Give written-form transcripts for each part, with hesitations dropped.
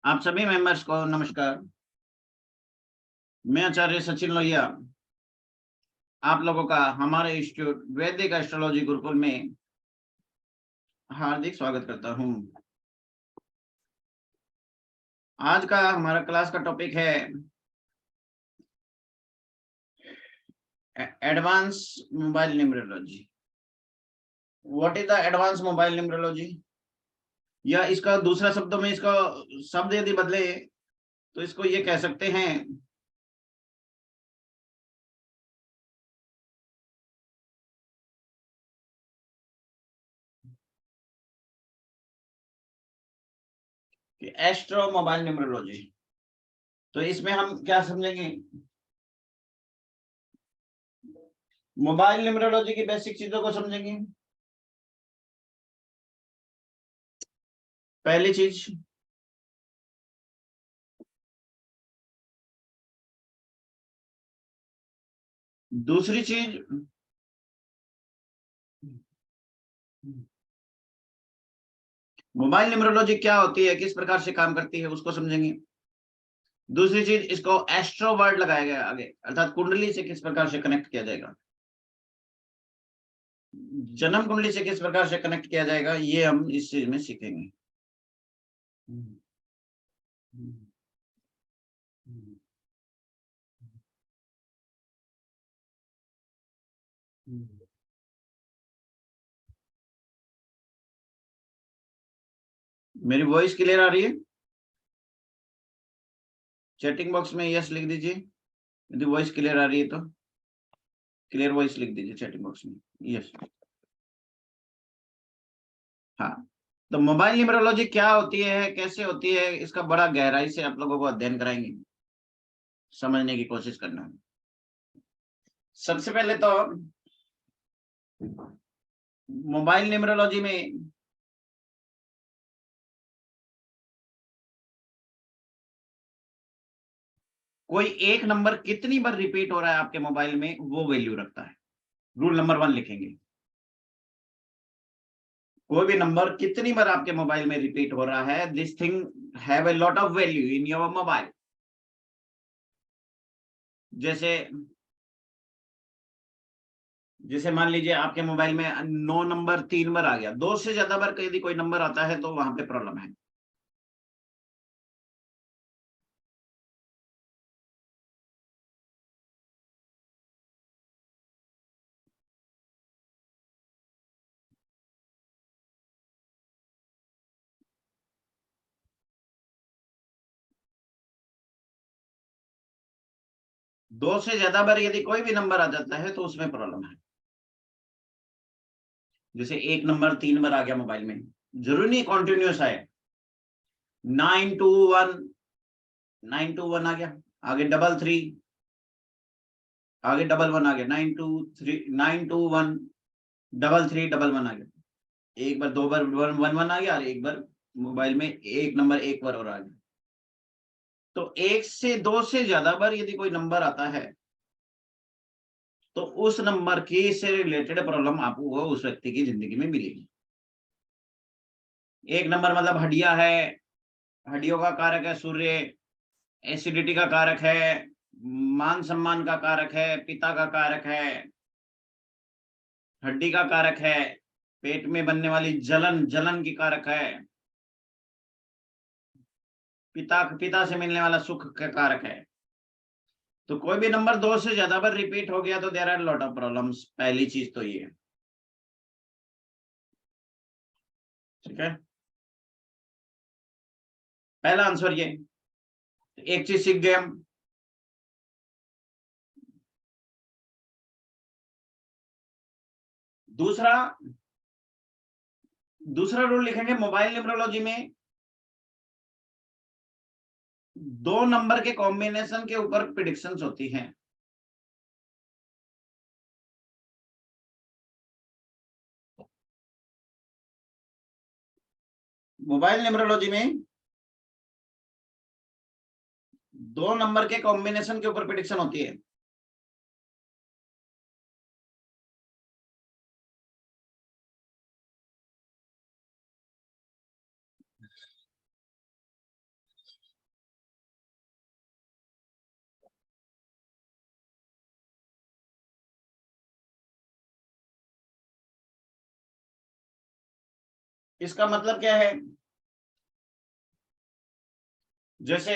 आप सभी मेंबर्स को नमस्कार। मैं आचार्य सचिन लोहिया आप लोगों का हमारे इंस्टीट्यूट वैदिक एस्ट्रोलॉजी गुरुकुल में हार्दिक स्वागत करता हूं। आज का हमारा क्लास का टॉपिक है advance mobile numerology. What is the advance mobile numerology, या इसका दूसरा शब्दों में इसका शब्द यदि बदले तो इसको ये कह सकते हैं कि एस्ट्रो मोबाइल न्यूमरोलॉजी। तो इसमें हम क्या समझेंगे? मोबाइल न्यूमरोलॉजी की बेसिक चीजों को समझेंगे। पहली चीज, दूसरी चीज मोबाइल न्यूमरोलॉजी क्या होती है, किस प्रकार से काम करती है, उसको समझेंगे। दूसरी चीज, इसको एस्ट्रो वर्ड लगाया गया आगे, अर्थात कुंडली से किस प्रकार से कनेक्ट किया जाएगा, जन्म कुंडली से किस प्रकार से कनेक्ट किया जाएगा, ये हम इस चीज में सीखेंगे। मेरी वॉइस क्लियर आ रही है? चैटिंग बॉक्स में यस लिख दीजिए यदि वॉइस क्लियर आ रही है तो। क्लियर वॉइस लिख दीजिए चैटिंग बॉक्स में यस। हाँ, तो मोबाइल न्यूमरोलॉजी क्या होती है, कैसे होती है, इसका बड़ा गहराई से आप लोगों को अध्ययन कराएंगे, समझने की कोशिश करना है। सबसे पहले तो मोबाइल न्यूमरोलॉजी में कोई एक नंबर कितनी बार रिपीट हो रहा है आपके मोबाइल में, वो वैल्यू रखता है। रूल नंबर 1 लिखेंगे, कोई भी नंबर कितनी बार आपके मोबाइल में रिपीट हो रहा है, this thing have a lot of value in your mobile. जैसे जैसे मान लीजिए आपके मोबाइल में 9 नंबर 3 बार आ गया, 2 से ज्यादा बार यदि कोई नंबर आता है तो वहां पे प्रॉब्लम है। दो से ज्यादा बार यदि कोई भी नंबर आ जाता है तो उसमें प्रॉब्लम है। जैसे एक नंबर 3 बार आ गया मोबाइल में, जरूरी नहीं कॉन्टिन्यूस आए। 921 921 आ गया, आगे 33, आगे 11 आ गया, 923 921 33 11 आ गया। एक बार, दो बार 11 आ गया, और एक बार मोबाइल में एक नंबर एक बार और आ गया। तो एक से दो से ज्यादा बार यदि कोई नंबर आता है तो उस नंबर की से रिलेटेड प्रॉब्लम आपको उस व्यक्ति की जिंदगी में मिलेगी। एक नंबर मतलब हड्डियां है, हड्डियों का कारक है सूर्य, एसिडिटी का कारक है, मान सम्मान का कारक है, पिता का कारक है, हड्डी का कारक है, पेट में बनने वाली जलन जलन की कारक है, पिता से मिलने वाला सुख का कारक है। तो कोई भी नंबर 2 से ज्यादा बार रिपीट हो गया तो there are lot of problems. पहली चीज तो ये है, ठीक है। पहला आंसर ये, एक चीज सीख गए हम। दूसरा दूसरा रूल लिखेंगे मोबाइल न्यूमरोलॉजी में, दो नंबर के कॉम्बिनेशन के ऊपर प्रिडिक्शंस होती हैं। मोबाइल न्यूमरोलॉजी में दो नंबर के कॉम्बिनेशन के ऊपर प्रिडिक्शन होती है। इसका मतलब क्या है, जैसे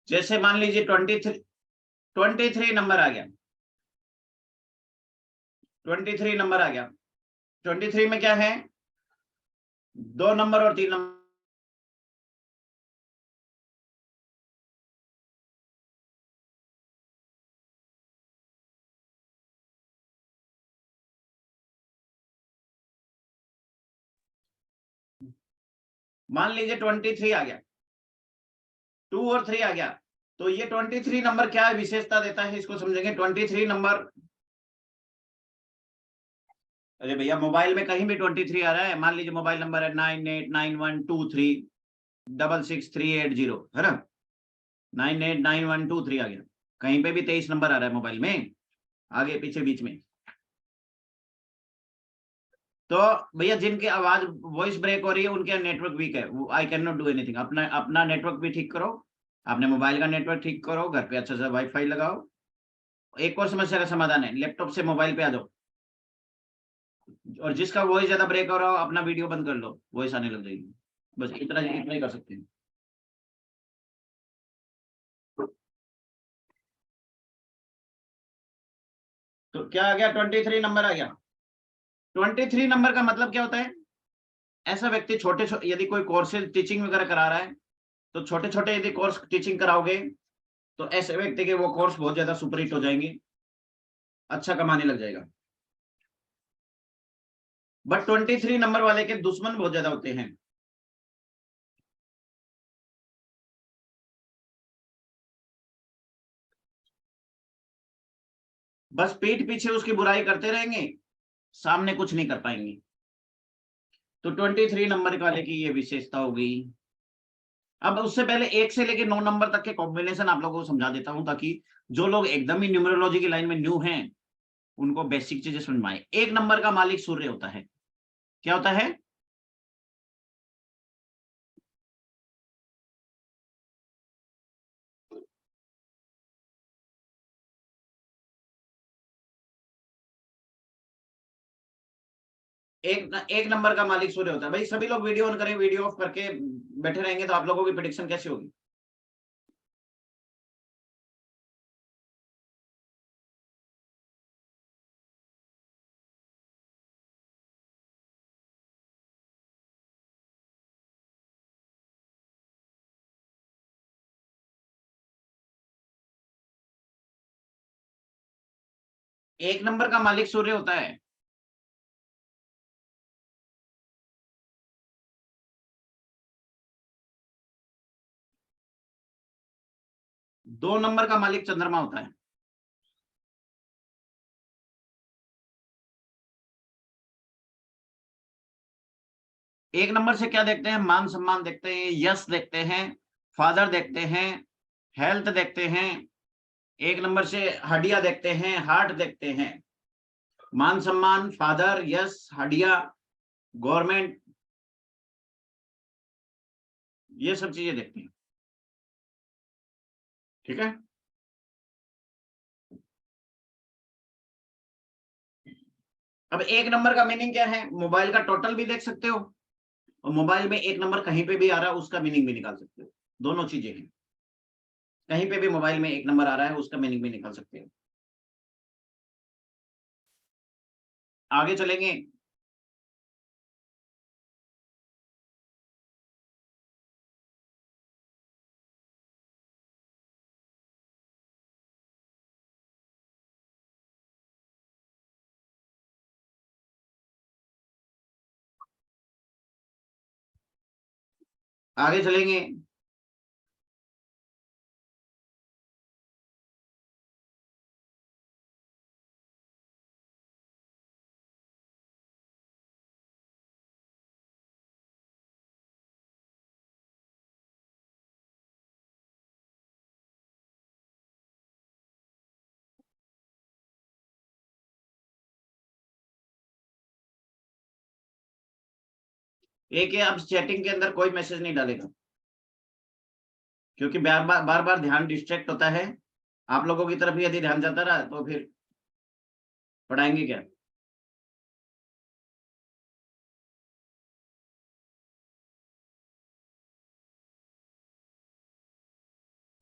जैसे मान लीजिए 23 नंबर आ गया, 23 नंबर आ गया। 23 में क्या है, 2 नंबर और 3 नंबर। मान लीजिए 23 आ गया, 2 और 3 आ गया, तो ये 23 नंबर क्या विशेषता देता है, इसको समझेंगे। 23 नंबर, अरे भैया मोबाइल में कहीं भी 23 आ रहा है, मान लीजिए मोबाइल नंबर है 9891236638 है ना, 989123 आ गया, कहीं पे भी 23 नंबर आ रहा है मोबाइल में, आगे पीछे बीच में। तो भैया जिनकी आवाज वॉइस ब्रेक हो रही है उनके नेटवर्क वीक है, आई कैन नॉट डू एनीथिंग। अपना अपना नेटवर्क भी ठीक करो, अपने मोबाइल का नेटवर्क ठीक करो, घर पे अच्छा सा वाईफाई लगाओ। एक और समस्या का समाधान है, लैपटॉप से मोबाइल पे आ जाओ, और जिसका वॉइस ज्यादा ब्रेक हो रहा हो अपना वीडियो बंद कर लो, वॉइस आने लग जाएगी। बस इतना इतना ही कर सकते हैं। तो क्या आ गया, 23 नंबर आ गया। 23 नंबर का मतलब क्या होता है, ऐसा व्यक्ति यदि कोई कोर्सेज टीचिंग वगैरह करा रहा है, तो छोटे छोटे यदि कोर्स टीचिंग कराओगे, तो ऐसे व्यक्ति के वो कोर्स बहुत ज्यादा सुपरहिट हो जाएंगे, अच्छा कमाने लग जाएगा। बट 23 नंबर वाले के दुश्मन बहुत ज्यादा होते हैं। बस पीठ पीछे उसकी बुराई करते रहेंगे, सामने कुछ नहीं कर पाएंगे। तो 23 नंबर वाले की ये विशेषता हो गई। अब उससे पहले 1 से लेके 9 नंबर तक के कॉम्बिनेशन आप लोगों को समझा देता हूं, ताकि जो लोग एकदम ही न्यूमरोलॉजी की लाइन में न्यू हैं उनको बेसिक चीजें समझ में आए। 1 नंबर का मालिक सूर्य होता है। क्या होता है, 1 नंबर का मालिक सूर्य होता है। भाई सभी लोग वीडियो ऑन करें, वीडियो ऑफ करके बैठे रहेंगे तो आप लोगों की प्रेडिक्शन कैसी होगी। 1 नंबर का मालिक सूर्य होता है। 2 नंबर का मालिक चंद्रमा होता है। 1 नंबर से क्या देखते हैं, मान सम्मान देखते हैं, यश देखते हैं, फादर देखते हैं, हेल्थ देखते हैं। 1 नंबर से हड्डियां देखते हैं, हार्ट देखते हैं। मान सम्मान, फादर, यश, हड्डियां, गवर्नमेंट, ये सब चीजें देखते हैं। ठीक है। अब 1 नंबर का मीनिंग क्या है, मोबाइल का टोटल भी देख सकते हो, और मोबाइल में 1 नंबर कहीं पे भी आ रहा है उसका मीनिंग भी निकाल सकते हो। दोनों चीजें हैं, कहीं पे भी मोबाइल में 1 नंबर आ रहा है उसका मीनिंग भी निकाल सकते हो। आगे चलेंगे। आगे चलेंगे। एक है, अब चैटिंग के अंदर कोई मैसेज नहीं डालेगा, क्योंकि बार बार ध्यान डिस्ट्रैक्ट होता है। आप लोगों की तरफ यदि ध्यान जाता रहा तो फिर पढ़ाएंगे क्या।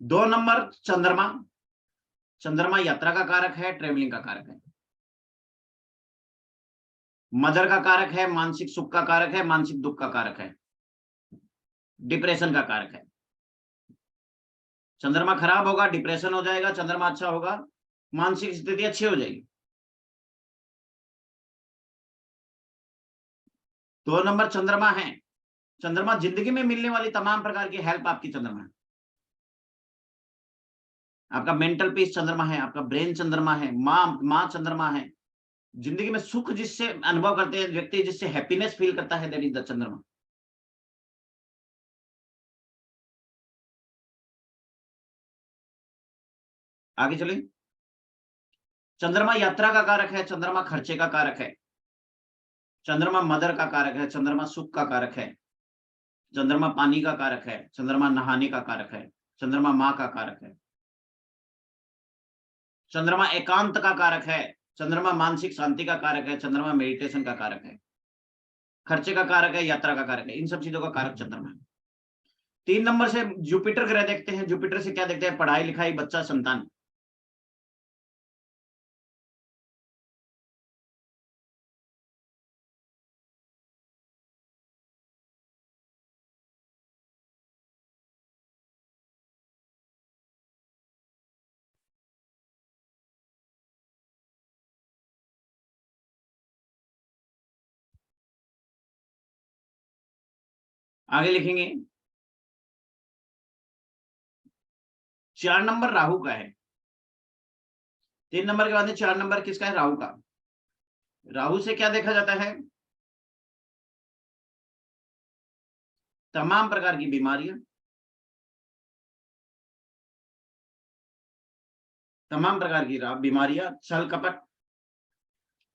दो नंबर चंद्रमा। चंद्रमा यात्रा का कारक है, ट्रेवलिंग का कारक है। मदर का कारक है, मानसिक सुख का कारक है, मानसिक दुख का कारक है, डिप्रेशन का कारक है। चंद्रमा खराब होगा डिप्रेशन हो जाएगा, चंद्रमा अच्छा होगा मानसिक स्थिति अच्छी हो जाएगी। 2 नंबर चंद्रमा है। चंद्रमा जिंदगी में मिलने वाली तमाम प्रकार की हेल्प आपकी चंद्रमा है। आपका मेंटल पीस चंद्रमा है, आपका ब्रेन चंद्रमा है, माँ चंद्रमा है। जिंदगी में सुख जिससे अनुभव करते हैं व्यक्ति, जिससे हैप्पीनेस फील करता है, दैट इज द चंद्रमा। आगे चले। चंद्रमा यात्रा का कारक है, चंद्रमा खर्चे का कारक है, चंद्रमा मदर का कारक है, चंद्रमा सुख का कारक है, चंद्रमा पानी का कारक है, चंद्रमा नहाने का कारक है, चंद्रमा माँ का कारक है, चंद्रमा एकांत का कारक है, चंद्रमा मानसिक शांति का कारक है, चंद्रमा मेडिटेशन का कारक है, खर्चे का कारक है, यात्रा का कारक है, इन सब चीजों का कारक चंद्रमा है। 3 नंबर से जुपिटर ग्रह देखते हैं। जुपिटर से क्या देखते हैं? पढ़ाई लिखाई, बच्चा, संतान। आगे लिखेंगे। 4 नंबर राहु का है। 3 नंबर के बाद में 4 नंबर किसका है? राहु का। राहु से क्या देखा जाता है? तमाम प्रकार की बीमारियां, तमाम प्रकार की बीमारियां, छल कपट,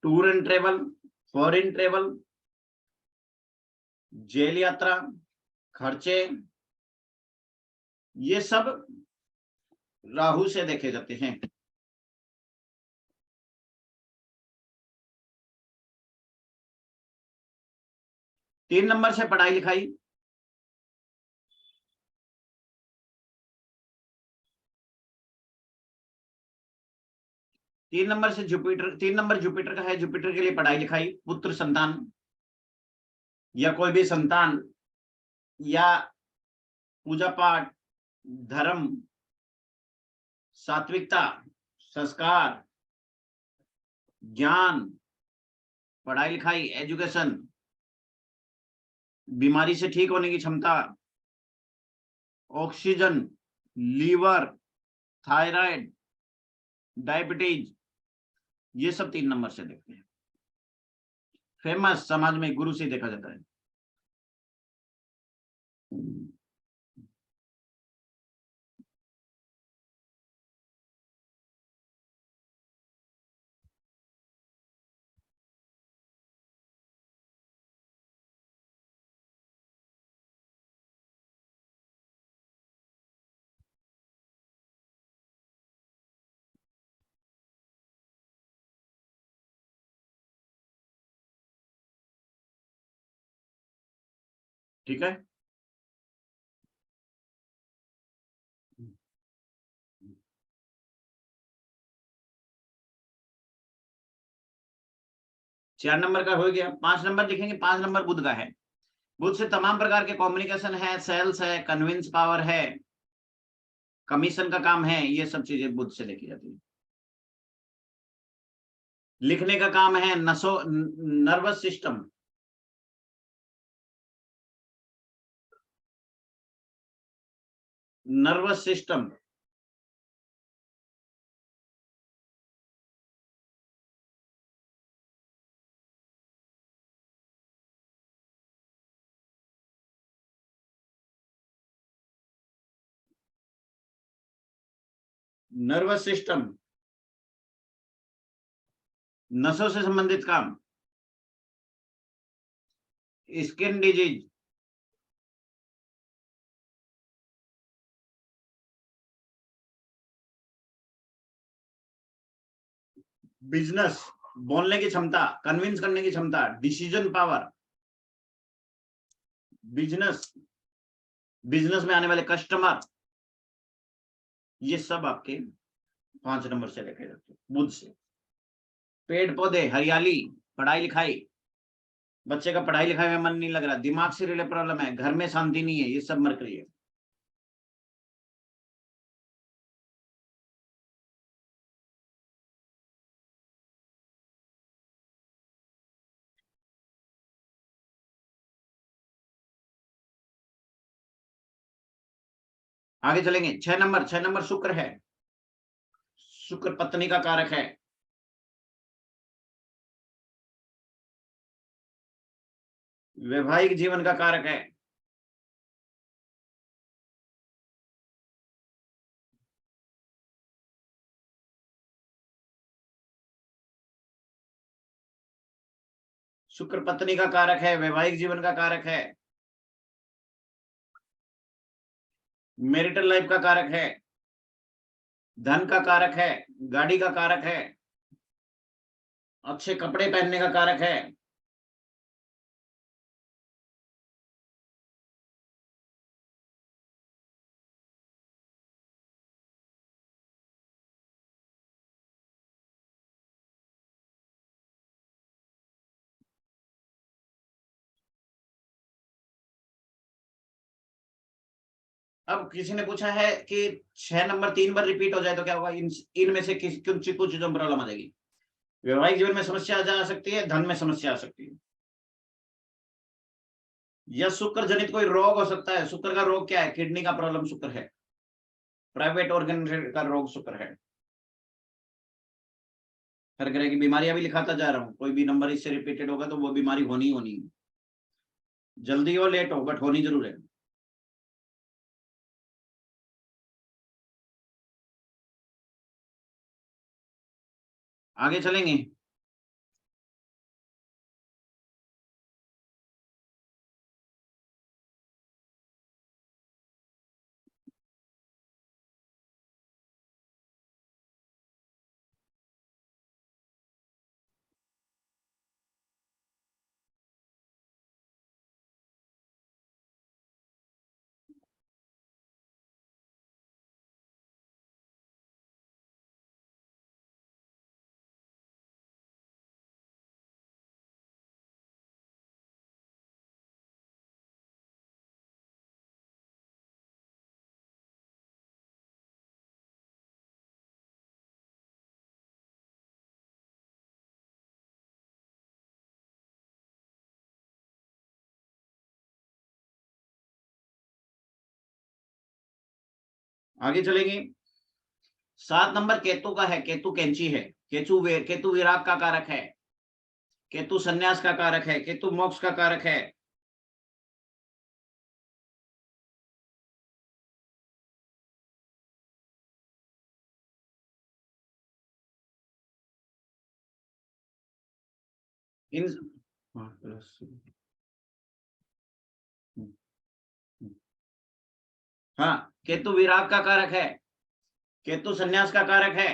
tour and travel, foreign travel, jail यात्रा, खर्चे, ये सब राहु से देखे जाते हैं। तीन नंबर से पढ़ाई लिखाई, 3 नंबर से जुपिटर, 3 नंबर जुपिटर का है। जुपिटर के लिए पढ़ाई लिखाई, पुत्र संतान या कोई भी संतान, या पूजा पाठ, धर्म, सात्विकता, संस्कार, ज्ञान, पढ़ाई लिखाई, एजुकेशन, बीमारी से ठीक होने की क्षमता, ऑक्सीजन, लीवर, थायराइड, डायबिटीज, ये सब 3 नंबर से देखते हैं। फेमस समाज में गुरु से देखा जाता है। ठीक है। चार नंबर का हो गया। 5 नंबर लिखेंगे। 5 नंबर बुध का है। बुध से तमाम प्रकार के कम्युनिकेशन है, सेल्स है, कन्विंस पावर है, कमीशन का काम है, ये सब चीजें बुध से देखी जाती है। लिखने का काम है, nervous system, nervous system, nervous system, नसों से संबंधित काम, स्किन डिजीज, बिजनेस, बोलने की क्षमता, कन्विंस करने की क्षमता, डिसीजन पावर, बिजनेस, बिजनेस में आने वाले कस्टमर, ये सब आपके 5 नंबर से लिखे जाते हैं बुध से। पेड़ पौधे, हरियाली, पढ़ाई लिखाई, बच्चे का पढ़ाई लिखाई में मन नहीं लग रहा, दिमाग से रिलेटेड प्रॉब्लम है, घर में शांति नहीं है, ये सब मरकरी है। आगे चलेंगे। 6 नंबर शुक्र है। शुक्र पत्नी का कारक है। वैवाहिक जीवन का कारक है। शुक्र पत्नी का कारक है, वैवाहिक जीवन का कारक है, मैरिटल लाइफ का कारक है, धन का कारक है, गाड़ी का कारक है, अच्छे कपड़े पहनने का कारक है। अब किसी ने पूछा है कि 6 नंबर 3 बार रिपीट हो जाए तो क्या होगा, इनमें से कुछ चीजों में प्रॉब्लम आ जाएगी। वैवाहिक जीवन में समस्या आ सकती है, धन में समस्या आ सकती है, या शुक्र जनित कोई रोग हो सकता है। शुक्र का रोग क्या है? किडनी का प्रॉब्लम शुक्र है, प्राइवेट ऑर्गन का रोग शुक्र है। हर तरह की बीमारियां भी लिखाता जा रहा हूँ, कोई भी नंबर इससे रिपीटेड होगा तो वो बीमारी होनी ही होनी है, जल्दी हो लेट हो बट होनी जरूर है। आगे चलेंगे। आगे चलेंगे। 7 नंबर केतु का है, केतु कैंची है, केतु विराग का कारक है, केतु संन्यास का कारक है, केतु मोक्ष का कारक है। इन हाँ, केतु विराग का कारक है, केतु संन्यास का कारक है,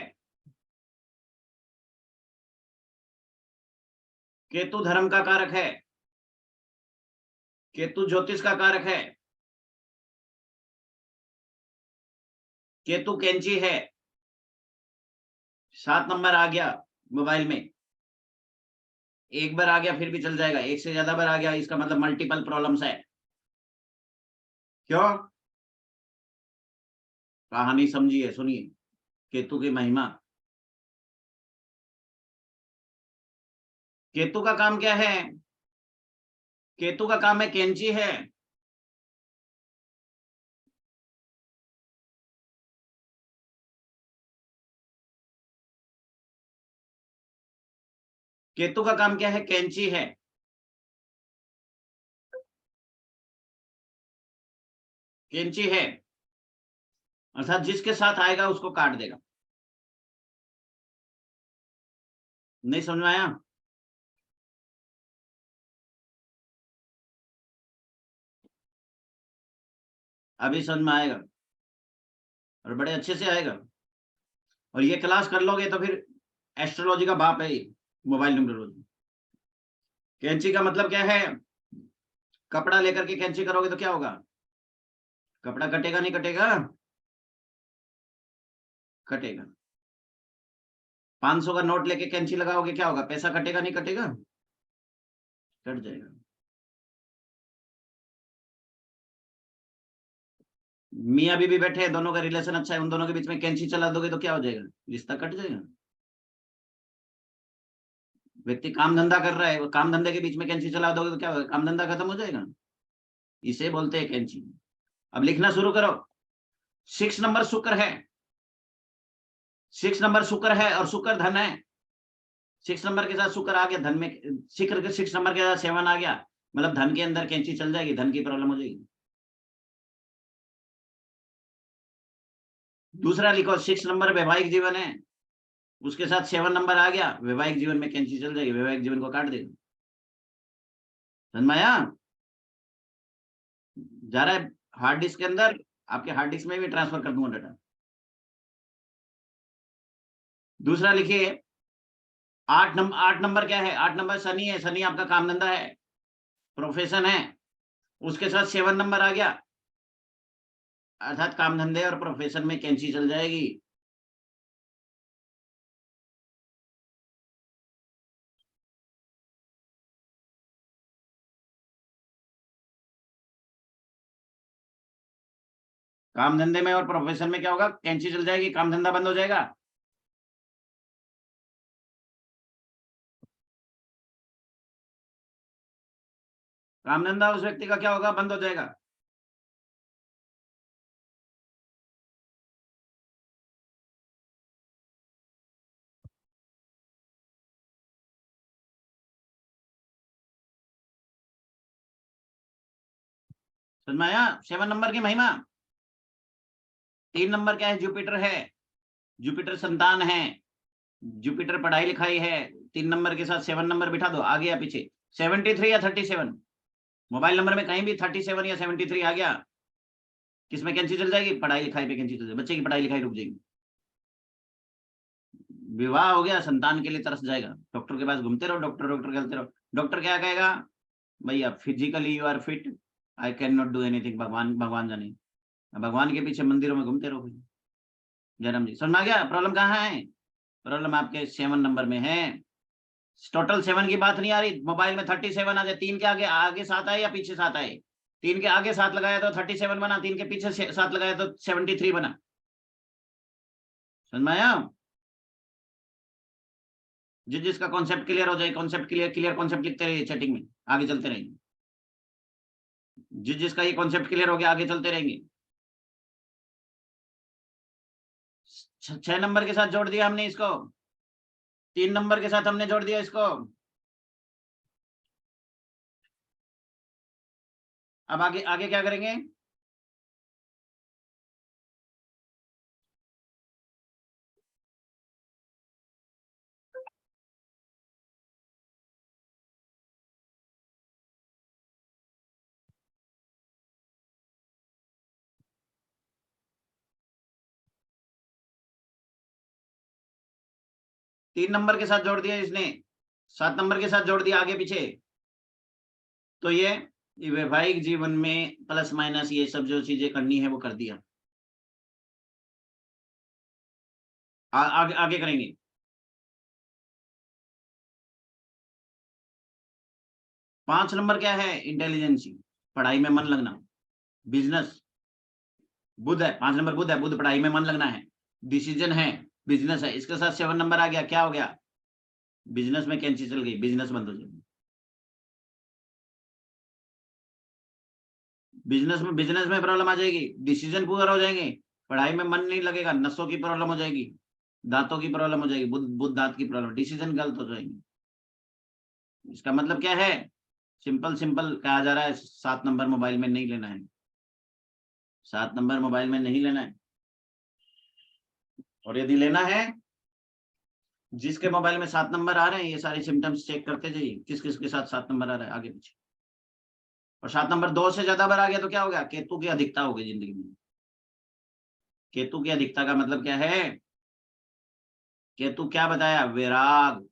केतु धर्म का कारक है, केतु ज्योतिष का कारक है, केतु कैंची है। 7 नंबर आ गया मोबाइल में, एक बार आ गया फिर भी चल जाएगा, एक से ज्यादा बार आ गया इसका मतलब मल्टीपल प्रॉब्लम्स है। क्यों? कहानी समझिए, सुनिए केतु की महिमा। केतु का काम क्या है? केतु का काम है कैंची है। केतु का काम क्या है? कैंची है। कैंची है अर्थात जिसके साथ आएगा उसको काट देगा। नहीं समझ में आया? अभी समझ में आएगा और बड़े अच्छे से आएगा। और ये क्लास कर लोगे तो फिर एस्ट्रोलॉजी का बाप है ये, मोबाइल न्यूमरोलॉजी। कैंची का मतलब क्या है? कपड़ा लेकर के कैंची करोगे तो क्या होगा? कपड़ा कटेगा नहीं कटेगा? कटेगा। 500 का नोट लेके कैंची लगाओगे क्या होगा? पैसा कटेगा नहीं कटेगा? कट जाएगा। मियाँ बीवी बैठे हैं, दोनों का रिलेशन अच्छा है, उन दोनों के बीच में कैंची चला दोगे तो क्या हो जाएगा? रिश्ता कट जाएगा। व्यक्ति काम धंधा कर रहा है, वो काम धंधे के बीच में कैंची चला दोगे तो क्या होगा? काम धंधा खत्म हो जाएगा। इसे बोलते हैं कैंची। अब लिखना शुरू करो। 6 नंबर शुक्र है, 6 नंबर शुक्र है और शुक्र धन है। 6 नंबर के साथ शुक्र आ गया, धन में शुक्र के 6 नंबर के साथ 7 आ गया, मतलब धन के अंदर कैंची चल जाएगी, धन की प्रॉब्लम हो जाएगी। दूसरा लिखो, 6 नंबर वैवाहिक जीवन है, उसके साथ 7 नंबर आ गया, वैवाहिक जीवन में कैंची चल जाएगी, वैवाहिक जीवन को काट देगा। समझ में आया? जा रहा है हार्ड डिस्क के अंदर, आपके हार्ड डिस्क में भी ट्रांसफर कर दूंगा डाटा। दूसरा लिखिए, 8 नंबर क्या है? 8 नंबर शनि है, शनि आपका काम धंधा है, प्रोफेशन है, उसके साथ 7 नंबर आ गया, अर्थात काम धंधे और प्रोफेशन में कैंची चल जाएगी। काम धंधे में और प्रोफेशन में क्या होगा? कैंची चल जाएगी, काम धंधा बंद हो जाएगा। काम धंधा उस व्यक्ति का क्या होगा? बंद हो जाएगा। समझ में आया? 7 नंबर की महिमा। 3 नंबर क्या है? जुपिटर है, जुपिटर संतान है, जुपिटर पढ़ाई लिखाई है। 3 नंबर के साथ 7 नंबर बिठा दो, आगे या पीछे। 73 या 37, मोबाइल नंबर में कहीं भी 37 या 73 आ गया, किसमें कैंची चल जाएगी? पढ़ाई लिखाई पे कैंची चल जाएगी, बच्चे की पढ़ाई लिखाई रुक जाएगी। विवाह हो गया, संतान के लिए तरस जाएगा, डॉक्टर के पास घूमते रहो, डॉक्टर डॉक्टर खेलते रहो। डॉक्टर क्या कहेगा? भैया physically you are fit, I can not do anything, भगवान भगवान जाने। भगवान के पीछे मंदिरों में घूमते रहो। जन्म जी समझ में आ गया? प्रॉब्लम कहाँ है? प्रॉब्लम आपके 7 नंबर में है। टोटल 7 की बात नहीं आ रही, मोबाइल में 37 आ जाए, 3 के आगे आगे 7 आए या पीछे 7 आए। 3 के आगे 7 लगाया तो 37 बना, 3 के पीछे 7 लगाया तो 73 बना। समझ में आया? जिसका कॉन्सेप्ट क्लियर हो जाए, कॉन्सेप्ट क्लियर कॉन्सेप्ट लिखते रहिए चैटिंग में, आगे चलते रहेंगे। जिसका ये कॉन्सेप्ट क्लियर हो गया, आगे चलते रहेंगे। 6 नंबर के साथ जोड़ दिया हमने इसको, 3 नंबर के साथ हमने जोड़ दिया इसको। अब आगे आगे क्या करेंगे? तीन नंबर के साथ जोड़ दिया इसने, 7 नंबर के साथ जोड़ दिया आगे पीछे। तो ये वैवाहिक जीवन में प्लस माइनस ये सब जो चीजें करनी है वो कर दिया। आगे आगे करेंगे। 5 नंबर क्या है? इंटेलिजेंसी, पढ़ाई में मन लगना, बिजनेस। बुध है, 5 नंबर बुध है, बुध पढ़ाई में मन लगना है, डिसीजन है, बिजनेस है। इसके साथ 7 नंबर आ गया, क्या हो गया? बिजनेस में कैंची चल गई, बिजनेस बंद हो जाएगी। बिजनेस में प्रॉब्लम आ जाएगी, डिसीजन पूरा हो जाएंगे, पढ़ाई में मन नहीं लगेगा, नसों की प्रॉब्लम हो जाएगी, दांतों की प्रॉब्लम हो जाएगी, बुध बुध दांत की प्रॉब्लम, डिसीजन गलत हो जाएंगे। इसका मतलब क्या है? सिंपल सिंपल कहा जा रहा है, 7 नंबर मोबाइल में नहीं लेना है, 7 नंबर मोबाइल में नहीं लेना है। और यदि लेना है, जिसके मोबाइल में 7 नंबर आ रहे हैं, ये सारे सिम्टम्स चेक करते जाइए, किस किस के साथ 7 नंबर आ रहा है आगे पीछे। और 7 नंबर 2 से ज्यादा बार आ गया तो क्या हो गया, केतु की अधिकता होगी जिंदगी में। केतु की अधिकता का मतलब क्या है, केतु क्या बताया, विराग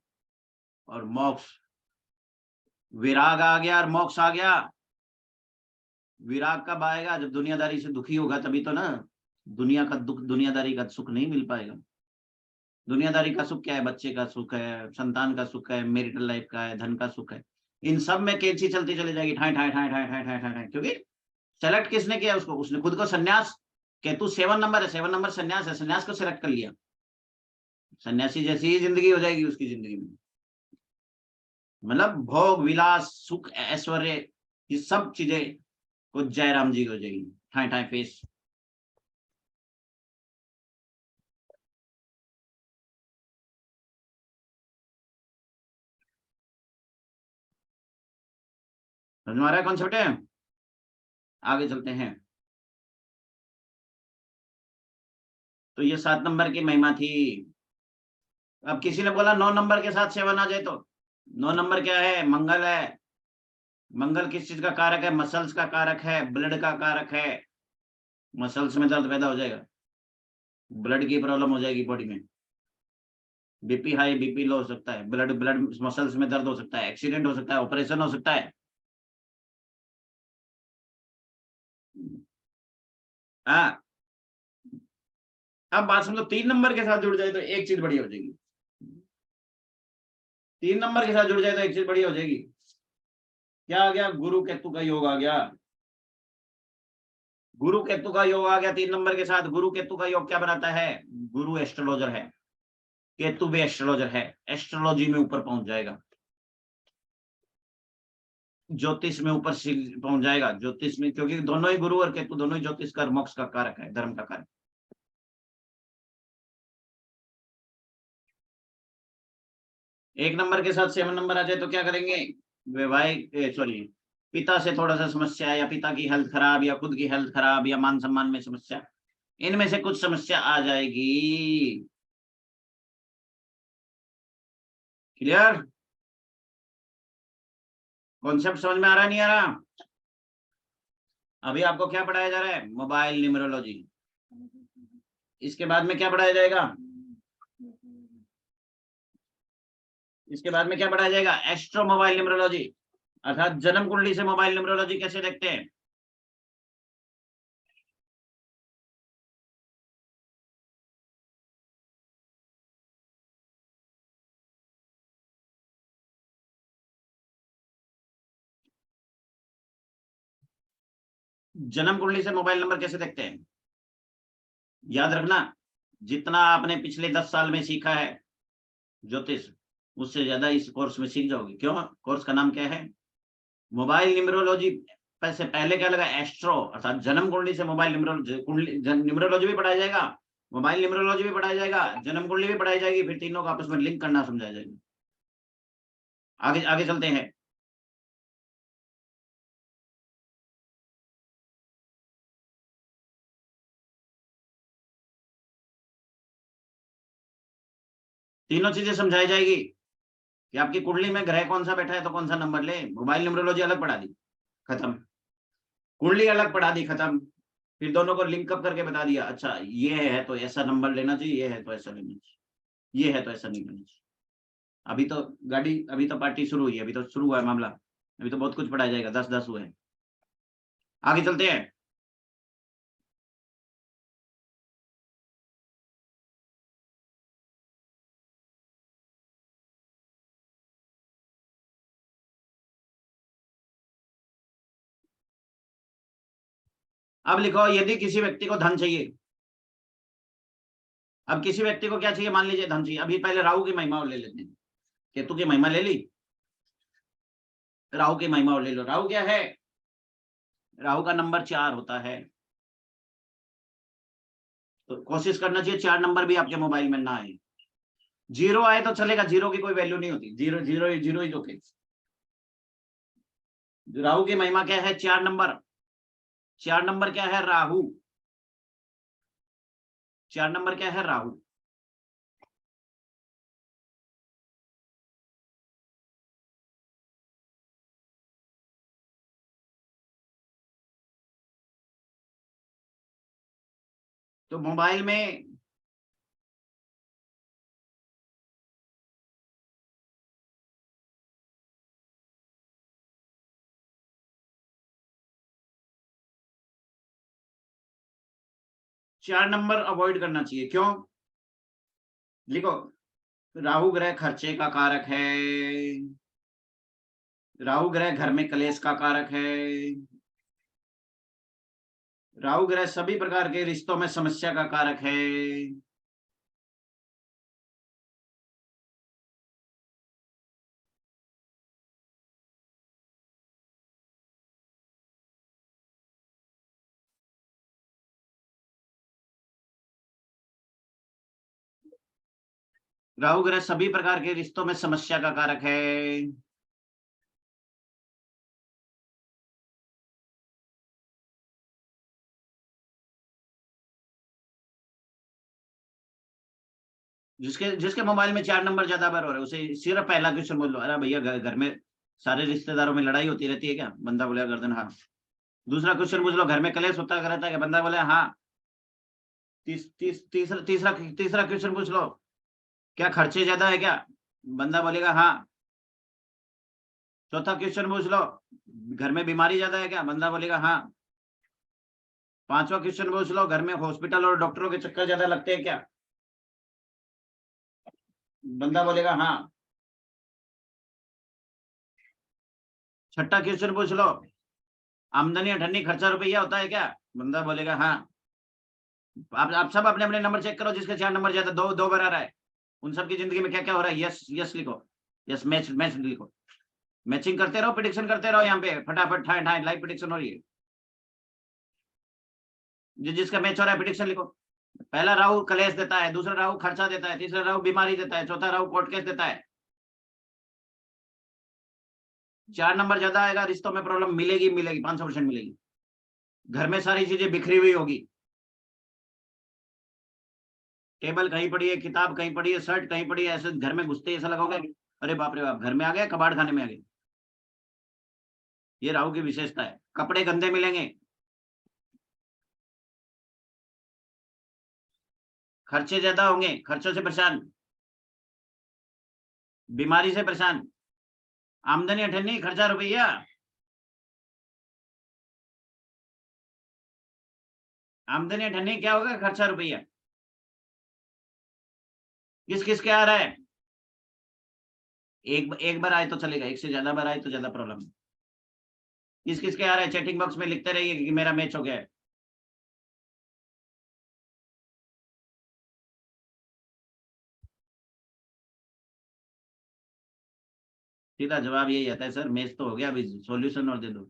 और मोक्ष। विराग आ गया और मोक्ष आ गया। विराग कब आएगा, जब दुनियादारी से दुखी होगा तभी तो ना। दुनिया का दुख, दुनियादारी का सुख नहीं मिल पाएगा। दुनियादारी का सुख क्या है, बच्चे का सुख है, संतान का सुख है, मैरिटल लाइफ का है, धन का सुख है। इन सब में कैंची चलती चली जाएगी, ठाई ठाई ठाई ठाई ठाई ठाई ठाई ठाई, क्योंकि सेलेक्ट किसने किया उसको, उसने खुद को संन्यास। केतु 7 नंबर है, 7 नंबर संन्यास है, संन्यास को सिलेक्ट कर लिया। सन्यासी जैसी ही जिंदगी हो जाएगी उसकी जिंदगी में। मतलब भोग विलास सुख ऐश्वर्य, ये सब चीजें को जयराम जी हो जाएगी, ठाई ठाई फेस। समझ में आ रहा है कॉन्सेप्ट है। आगे चलते हैं। तो ये 7 नंबर की महिमा थी। अब किसी ने बोला 9 नंबर के साथ 7 आ जाए तो 9 नंबर क्या है, मंगल है। मंगल किस चीज का कारक है, मसल्स का कारक है, ब्लड का कारक है। मसल्स में दर्द पैदा हो जाएगा, ब्लड की प्रॉब्लम हो जाएगी बॉडी में, बीपी हाई बीपी लो हो सकता है, ब्लड ब्लड मसल्स में दर्द हो सकता है, एक्सीडेंट हो सकता है, ऑपरेशन हो सकता है। हाँ। अब बात समझो, 3 नंबर के साथ जुड़ जाए तो एक चीज बढ़िया हो जाएगी। 3 नंबर के साथ जुड़ जाए तो एक चीज बढ़िया हो जाएगी। क्या आ गया, गुरु केतु का योग आ गया। गुरु केतु का योग आ गया 3 नंबर के साथ। गुरु केतु का योग क्या बनाता है, गुरु एस्ट्रोलॉजर है, केतु भी एस्ट्रोलॉजर है, एस्ट्रोलॉजी में ऊपर पहुंच जाएगा, ज्योतिष में ऊपर पहुंच जाएगा, ज्योतिष में, क्योंकि दोनों ही गुरु और केतु दोनों ही ज्योतिष का मोक्ष का कारक है, धर्म का कारक। 1 नंबर के साथ 7 नंबर आ जाए तो क्या करेंगे, वैवाहिक सॉरी, पिता से थोड़ा सा समस्या, या पिता की हेल्थ खराब, या खुद की हेल्थ खराब, या मान सम्मान में समस्या, इनमें से कुछ समस्या आ जाएगी। क्लियर, कॉन्सेप्ट समझ में आ रहा है नहीं आ रहा। अभी आपको क्या पढ़ाया जा रहा है, मोबाइल न्यूमरोलॉजी। इसके बाद में क्या पढ़ाया जाएगा, इसके बाद में क्या पढ़ाया जाएगा, एस्ट्रो मोबाइल न्यूमरोलॉजी, अर्थात जन्म कुंडली से मोबाइल न्यूमरोलॉजी कैसे देखते हैं। जन्म कुंडली से मोबाइल नंबर कैसे देखते हैं, याद रखना, जितना आपने पिछले 10 साल में सीखा है ज्योतिष, उससे ज्यादा इस कोर्स में सीख जाओगे। क्यों, कोर्स का नाम क्या है, मोबाइल न्यूमरोलॉजी। से पहले क्या लगा, एस्ट्रो, अर्थात जन्म कुंडली से मोबाइल न्यूमरोलॉजी भी पढ़ाया जाएगा, मोबाइल न्यूमरोलॉजी भी पढ़ाया जाएगा, जन्म कुंडली भी पढ़ाई जाएगी, फिर तीनों का आपस में लिंक करना समझाया जाएगा। आगे आगे चलते हैं। तीनों चीजें समझाई जाएगी कि आपकी कुंडली में ग्रह कौन सा बैठा है तो कौन सा नंबर ले। मोबाइल न्यूमरोलॉजी अलग पढ़ा दी, खत्म। कुंडली अलग पढ़ा दी, खत्म। फिर दोनों को लिंकअप करके बता दिया, अच्छा ये है तो ऐसा नंबर लेना चाहिए, ये है तो ऐसा लेना चाहिए, ये है तो ऐसा नहीं लेना चाहिए। अभी तो गाड़ी, अभी तो पार्टी शुरू हुई है, अभी तो शुरू हुआ है मामला, अभी तो बहुत कुछ पढ़ाया जाएगा, 10-10 हुए हैं। आगे चलते हैं। अब लिखो, यदि किसी व्यक्ति को धन चाहिए, अब किसी व्यक्ति को क्या चाहिए, मान लीजिए धन चाहिए। अभी पहले राहु की महिमा और ले लेते हैं, केतु की महिमा ले ली, राहु की महिमा और ले लो। राहु क्या है, राहु का नंबर 4 होता है। तो कोशिश करना चाहिए 4 नंबर भी आपके मोबाइल में ना आए। 0 आए तो चलेगा, 0 की कोई वैल्यू नहीं होती, 0 0 0 ही ओके। राहु की महिमा क्या है, 4 नंबर। 4 नंबर क्या है, राहु। 4 नंबर क्या है, राहु। तो मोबाइल में चार नंबर अवॉइड करना चाहिए। क्यों? लिखो, राहु ग्रह खर्चे का कारक है, राहु ग्रह घर में कलेश का कारक है, राहु ग्रह सभी प्रकार के रिश्तों में समस्या का कारक है। राहु ग्रह सभी प्रकार के रिश्तों में समस्या का कारक है। जिसके जिसके मोबाइल में चार नंबर ज्यादा बार हो रहा है उसे सिर्फ पहला क्वेश्चन बोल लो, अरे भैया घर में सारे रिश्तेदारों में लड़ाई होती रहती है क्या? बंदा बोले गर्दन हाँ। दूसरा क्वेश्चन पूछ लो, घर में कलेश होता रहता है क्या? बंदा बोले हाँ। तीसरा तीसरा तीसरा क्वेश्चन पूछ लो, क्या खर्चे ज्यादा है क्या? बंदा बोलेगा हाँ। चौथा क्वेश्चन पूछ लो, घर में बीमारी ज्यादा है क्या? बंदा बोलेगा हाँ। पांचवा क्वेश्चन पूछ लो, घर में हॉस्पिटल और डॉक्टरों के चक्कर ज्यादा लगते हैं क्या? बंदा बोलेगा हाँ। छठा क्वेश्चन पूछ लो, आमदनी अठन्नी खर्चा रुपया होता है क्या? बंदा बोलेगा हाँ। आप सब अपने अपने नंबर चेक करो, जिसके चार नंबर ज्यादा दो दो बार आ रहा है उन सबकी जिंदगी में क्या क्या हो रहा है। यस यस लिखो, यस मैच मैच लिखो, मैचिंग करते रहो, प्रिडिक्शन करते रहो, यहाँ पे फटाफट ठाए ठाए लाइव प्रिडिक्शन हो रही है। जिसका मैच हो रहा है प्रिडिक्शन लिखो। पहला राहु कलेश देता है, दूसरा राहु खर्चा देता है, तीसरा राहु बीमारी देता है, चौथा राहु कोर्ट केस देता है। चार नंबर ज्यादा आएगा, रिश्तों में प्रॉब्लम मिलेगी मिलेगी, 500% मिलेगी। घर में सारी चीजें बिखरी हुई होगी, टेबल कहीं पड़ी है, किताब कहीं पड़ी है, शर्ट कहीं पड़ी है, ऐसे घर में घुसते ऐसा लगोगे अरे बाप रे बाप घर में आ गए, कबाड़ खाने में आ गए। ये राहु की विशेषता है। कपड़े गंदे मिलेंगे, खर्चे ज्यादा होंगे, खर्चों से परेशान, बीमारी से परेशान, आमदनी अठन्नी खर्चा रुपया। आमदनी अठन्नी क्या होगा? खर्चा रुपया। किस किस के आ रहा है? एक बार आए तो चलेगा, एक से ज्यादा बार आए तो ज्यादा प्रॉब्लम है। किस किस के आ रहा है? चैटिंग बॉक्स में लिखते रहिए कि मेरा मैच हो गया है। सीधा जवाब यही आता है, सर मैच तो हो गया, अभी सॉल्यूशन और दे दो।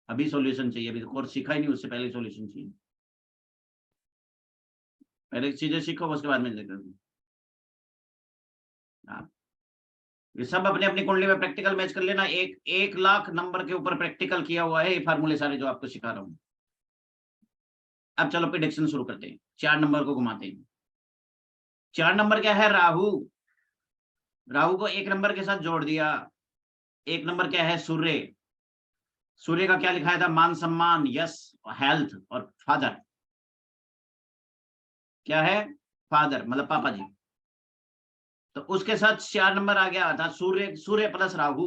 अभी सॉल्यूशन चाहिए, अभी कोर्स सीखा ही नहीं, उससे पहले सॉल्यूशन चाहिए। पहले चीजें सीखो उसके बाद में देखो। हाँ, ये सब अपने अपनी कुंडली में प्रैक्टिकल मैच कर लेना। 1 लाख नंबर के ऊपर प्रैक्टिकल किया हुआ है ये फार्मूले सारे जो आपको सिखा रहा हूँ। अब चलो प्रिडिक्शन शुरू करते हैं, चार नंबर को घुमाते हैं। चार नंबर क्या है? राहु। राहु को एक नंबर के साथ जोड़ दिया। एक नंबर क्या है? सूर्य। सूर्य का क्या लिखाया था? मान सम्मान, यश, हेल्थ और फादर। क्या है? फादर मतलब पापा जी। तो उसके साथ चार नंबर आ गया था सूर्य, सूर्य प्लस राहु,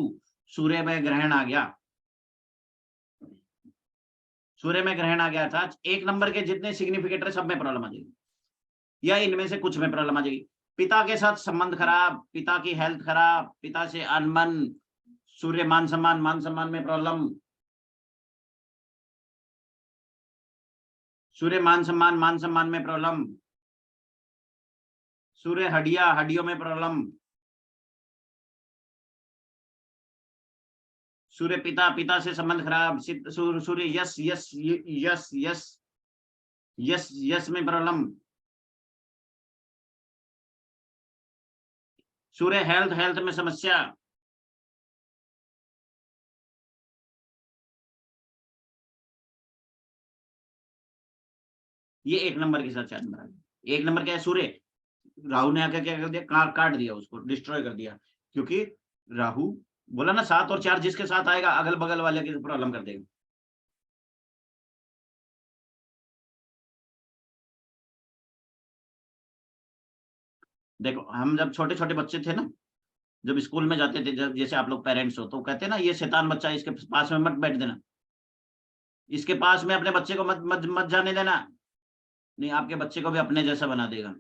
सूर्य में ग्रहण आ गया। सूर्य में ग्रहण आ गया था, एक नंबर के जितने सिग्निफिकेटर सब में प्रॉब्लम आ जाएगी, या इनमें से कुछ में प्रॉब्लम आ जाएगी। पिता के साथ संबंध खराब, पिता की हेल्थ खराब, पिता से अनबन, सूर्य मान सम्मान, मान सम्मान में प्रॉब्लम, सूर्य मान सम्मान में प्रॉब्लम, सूर्य हड्डियां, हड्डियों में प्रॉब्लम, सूर्य पिता, पिता से संबंध खराब, सूर्य यश यश यश यश यश यश में प्रॉब्लम, सूर्य हेल्थ, हेल्थ में समस्या। ये एक नंबर के साथ चार नंबर आ गया। एक नंबर क्या है? सूर्य। राहु ने आकर क्या कर दिया? काट दिया, उसको डिस्ट्रॉय कर दिया। क्योंकि राहु बोला ना, 7 और 4 जिसके साथ आएगा अगल बगल वाले की प्रॉब्लम कर देगा। देखो हम जब छोटे छोटे बच्चे थे ना, जब स्कूल में जाते थे, जब जैसे आप लोग पेरेंट्स हो तो कहते हैं ना, ये शैतान बच्चा, इसके पास में मत बैठ देना, इसके पास में अपने बच्चे को मत मत मत जाने देना। नहीं, आपके बच्चे को भी अपने जैसा बना देगा,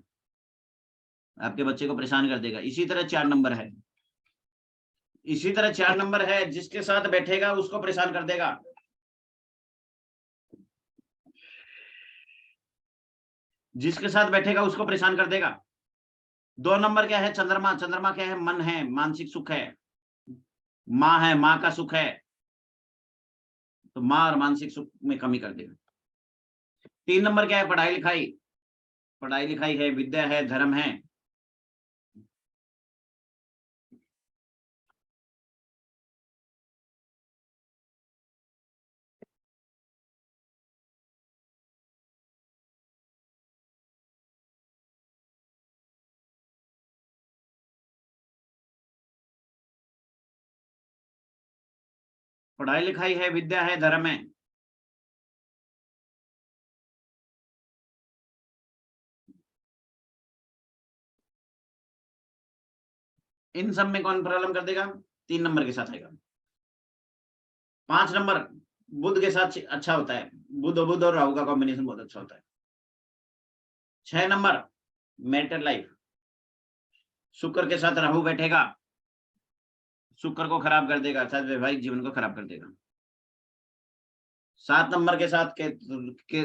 आपके बच्चे को परेशान कर देगा। इसी तरह 4 नंबर है, इसी तरह 4 नंबर है, जिसके साथ बैठेगा उसको परेशान कर देगा। जिसके साथ बैठेगा उसको परेशान कर देगा। 2 नंबर क्या है? चंद्रमा। चंद्रमा क्या है? मन है, मानसिक सुख है, माँ है, माँ का सुख है, तो माँ और मानसिक सुख में कमी कर देगा। 3 नंबर क्या है? पढ़ाई लिखाई। पढ़ाई लिखाई है, विद्या है, धर्म है। पढ़ाई लिखाई है, विद्या है, धर्म है। इन सब में कौन प्रॉब्लम कर देगा? 3 नंबर के साथ आएगा। 5 नंबर बुध के साथ अच्छा होता है, बुध बुध और राहु का कॉम्बिनेशन बहुत अच्छा होता है। 6 नंबर मैरिटल लाइफ। शुक्र के साथ राहु बैठेगा, शुक्र को खराब कर देगा, अर्थात वैवाहिक जीवन को खराब कर देगा। 7 नंबर के साथ के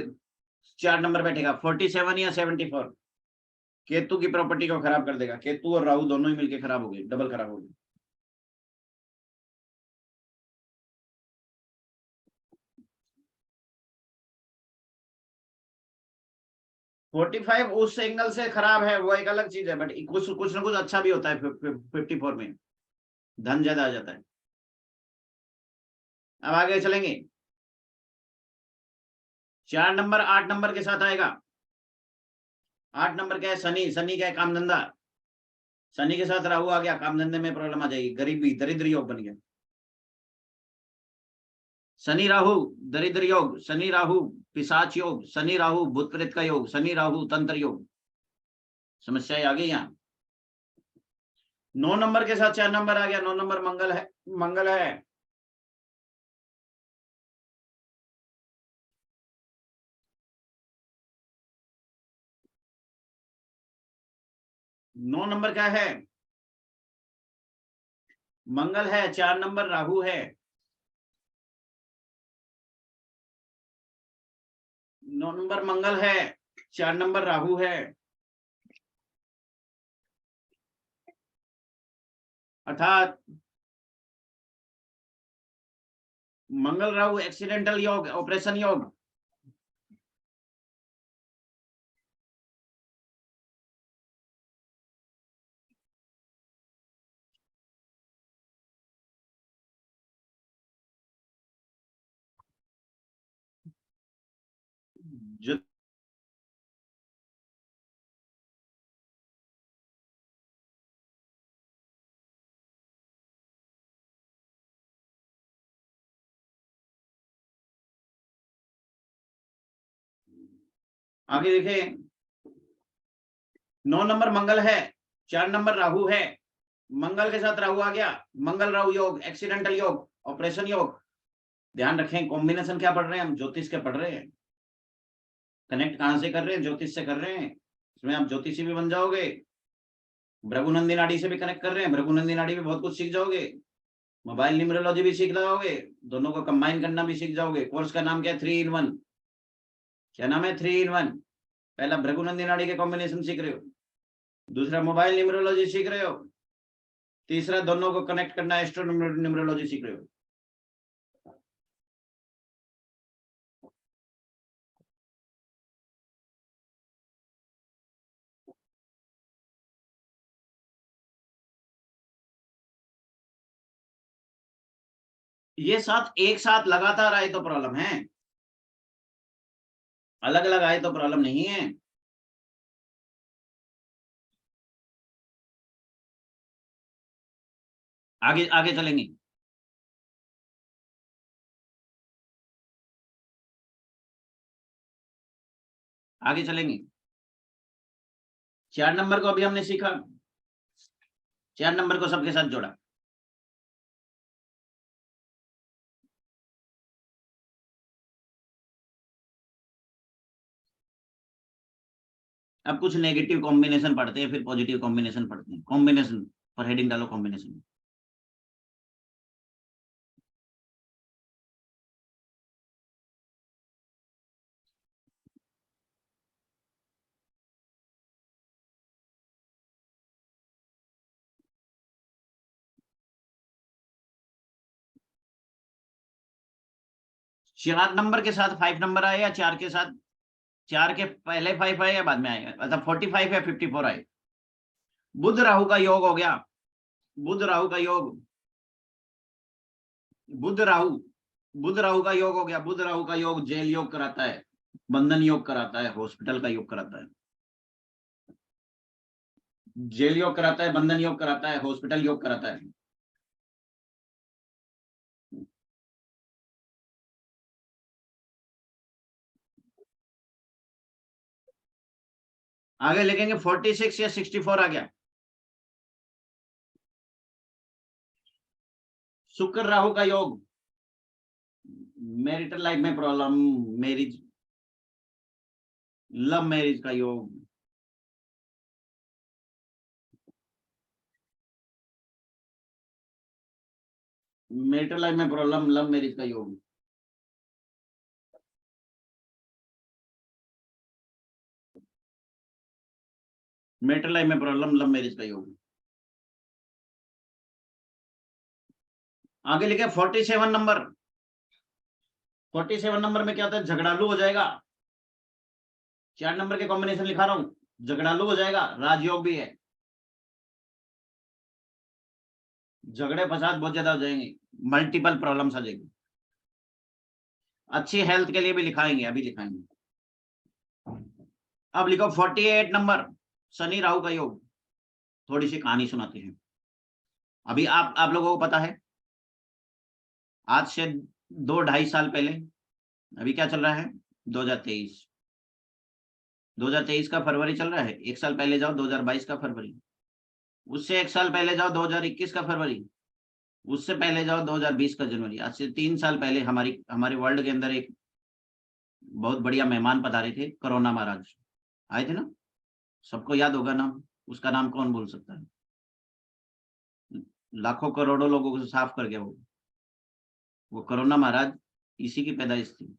4 नंबर बैठेगा, 47 या 74, केतु की प्रॉपर्टी को खराब कर देगा। केतु और राहु दोनों ही मिलकर खराब हो गए, डबल खराब हो गए। 45 उस एंगल से खराब है, वो एक अलग चीज है, बट कुछ कुछ ना कुछ अच्छा भी होता है 54 में, धन ज्यादा आ जाता है। अब आगे चलेंगे। 4 नंबर 8 नंबर के साथ आएगा। 8 नंबर क्या है? शनि। शनि क्या है? काम धंधा। शनि के साथ राहु आ गया, काम धंधे में प्रॉब्लम आ जाएगी, गरीबी, दरिद्र योग बन गया। शनि राहु दरिद्र योग, शनि राहु पिशाच योग, शनि राहु भूत प्रेत का योग, शनि राहु तंत्र योग, समस्याएं आ गई यहाँ। 9 नंबर के साथ 4 नंबर आ गया। 9 नंबर मंगल है, मंगल है। 9 नंबर क्या है? मंगल है, 4 नंबर राहु है। 9 नंबर मंगल है, 4 नंबर राहु है। अर्थात मंगल राहु एक्सीडेंटल योग, ऑपरेशन योग। जो आगे देखें, 9 नंबर मंगल है, 4 नंबर राहु है। मंगल के साथ राहु आ गया, मंगल राहु योग, एक्सीडेंटल योग, ऑपरेशन योग। ध्यान रखें कॉम्बिनेशन क्या पढ़ रहे हैं हम? ज्योतिष के पढ़ रहे हैं। कनेक्ट कहां से कर रहे हैं? ज्योतिष से कर रहे हैं। इसमें आप ज्योतिषी भी बन जाओगे, भृगुनंदी नाड़ी से भी कनेक्ट कर रहे हैं, भृगुनंदी नाड़ी भी बहुत कुछ सीख जाओगे, मोबाइल न्यूमरोलॉजी भी सीख जाओगे, दोनों को कंबाइन करना भी सीख जाओगे। कोर्स का नाम क्या है? 3 in 1। क्या नाम है? 3 in 1। पहला भृगुनंदी नाड़ी के कॉम्बिनेशन सीख रहे हो, दूसरा मोबाइल न्यूमरोलॉजी सीख रहे हो, तीसरा दोनों को कनेक्ट करना, एस्ट्रो न्यूमरोलॉजी सीख रहे हो। ये साथ एक साथ लगातार आए तो प्रॉब्लम है, अलग अलग आए तो प्रॉब्लम नहीं है। आगे आगे चलेंगे। आगे चलेंगे। 4 नंबर को अभी हमने सीखा, 4 नंबर को सबके साथ जोड़ा। अब कुछ नेगेटिव कॉम्बिनेशन पढ़ते हैं, फिर पॉजिटिव कॉम्बिनेशन पढ़ते हैं। कॉम्बिनेशन पर हेडिंग डालो, कॉम्बिनेशन। चार नंबर के साथ 5 नंबर आए या 4 के साथ, 4 के पहले 5 आए या बाद में आएगा, मतलब 45 या 54 आए। बुध राहु का योग हो गया, बुध राहु का योग, बुध राहु, बुध राहु का योग हो गया। बुध राहु का योग जेल योग कराता है, बंधन योग कराता है, हॉस्पिटल का योग कराता है। जेल योग कराता है, बंधन योग कराता है, हॉस्पिटल योग कराता है। आगे लिखेंगे 46 या 64 आ गया। शुक्र राहु का योग, मैरिटल लाइफ में प्रॉब्लम, मैरिज, लव मैरिज का योग, मैरिटल लाइफ में प्रॉब्लम, लव मैरिज का योग। मैरिटल लाइफ में प्रॉब्लम, लव मैरिज का योग। आगे लिखे 47 नंबर। 47 नंबर में क्या होता है, झगड़ालू हो जाएगा। 4 नंबर के कॉम्बिनेशन लिखा रहा हूं, झगड़ालू हो जाएगा, राजयोग भी है। झगड़े फसाद बहुत ज्यादा हो जाएंगे, मल्टीपल प्रॉब्लम्स आ जाएगी। अच्छी हेल्थ के लिए भी लिखाएंगे, अभी लिखाएंगे। अब लिखो 48 नंबर, शनि राहु का योग। थोड़ी सी कहानी सुनाते हैं। अभी आप लोगों को पता है, आज से 2-2.5 साल पहले, अभी क्या चल रहा है 2023, 2023 का फरवरी चल रहा है। 1 साल पहले जाओ 2022 का फरवरी, उससे 1 साल पहले जाओ 2021 का फरवरी, उससे पहले जाओ 2020 का जनवरी। आज से 3 साल पहले हमारे वर्ल्ड के अंदर एक बहुत बढ़िया मेहमान पधारे थे, कोरोना महाराज आए थे ना, सबको याद होगा नाम, उसका नाम कौन बोल सकता है। लाखों करोड़ों लोगों को साफ कर गया वो कोरोना महाराज, इसी की पैदाइश थी।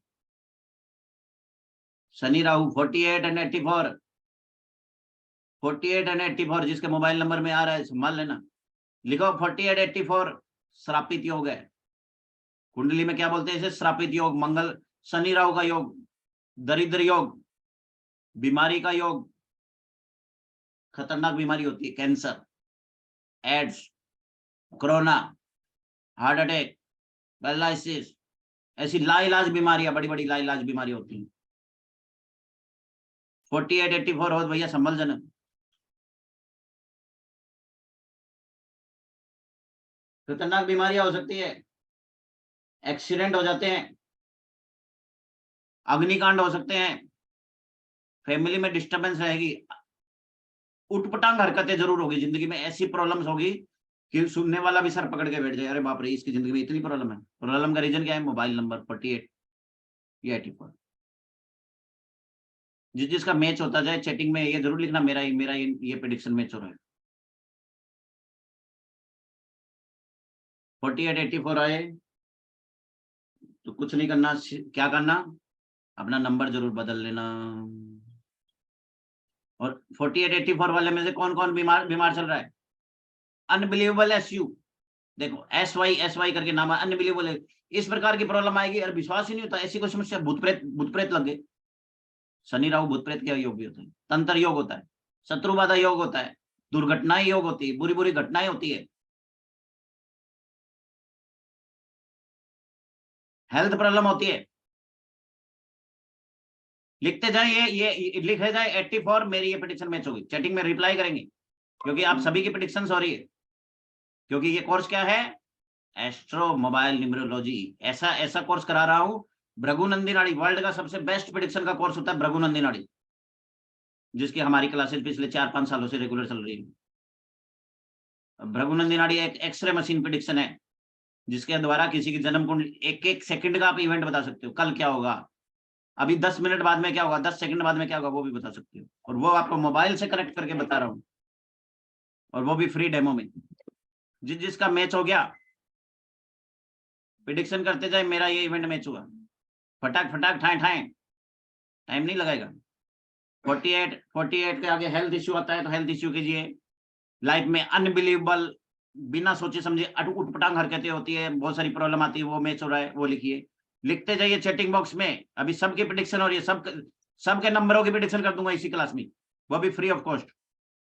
शनि राहु 48 एंड 84, 48 एंड 84 जिसके मोबाइल नंबर में आ रहा है संभाल लेना। लिखो 48 84 श्रापित योग है। कुंडली में क्या बोलते हैं इसे, श्रापित योग। मंगल शनि राहु का योग, दरिद्र योग, बीमारी का योग, खतरनाक बीमारी होती है, cancer, AIDS, corona, heart attack, paralysis, ऐसी लाइलाज बीमारियां, बड़ी बड़ी लाइलाज बीमारी होती हैं। 48 84 हो भैया संभल जनक। खतरनाक बीमारियां हो सकती है, एक्सीडेंट हो जाते हैं, अग्निकांड हो सकते हैं, फैमिली में डिस्टर्बेंस रहेगी, उटपटांग हरकतें जरूर होगी जिंदगी में। ऐसी प्रॉब्लम्स होगी कि सुनने वाला भी सर पकड़ के बैठ जाए, अरे बाप रे इसकी जिंदगी में इतनी प्रॉब्लम है। प्रॉब्लम का रीजन क्या है, मोबाइल नंबर 48 या 84। जिसका मैच होता जाए चैटिंग में ये जरूर लिखना, मेरा ये प्रेडिक्शन मैच हो रहा है। 48 84 आए तो कुछ नहीं करना, क्या करना, अपना नंबर जरूर बदल लेना। और 48 84 वाले में से कौन कौन बीमार चल रहा है, अनबिलीवेबल SU, देखो SY करके नाम है, अनबिलीवेबल है। इस प्रकार की प्रॉब्लम आएगी और विश्वास ही नहीं होता, ऐसी कोई समस्या, भूत प्रेत लग गए। शनि राहु भूत प्रेत का योग भी होता है, तंत्र योग होता है, शत्रुबाधा योग होता है, दुर्घटनाएं योग होती है, बुरी बुरी घटनाएं होती है, हेल्थ प्रॉब्लम होती है। लिखते जाए, ये लिखे जाए 84, मेरी ये प्रेडिक्शन मैच होगी। चैटिंग में रिप्लाई करेंगे क्योंकि आप सभी की प्रेडिक्शन हो रही है, क्योंकि ये कोर्स क्या है, एस्ट्रो मोबाइल न्यूमरोलॉजी। ऐसा कोर्स करा रहा हूं, भृगु नंदी नाड़ी, वर्ल्ड का सबसे बेस्ट प्रेडिक्शन का कोर्स होता है भृगु नंदी नाड़ी। जिसकी हमारी क्लासेस पिछले 4-5 सालों से रेगुलर चल रही है। भृगुनंदी नाड़ी एक एक्सरे मशीन प्रेडिक्शन है, जिसके द्वारा किसी की जन्म कुंडली एक सेकंड का आप इवेंट बता सकते हो, कल क्या होगा, अभी 10 मिनट बाद में क्या होगा, 10 सेकंड बाद में क्या होगा, वो भी बता सकते हो। और वो आपको मोबाइल से कनेक्ट करके बता रहा हूँ, और वो भी फ्री डेमो में। जिसका मैच हो गया प्रिडिक्शन करते जाए, मेरा ये इवेंट मैच हुआ, फटाक फटाक ठाए ठाए, टाइम नहीं लगाएगा। 48 के आगे हेल्थ इश्यू आता है तो हेल्थ इश्यू कीजिए। लाइफ में अनबिलीवेबल, बिना सोचे समझे उटपटांग हरकतें होती है, बहुत सारी प्रॉब्लम आती है, वो मैच हो रहा है, वो लिखिए, लिखते जाइए चैटिंग बॉक्स में। अभी सबकी प्रिडिक्शन हो रही है, सबके नंबरों की प्रिडिक्शन कर दूंगा इसी क्लास में, वो भी फ्री ऑफ कॉस्ट,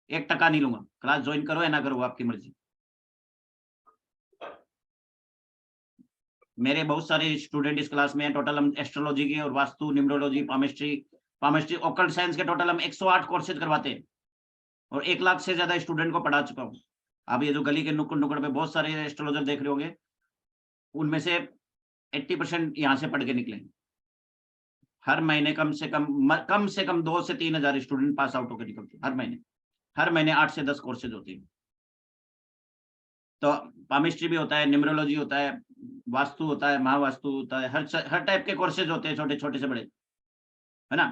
1 टका नहीं लूंगा। क्लास ज्वाइन करो या ना करो, आपकी मर्जी। मेरे बहुत सारे स्टूडेंट इस क्लास में हैं। टोटल हम एस्ट्रोलॉजी के और vastu, numerology, palmistry, occult science के टोटल हम 108 कोर्सेज करवाते हैं, और 1 लाख से ज्यादा स्टूडेंट को पढ़ा चुका हूँ। अब ये जो गली के नुक्कड़ नुक्कड़ पे बहुत सारे एस्ट्रोलॉजर देख रहे होंगे, उनमें से 80% यहाँ से पढ़ के निकले। हर महीने कम से कम 2 से 3 हजार स्टूडेंट पास आउट होकर निकलते हर महीने 8 से 10 कोर्सेज होते हैं। तो पामिस्ट्री भी होता है, न्यूमरोलॉजी होता है, वास्तु होता है, महावास्तु होता है, हर टाइप के कोर्सेज होते हैं, छोटे छोटे से बड़े, है ना।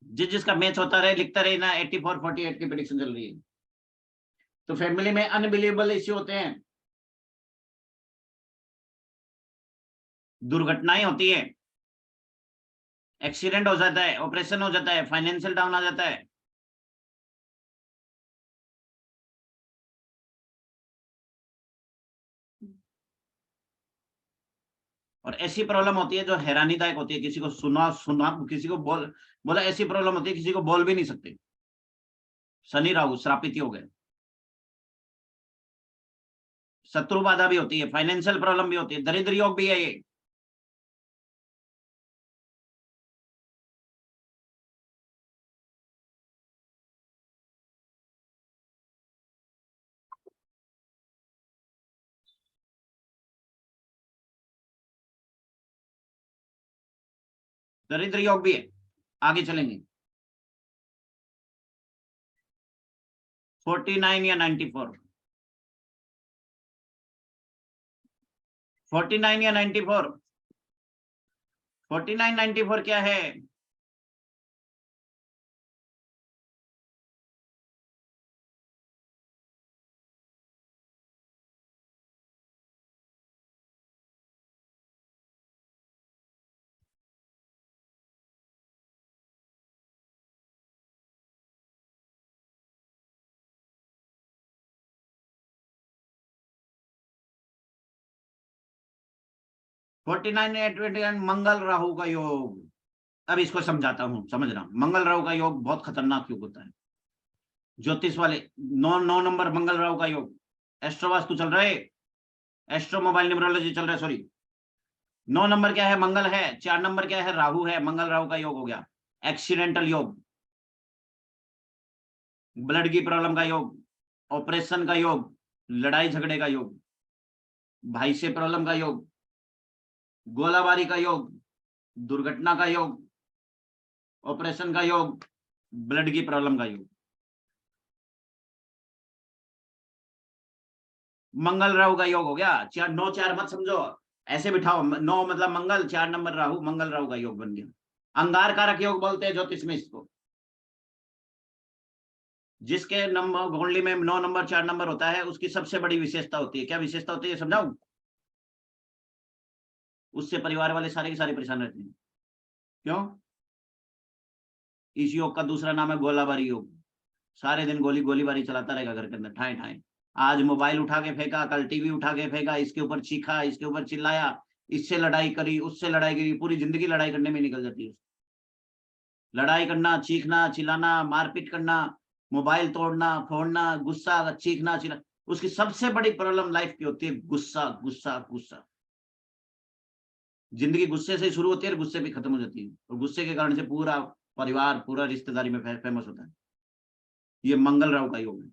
जिसका मैच होता रहे, लिखता रहे ना। 84-48 की प्रेडिक्शन चल रही है। तो फैमिली में अनबिलीवेबल इश्यू होते हैं, दुर्घटनाएं होती है, एक्सीडेंट हो जाता है, ऑपरेशन हो जाता है, फाइनेंशियल डाउन आ जाता है। और ऐसी प्रॉब्लम होती है जो हैरानीदायक होती है, किसी को सुना किसी को बोला ऐसी प्रॉब्लम होती है किसी को बोल भी नहीं सकते। शनि राहु श्रापित हो गए, शत्रु बाधा भी होती है, फाइनेंशियल प्रॉब्लम भी होती है, दरिद्र योग भी है ये। दरिद्र योग भी है, आगे चलेंगे। 49 या 94, 49 या 94, 49-94 क्या है? फोर्टी नाइन मंगल राहु का योग। अब इसको समझाता हूं, समझ रहा हूं। मंगल राहु का योग बहुत खतरनाक योग होता है। ज्योतिष वाले 9 नंबर मंगल राहु का योग। एस्ट्रो वास्तु चल रहा है, एस्ट्रो मोबाइल न्यूमरोलॉजी चल रहा है, सॉरी। 9 नंबर क्या है? मंगल है। 4 नंबर क्या है? राहु है। मंगल राहु का योग हो गया एक्सीडेंटल योग, ब्लड की प्रॉब्लम का योग, ऑपरेशन का योग, लड़ाई झगड़े का योग, भाई से प्रॉब्लम का योग, गोलाबारी का योग, दुर्घटना का योग, ऑपरेशन का योग, ब्लड की प्रॉब्लम का योग। मंगल राहु का योग हो गया। 4 9 4 मत समझो, ऐसे बिठाओ। 9 मतलब मंगल, 4 नंबर राहु, मंगल राहु का योग बन गया। अंगार कारक योग बोलते हैं ज्योतिष में इसको। जिसके नंबर कुंडली में 9 नंबर 4 नंबर होता है, उसकी सबसे बड़ी विशेषता होती है। क्या विशेषता होती है समझाऊं? उससे परिवार वाले सारे के सारे परेशान रहते हैं। क्यों? इस योग का दूसरा नाम है गोलाबारी योग। सारे दिन गोलीबारी चलाता रहेगा घर के अंदर, ठाए ठाए। आज मोबाइल उठा के फेंका, कल टीवी उठा के फेंका, इसके ऊपर चीखा, इसके ऊपर चिल्लाया, इससे लड़ाई करी, उससे लड़ाई करी, पूरी जिंदगी लड़ाई करने में निकल जाती है। लड़ाई करना, चीखना, चिल्लाना, मारपीट करना, मोबाइल तोड़ना फोड़ना, गुस्सा, चीखना चिल्ला। उसकी सबसे बड़ी प्रॉब्लम लाइफ की होती है गुस्सा, गुस्सा, गुस्सा। जिंदगी गुस्से से शुरू होती है और गुस्से पे खत्म हो जाती है, और गुस्से के कारण से पूरा परिवार, पूरा रिश्तेदारी में फेमस होता है। ये मंगल राहु का योग है।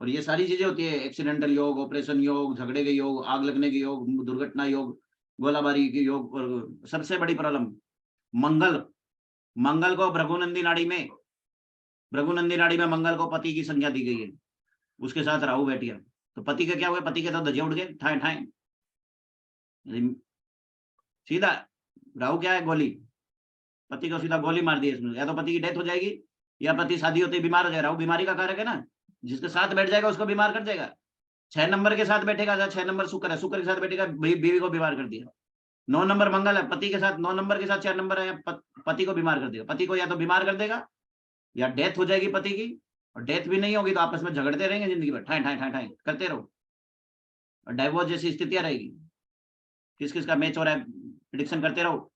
और ये सारी चीजें होती है, एक्सीडेंटल योग, ऑपरेशन योग, झगड़े के योग, आग लगने के योग, दुर्घटना योग, गोलाबारी के योग। और सबसे बड़ी प्रॉब्लम मंगल मंगल को भृगुनंदी नाड़ी में, भृगुनंदी नाड़ी में मंगल को पति की संज्ञा दी गई है, उसके साथ राहु बैठ गया, तो पति के क्या हुए, पति के तो धज्जे उड़ गए ठाए ठाए। सीधा राहु क्या है, गोली, पति को सीधा गोली मार दी इसमें, या तो पति की डेथ हो जाएगी या पति शादी होते बीमार हो जाएगा। राहु बीमारी का कारक है ना, जिसके साथ बैठ जाएगा उसको बीमार कर देगा। 6 नंबर के साथ बैठेगा, 6 नंबर शुक्र है, शुक्र के साथ बैठेगा, बीवी को बीमार कर दिया। 9 नंबर मंगल है, पति के साथ 9 नंबर के साथ 4 नंबर है, पति को बीमार कर देगा। पति को या तो बीमार कर देगा या डेथ हो जाएगी पति की, और डेथ भी नहीं होगी तो आपस में झगड़ते रहेंगे जिंदगी भर, ठाए ठाए ठाए ठाए करते रहो, और डाइवोर्स जैसी स्थितियां रहेगी। किस किस का मैच हो रहा है प्रिडिक्शन करते रहो,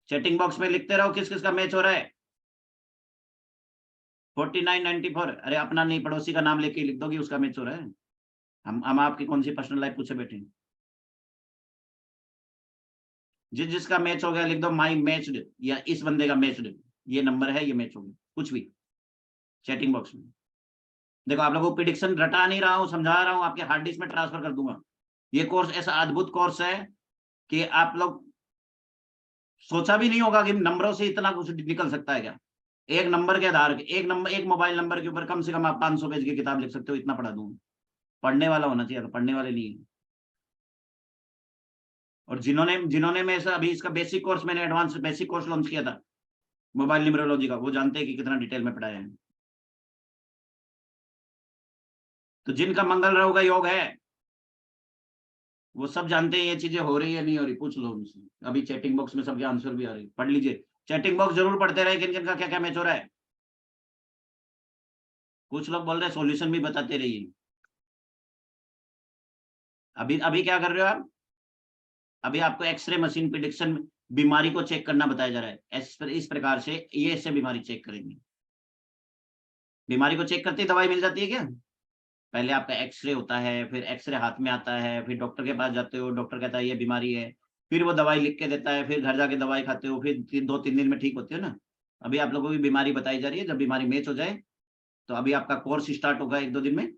चैटिंग बॉक्स में लिखते रहो किस किस का मैच हो रहा है। 4994, अरे अपना नहीं पड़ोसी का नाम लेके लिख दोगे उसका मैच हो रहा है। हम आपकी कौन सी पर्सनल लाइफ पूछे बैठे, जिसका मैच हो गया लिख दो माई मैच्ड, या इस बंदे का मैच्ड, ये नंबर है, ये मैच हो गया, कुछ भी चैटिंग बॉक्स में। देखो आप लोगों को प्रिडिक्शन रटा नहीं रहा हूं, समझा रहा हूं, आपके हार्ड डिस्क में ट्रांसफर कर दूंगा। ये कोर्स ऐसा अद्भुत कोर्स है कि आप लोग सोचा भी नहीं होगा कि नंबरों से इतना कुछ निकल सकता है क्या। एक नंबर के आधार के, एक नंबर, एक मोबाइल नंबर के ऊपर कम से कम आप 500 पेज की किताब लिख सकते हो, इतना पढ़ा दूंगा। पढ़ने वाला होना चाहिए, तो पढ़ने वाले नहीं है। और जिन्होंने जिन्होंने मैं अभी इसका बेसिक कोर्स, मैंने एडवांस बेसिक कोर्स लॉन्च किया था मोबाइल न्यूमरोलॉजी का, वो जानते हैं कि कितना डिटेल में पढ़ाया है। तो जिनका मंगल राहु का योग है वो सब जानते हैं ये चीजें हो रही है नहीं हो रही, पूछ लो उनसे। अभी चैटिंग बॉक्स में सबके आंसर भी आ रहे, पढ़ लीजिए, चैटिंग बॉक्स जरूर पढ़ते रहे, किन किन का क्या क्या मैच हो रहा है। कुछ लोग बोल रहे हैं सॉल्यूशन भी बताते रहिए। अभी अभी क्या कर रहे हो आप, अभी आपको एक्सरे मशीन प्रिडिक्शन बीमारी को चेक करना बताया जा रहा है। इस प्रकार से ये इससे बीमारी चेक करेंगे। बीमारी को चेक करते ही दवाई मिल जाती है क्या, पहले आपका एक्सरे होता है, फिर एक्सरे हाथ में आता है, फिर डॉक्टर के पास जाते हो, डॉक्टर कहता है ये बीमारी है, फिर वो दवाई लिख के देता है, फिर घर जाके दवाई खाते हो, फिर 2-3 दिन में ठीक होते हो ना। अभी आप लोगों की बीमारी बताई जा रही है, जब बीमारी मैच हो जाए तो अभी आपका कोर्स स्टार्ट होगा 1-2 दिन में,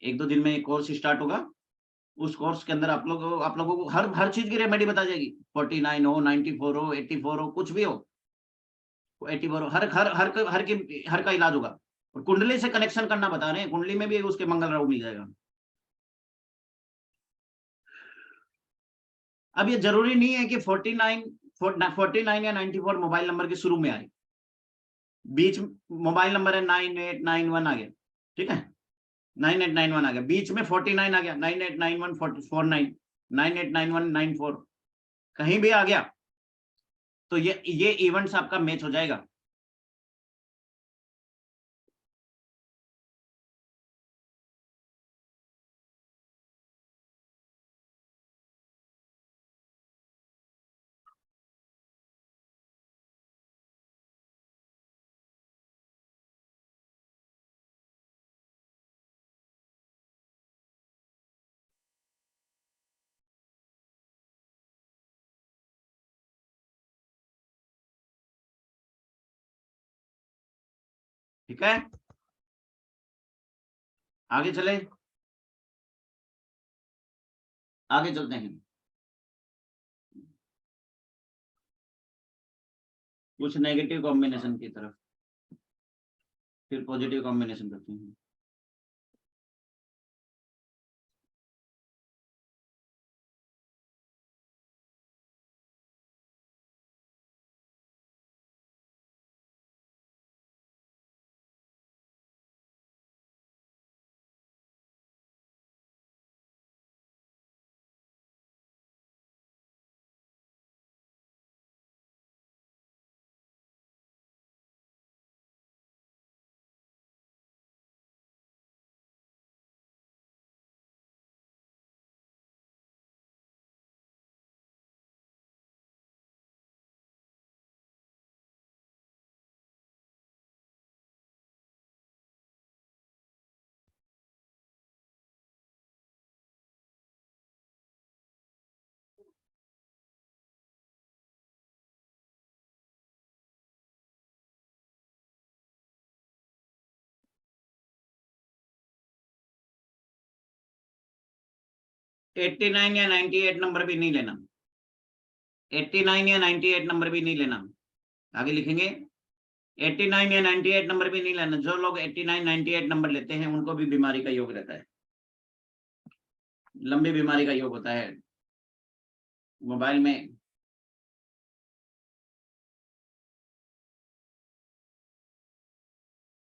1-2 दिन में कोर्स स्टार्ट होगा। उस कोर्स के अंदर आप लोगों को हर हर चीज की रेमेडी बता जाएगी। 49 हो, 94 हो, 84 हो, कुछ भी हो, 84 हो, हर का इलाज होगा। और कुंडली से कनेक्शन करना बता रहे हैं, कुंडली में भी उसके मंगल राहु मिल जाएगा। अब ये जरूरी नहीं है कि 49 या 94 मोबाइल नंबर के शुरू में आए, बीच मोबाइल नंबर है 9891 आ गया, ठीक है, 9891 आ गया, बीच में 49 आ गया, 989149, 989194, कहीं भी आ गया तो ये इवेंट्स आपका मैच हो जाएगा। ठीक है, आगे चले, आगे चलते हैं कुछ नेगेटिव कॉम्बिनेशन की तरफ, फिर पॉजिटिव कॉम्बिनेशन करते हैं। एट्टी नाइन या 98 नंबर भी नहीं लेना, 89 या 98 नंबर भी नहीं लेना, आगे लिखेंगे 89 या 98 नंबर भी नहीं लेना। जो लोग 89 98 नंबर लेते हैं उनको भी बीमारी का योग रहता है, लंबी बीमारी का योग होता है मोबाइल में।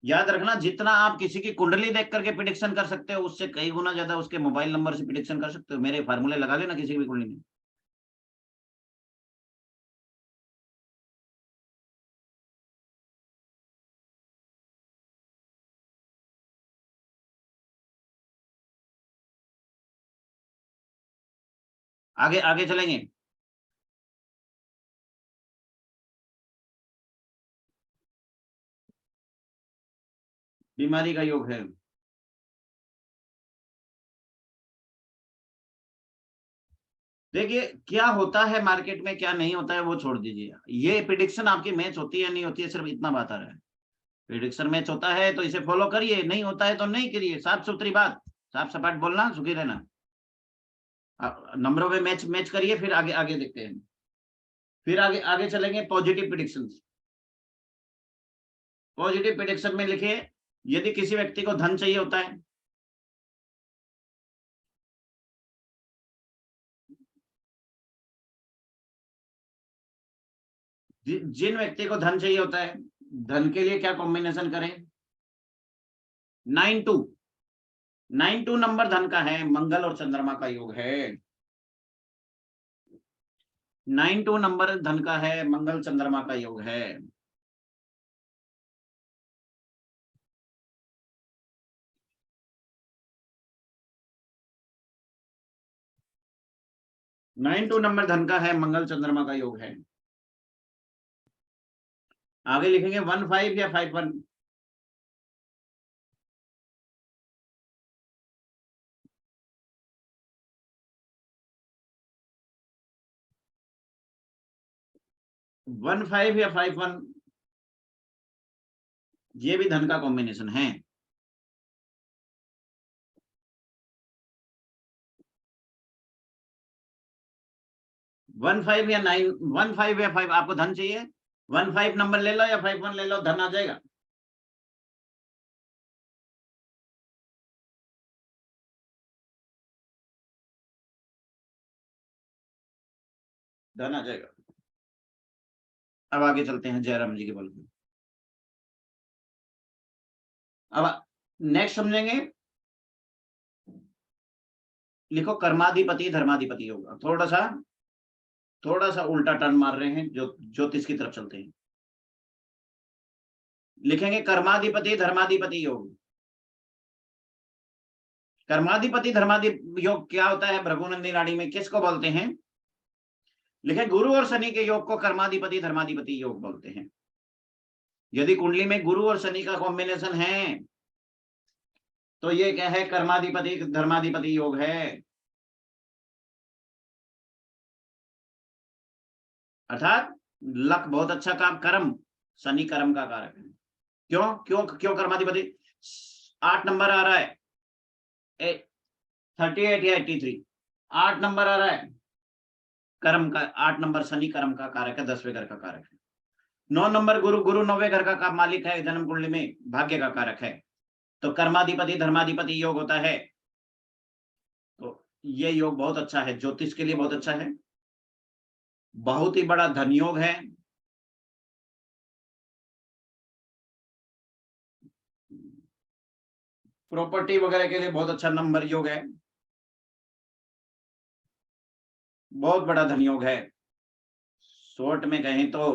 याद रखना, जितना आप किसी की कुंडली देख करके प्रिडिक्शन कर सकते हो उससे कई गुना ज्यादा उसके मोबाइल नंबर से प्रिडिक्शन कर सकते हो। मेरे फार्मूले लगा लेना किसी भी कुंडली में। आगे आगे चलेंगे। बीमारी का योग है। देखिए क्या होता है मार्केट में, क्या नहीं होता है वो छोड़ दीजिए। ये प्रिडिक्शन आपकी मैच होती है नहीं होती है, सिर्फ इतना बात आ रहा है। प्रिडिक्शन मैच होता है तो इसे फॉलो करिए, नहीं होता है तो नहीं करिए। साफ सुथरी बात, साफ सपाट बोलना, सुखी रहना। नंबरों में मैच मैच करिए, फिर आगे आगे देखते हैं। फिर आगे आगे चलेंगे पॉजिटिव प्रिडिक्शन। पॉजिटिव प्रिडिक्शन में लिखिए, यदि किसी व्यक्ति को धन चाहिए होता है, जिन व्यक्ति को धन चाहिए होता है, धन के लिए क्या कॉम्बिनेशन करें? 92। 92 नंबर धन का है, मंगल और चंद्रमा का योग है। 92 नंबर धन का है, मंगल चंद्रमा का योग है। 92 नंबर धन का है, मंगल चंद्रमा का योग है। आगे लिखेंगे 15 या 51। 15 या 51, ये भी धन का कॉम्बिनेशन है। 15 या 9, 15 या 5 आपको धन चाहिए, 15 नंबर ले लो या 51 ले लो, धन आ जाएगा। धन आ जाएगा। अब आगे चलते हैं जयराम जी के बल पे। अब नेक्स्ट समझेंगे। लिखो कर्माधिपति धर्माधिपति होगा। थोड़ा सा उल्टा टर्न मार रहे हैं, जो ज्योतिष की तरफ चलते हैं। लिखेंगे कर्माधिपति धर्माधिपति योग। कर्माधिपति धर्माधिपति योग क्या होता है? भृगुनंदी नाड़ी में किसको बोलते हैं? लिखे गुरु और शनि के योग को कर्माधिपति धर्माधिपति योग बोलते हैं। यदि कुंडली में गुरु और शनि का कॉम्बिनेशन है तो ये क्या है? कर्माधिपति धर्माधिपति योग है। अर्थात लक बहुत अच्छा काम, कर्म, शनि कर्म का कारक है। क्यों क्यों क्यों कर्माधिपति? 8 नंबर आ रहा है, 38 या 83, 8 नंबर आ रहा है, कर्म का 8 नंबर शनि कर्म का कारक है, 10वें घर का कारक है। 9 नंबर गुरु, गुरु 9वें घर का मालिक है, जन्म कुंडली में भाग्य का कारक है। तो कर्माधिपति धर्माधिपति योग होता है। तो ये योग बहुत अच्छा है, ज्योतिष के लिए बहुत अच्छा है, बहुत ही बड़ा धन योग है। प्रॉपर्टी वगैरह के लिए बहुत अच्छा नंबर योग है, बहुत बड़ा धन योग है। शॉर्ट में कहें तो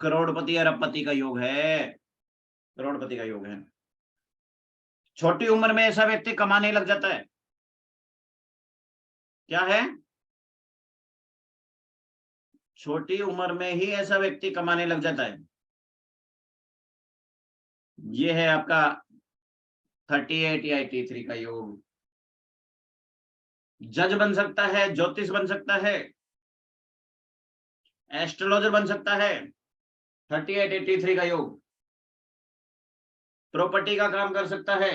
करोड़पति अरबपति का योग है, करोड़पति का योग है। छोटी उम्र में ऐसा व्यक्ति कमाने लग जाता है। क्या है? छोटी उम्र में ही ऐसा व्यक्ति कमाने लग जाता है। ये है आपका 38 या 83 का योग। जज बन सकता है, ज्योतिष बन सकता है, एस्ट्रोलॉजर बन सकता है। 38 83 का योग। प्रॉपर्टी का काम कर सकता है।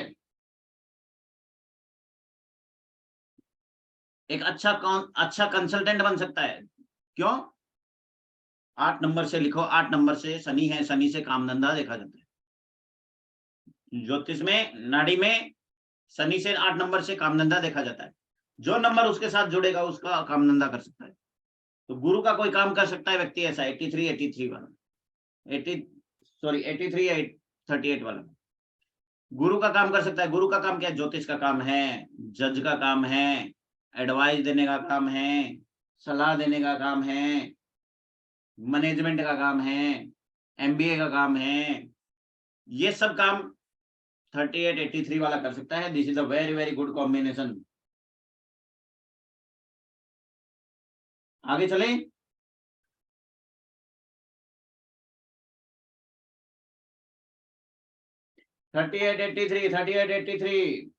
एक अच्छा कंसल्टेंट बन सकता है। क्यों? 8 नंबर से लिखो, 8 नंबर से शनि है, शनि से काम धंधा देखा जाता है। ज्योतिष में, नाड़ी में शनि से 8 नंबर से काम धंधा देखा जाता है। जो नंबर उसके साथ जुड़ेगा उसका काम धंधा कर सकता है। तो गुरु का कोई काम कर सकता है व्यक्ति ऐसा 83 वाला, 83 या 38 वाला गुरु का काम कर सकता है। गुरु का काम क्या है? ज्योतिष का काम है, जज का काम है, एडवाइस देने का काम है, सलाह देने का काम है, मैनेजमेंट का काम है, एमबीए का काम है। ये सब काम 38 83 वाला कर सकता है। This is a very very good combination. आगे चले। थर्टी एट एट्टी थ्री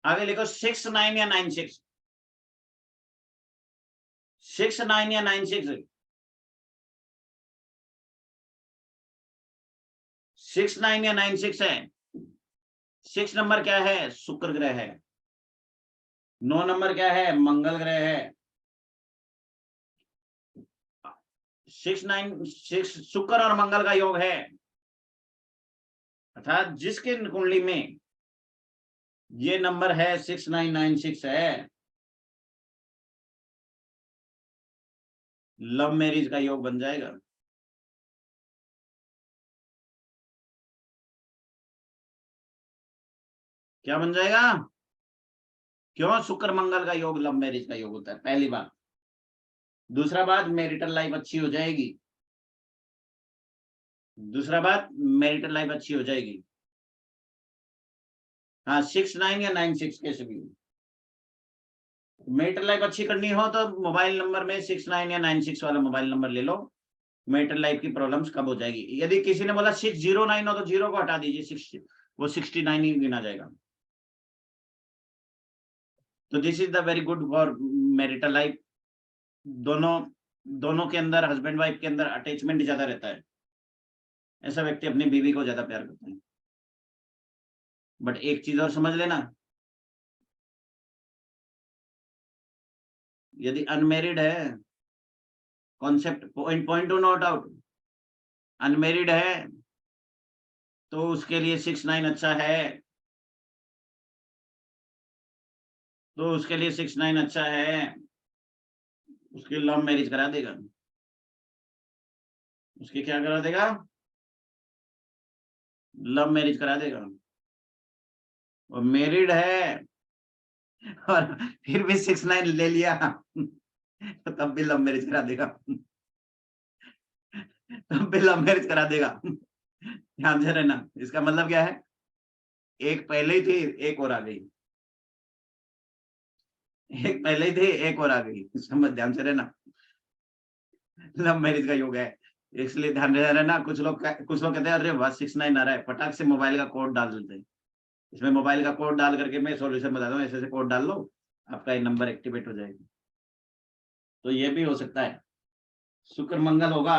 आगे लिखो 69 या 96, 69 या 96, 69 या 96 है। 6 नंबर क्या है? शुक्र ग्रह है। 9 नंबर क्या है? मंगल ग्रह है। 6 शुक्र और मंगल का योग है, अर्थात जिसके कुंडली में ये नंबर है 6996 है, लव मैरिज का योग बन जाएगा। क्या बन जाएगा? क्यों? शुक्र मंगल का योग लव मैरिज का योग होता है, पहली बात। दूसरा बात, मैरिटल लाइफ अच्छी हो जाएगी। दूसरा बात, मैरिटल लाइफ अच्छी हो जाएगी। हाँ, 69 या 96 कैसे भी। मैरिटल लाइफ अच्छी करनी हो तो मोबाइल नंबर में 69 या 96 वाला मोबाइल नंबर ले लो। मैरिटल लाइफ की प्रॉब्लम्स कब हो जाएगी। यदि किसी ने बोला 609 हो तो 0 को हटा दीजिए, 60 वो 69 ही गिना जाएगा। तो this is the very good for marital life. दोनों दोनों के अंदर, हस्बैंड वाइफ के अंदर अटैचमेंट ज्यादा रहता है। ऐसा व्यक्ति अपनी बीवी को ज्यादा प्यार करता है। बट एक चीज और समझ लेना, यदि अनमेरिड है, concept point point two note out, unmarried है तो उसके लिए 69 अच्छा है। तो उसके लिए 69 अच्छा है, उसकी लव मैरिज करा देगा। उसकी क्या करा देगा? लव मैरिज करा देगा। और मैरिड है और फिर भी 69 ले लिया तो तब भी लव मैरिज करा देगा। तब भी लव मैरिज करा देगा। ध्यान से रहना, इसका मतलब क्या है? एक पहले ही थी, एक और आ गई। एक पहले ही थी, एक और आ गई। समझ, ध्यान से रहना। लव मैरिज का योग है, इसलिए ध्यान से रहना। कुछ लोग कहते हैं अरे वाह 69 आ रहा है, फटाक से मोबाइल का कोड डाल देते हैं। इसमें मोबाइल का कोड डाल करके मैं सॉल्यूशन बताता हूँ, ऐसे ऐसे कोड डाल लो, आपका ये नंबर एक्टिवेट हो जाएगा। तो ये भी हो सकता है। शुक्र मंगल होगा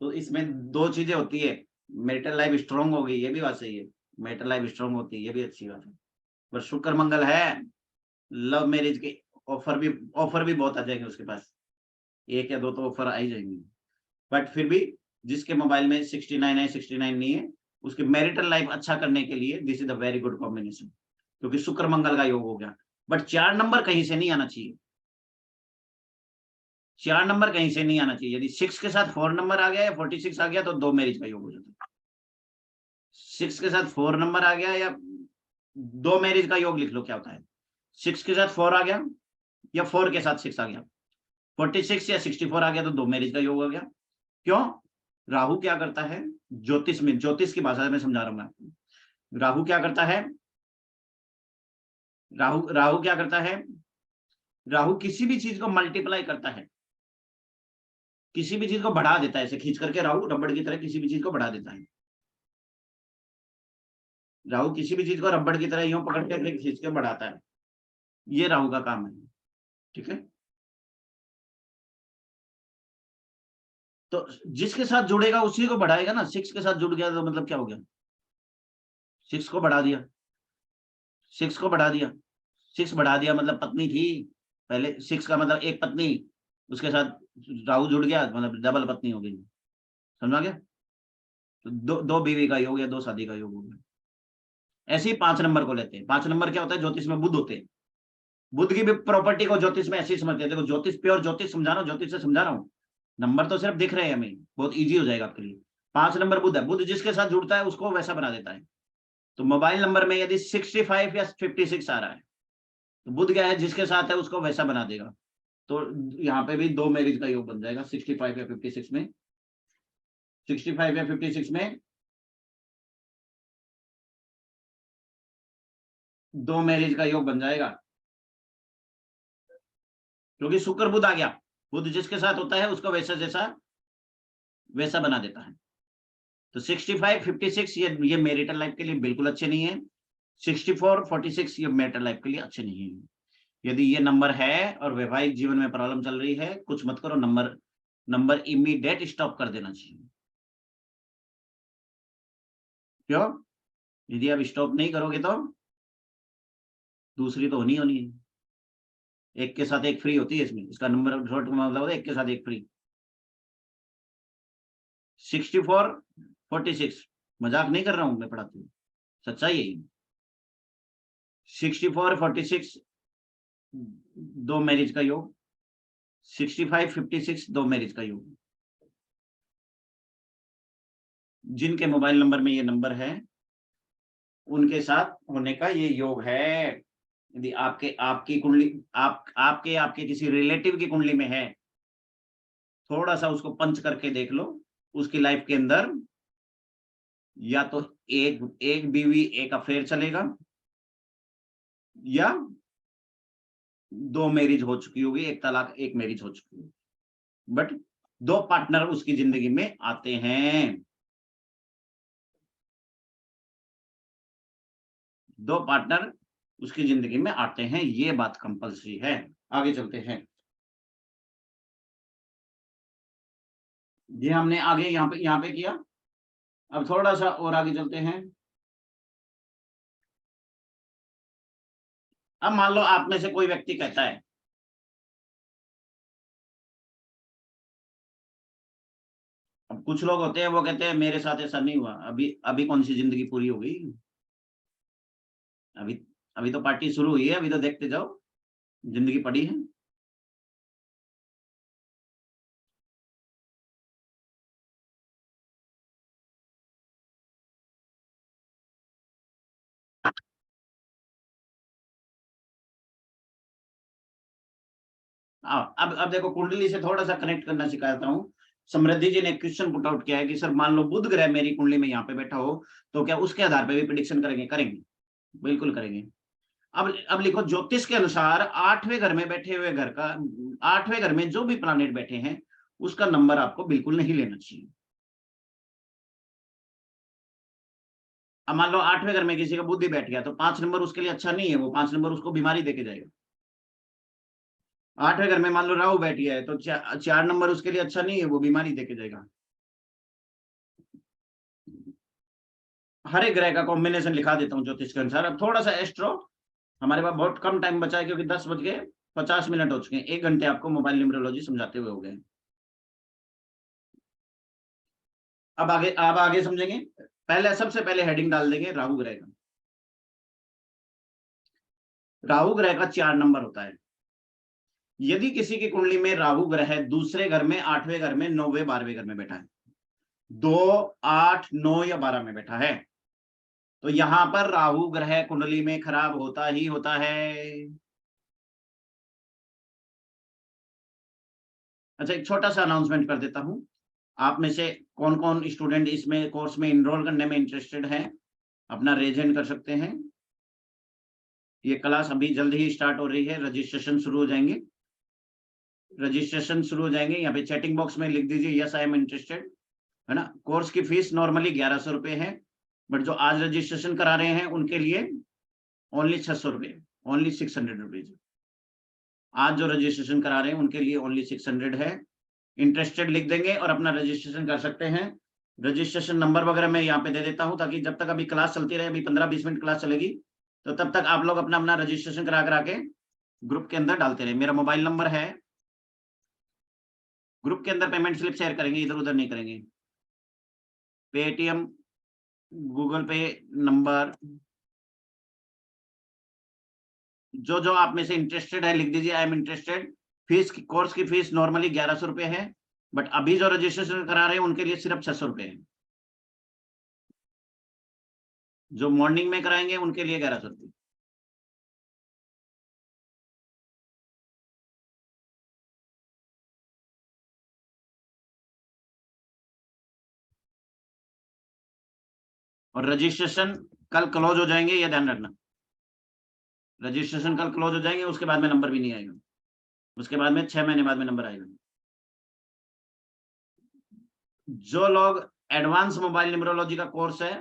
तो इसमें दो चीजें होती है, मैरिटल लाइफ स्ट्रांग होगी, ये भी बात सही है। मैरिटल लाइफ स्ट्रांग होती है, ये भी अच्छी बात है। पर शुक्र मंगल है, लव मैरिज के ऑफर भी बहुत आ जाएंगे उसके पास। एक या दो तो ऑफर आ ही जाएंगे। बट फिर भी जिसके मोबाइल में 69 है, 69 नहीं है, उसकी मैरिटल लाइफ अच्छा करने के लिए this is the very good combination, क्योंकि शुक्र मंगल का योग हो गया। बट 4 नंबर कहीं से नहीं आना चाहिए। 4 नंबर कहीं से नहीं आना चाहिए। यदि 6 के साथ 4 नंबर आ गया या 46 आ गया तो 2 मैरिज का योग हो जाता है। 6 के साथ 4 नंबर आ गया या 2 मैरिज का योग, लिख लो क्या होता है। 6 के साथ 4 आ गया या 4 के साथ 6 आ गया, 46 या 64 आ गया तो 2 मैरिज का योग हो गया। क्यों? राहु क्या करता है, ज्योतिष में, ज्योतिष की भाषा में समझा रहा हूं मैं आपको। राहु क्या करता है? राहु क्या करता है? राहु किसी भी चीज को मल्टीप्लाई करता है, किसी भी चीज को बढ़ा देता है। ऐसे खींच करके राहु रबड़ की तरह किसी भी चीज को बढ़ा देता है। राहु किसी भी चीज को रबड़ की तरह यूं पकड़ के खींच के बढ़ाता है, ये राहु का काम है। ठीक है, तो जिसके साथ जुड़ेगा उसी को बढ़ाएगा ना। 6 के साथ जुड़ गया तो मतलब क्या हो गया, 6 को बढ़ा दिया, 6 को बढ़ा दिया, 6 बढ़ा दिया मतलब पत्नी थी पहले, 6 का मतलब एक पत्नी, उसके साथ राहु जुड़ गया मतलब डबल पत्नी हो गई। समझा गया? तो दो बीवी का योग या दो शादी का योग हो गया। ऐसे ही 5 नंबर को लेते हैं। 5 नंबर क्या होता है, ज्योतिष में बुध होते हैं। बुध की भी प्रॉपर्टी को ज्योतिष में ऐसे ही समझते हैं। देखो ज्योतिष प्योर ज्योतिष समझा रहा हूँ, ज्योतिष से समझा रहा हूँ, नंबर तो सिर्फ दिख रहे हैं हमें, बहुत इजी हो जाएगा आपके लिए। 5 नंबर बुध है, बुध जिसके साथ जुड़ता है उसको वैसा बना देता है। तो मोबाइल नंबर में यदि 65 या 56 आ रहा है तो बुध क्या है, जिसके साथ है उसको वैसा बना देगा। तो यहाँ पे भी 2 मैरिज का योग बन जाएगा 65 या 56 में। 65 या 56 में 2 मैरिज का योग बन जाएगा, क्योंकि शुक्र बुध आ गया। बुध जिसके साथ होता है उसको वैसा जैसा वैसा बना देता है। तो 65 56 ये मैरिटल लाइफ के लिए बिल्कुल अच्छे नहीं है। 64 46 ये मैरिटल लाइफ के लिए अच्छे नहीं है। यदि ये नंबर है और वैवाहिक जीवन में प्रॉब्लम चल रही है, कुछ मत करो, नंबर नंबर इमीडिएट स्टॉप कर देना चाहिए। क्यों? यदि आप स्टॉप नहीं करोगे तो दूसरी तो होनी होनी है। एक के साथ एक फ्री होती है इसमें, इसका नंबर शॉर्ट में मतलब है एक के साथ एक फ्री। 64 46 मजाक नहीं कर रहा हूं मैं, पढ़ाती हूँ, सच्चाई यही। 64 46 2 मैरिज का योग, 65 56 2 मैरिज का योग। जिनके मोबाइल नंबर में ये नंबर है उनके साथ होने का ये योग है। यदि आपके आपकी कुंडली आपके आपके किसी रिलेटिव की कुंडली में है, थोड़ा सा उसको पंच करके देख लो। उसकी लाइफ के अंदर या तो एक एक बीवी एक अफेयर चलेगा, या 2 मैरिज हो चुकी होगी, एक तलाक एक मैरिज हो चुकी होगी, बट 2 पार्टनर उसकी जिंदगी में आते हैं। 2 पार्टनर उसकी जिंदगी में आते हैं, ये बात कंपलसरी है। आगे चलते हैं। ये हमने आगे यहाँ पे किया। अब थोड़ा सा और आगे चलते हैं। अब मान लो आप में से कोई व्यक्ति कहता है, अब कुछ लोग होते हैं वो कहते हैं मेरे साथ ऐसा नहीं हुआ। अभी अभी कौन सी जिंदगी पूरी हो गई? अभी अभी तो पार्टी शुरू हुई है, अभी तो देखते जाओ, जिंदगी पड़ी है। अब देखो कुंडली से थोड़ा सा कनेक्ट करना सिखाता हूँ। समृद्धि जी ने क्वेश्चन पुट आउट किया है कि सर मान लो बुध ग्रह मेरी कुंडली में यहाँ पे बैठा हो, तो क्या उसके आधार पे भी प्रिडिक्शन करेंगे? करेंगे, बिल्कुल करेंगे। अब लिखो, ज्योतिष के अनुसार 8वें घर में बैठे हुए घर का, 8वें घर में जो भी प्लानेट बैठे हैं उसका नंबर आपको बिल्कुल नहीं लेना चाहिए। अब मान लो 8वें घर में किसी का बुद्धि बैठ गया तो 5 नंबर उसके लिए अच्छा नहीं है, वो 5 नंबर उसको बीमारी देके जाएगा। 8वें घर में मान लो राहु बैठ गया है तो 4 नंबर उसके लिए अच्छा नहीं है, वो बीमारी देके जाएगा। हर एक ग्रह का कॉम्बिनेशन लिखा देता हूँ ज्योतिष के अनुसार। अब थोड़ा सा एस्ट्रो, हमारे पास बहुत कम टाइम बचा है क्योंकि 10:50 हो चुके हैं। 1 घंटे आपको मोबाइल न्यूमरोलॉजी समझाते हुए हो गए। अब आगे समझेंगे। पहले सबसे पहले हेडिंग डाल देंगे राहु ग्रह का। राहु ग्रह का 4 नंबर होता है। यदि किसी की कुंडली में राहु ग्रह दूसरे घर में, 8वें घर में, 9वें 12वें घर में बैठा है, 2 8 9 या 12 में बैठा है, तो यहां पर राहु ग्रह कुंडली में खराब होता ही होता है। अच्छा, एक छोटा सा अनाउंसमेंट कर देता हूं। आप में से कौन कौन स्टूडेंट इसमें कोर्स में इनरोल करने में इंटरेस्टेड हैं, अपना रेज हैंड कर सकते हैं। ये क्लास अभी जल्द ही स्टार्ट हो रही है, रजिस्ट्रेशन शुरू हो जाएंगे। रजिस्ट्रेशन शुरू हो जाएंगे, यहाँ पे चैटिंग बॉक्स में लिख दीजिए यस आई एम इंटरेस्टेड, है ना। कोर्स की फीस नॉर्मली 1100 रुपए है, बट जो आज रजिस्ट्रेशन करा रहे हैं उनके लिए ओनली 600 रुपये, ओनली 600 रुपीज। आज जो रजिस्ट्रेशन करा रहे हैं उनके लिए ओनली 600 है। इंटरेस्टेड लिख देंगे और अपना रजिस्ट्रेशन कर सकते हैं। रजिस्ट्रेशन नंबर वगैरह मैं यहाँ पे दे देता हूँ, ताकि जब तक अभी क्लास चलती रहे, अभी 15-20 मिनट क्लास चलेगी, तो तब तक आप लोग अपना अपना रजिस्ट्रेशन करा के ग्रुप के अंदर डालते रहे। मेरा मोबाइल नंबर है, ग्रुप के अंदर पेमेंट स्लिप शेयर करेंगे, इधर उधर नहीं करेंगे। पेटीएम, गूगल पे नंबर, जो जो आप में से इंटरेस्टेड है लिख दीजिए, I am interested. Fees, course की फीस नॉर्मली 1100 रुपये है, बट अभी जो रजिस्ट्रेशन करा रहे हैं उनके लिए सिर्फ 600 रुपये है। जो मॉर्निंग में कराएंगे उनके लिए 1100 रुपये। और रजिस्ट्रेशन कल क्लोज हो जाएंगे, ये ध्यान रखना। रजिस्ट्रेशन कल क्लोज हो जाएंगे, उसके बाद में नंबर भी नहीं आएगा, उसके बाद में 6 महीने बाद में नंबर आएगा। जो लोग एडवांस मोबाइल न्यूमरोलॉजी का कोर्स है,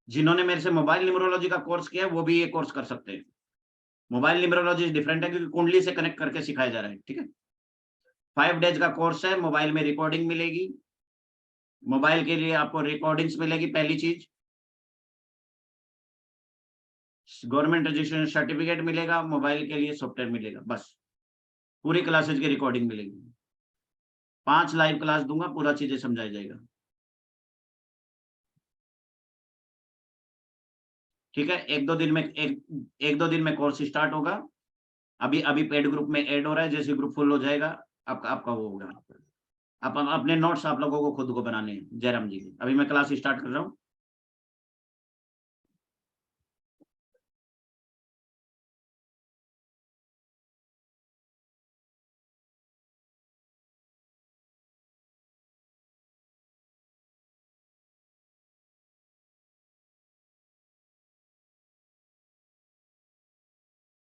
जिन्होंने मेरे से मोबाइल न्यूमरोलॉजी का कोर्स किया है, वो भी ये कोर्स कर सकते हैं। मोबाइल न्यूमरोलॉजी डिफरेंट है, क्योंकि कुंडली से कनेक्ट करके सिखाया जा रहा है, ठीक है। 5 डेज का कोर्स है, मोबाइल में रिकॉर्डिंग मिलेगी, मोबाइल के लिए आपको रिकॉर्डिंग्स मिलेगी। पहली चीज, गवर्नमेंट रजिस्ट्रेशन सर्टिफिकेट मिलेगा, मोबाइल के लिए सॉफ्टवेयर मिलेगा, बस। पूरी क्लासेज की रिकॉर्डिंग मिलेगी। 5 लाइव क्लास दूंगा, पूरा चीजें समझाया जाएगा, ठीक है। एक दो दिन में कोर्स स्टार्ट होगा। अभी अभी पेड ग्रुप में ऐड हो रहा है, जैसे ग्रुप फुल हो जाएगा आपका आपका वो होगा। आप अपने नोट्स आप लोगों को खुद को बनाने हैं, जयराम जी के। अभी मैं क्लास स्टार्ट कर रहा हूँ।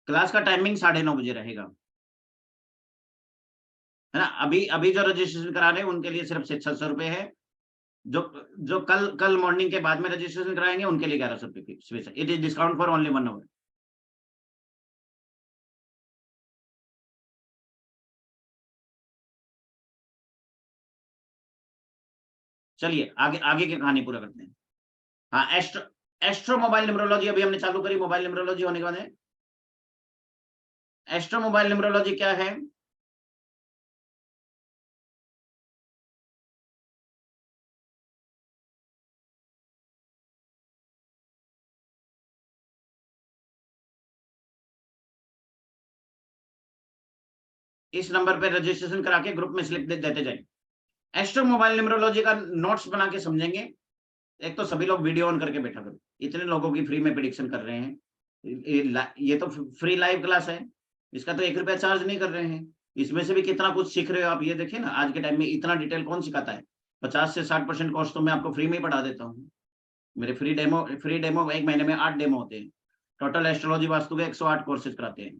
क्लास का टाइमिंग 9:30 बजे रहेगा, है ना। अभी अभी जो रजिस्ट्रेशन करा रहे हैं उनके लिए सिर्फ 600 रुपये है। जो जो कल कल मॉर्निंग के बाद में रजिस्ट्रेशन कराएंगे उनके लिए 1100 रुपये फीस है। It is discount for only 1 hour. चलिए आगे आगे की कहानी पूरा करते हैं। हाँ, एस्ट्रो मोबाइल न्यूमरोलॉजी अभी हमने चालू करी। मोबाइल न्यूमरोलॉजी होने के बाद है एस्ट्रो मोबाइल न्यूमरोलॉजी। क्या है? इस नंबर पे रजिस्ट्रेशन करा के ग्रुप में स्लिप देते जाए। एस्ट्रो मोबाइल न्यूमरोलॉजी का नोट्स बना के समझेंगे। एक तो सभी लोग वीडियो ऑन करके बैठा करो, इतने लोगों की फ्री में प्रेडिक्शन कर रहे हैं। ये तो फ्री लाइव क्लास है, इसका तो 1 रुपया चार्ज नहीं कर रहे हैं। इसमें से भी कितना कुछ सीख रहे हो आप, ये देखिए ना। आज के टाइम में इतना डिटेल कौन सिखाता है? 50 से 60% कोर्स तो मैं आपको फ्री में ही पढ़ा देता हूँ। मेरे फ्री डेमो 1 महीने में 8 डेमो होते हैं। टोटल एस्ट्रोलॉजी वास्तु के 108 कोर्सेज कराते हैं।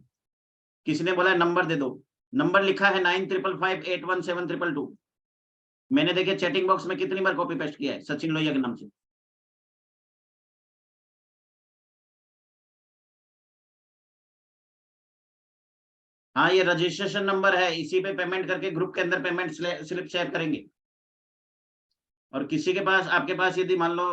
किसी ने बोला नंबर दे दो, नंबर लिखा है 9555817222। मैंने देखे चैटिंग बॉक्स में कितनी बार कॉपी पेस्ट किया है सचिन लोहिया के नाम से। हाँ, ये रजिस्ट्रेशन नंबर है, इसी पे पेमेंट करके ग्रुप के अंदर पेमेंट स्लिप शेयर करेंगे। और किसी के पास, आपके पास यदि मान लो,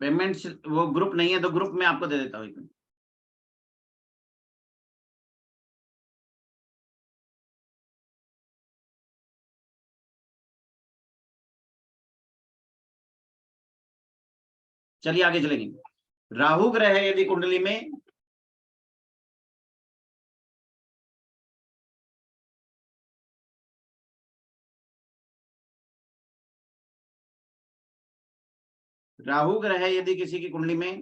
पेमेंट वो ग्रुप नहीं है तो ग्रुप में आपको दे देता हूँ। चलिए आगे चलेंगे। राहु ग्रह है यदि कुंडली में, राहु ग्रह है यदि किसी की कुंडली में,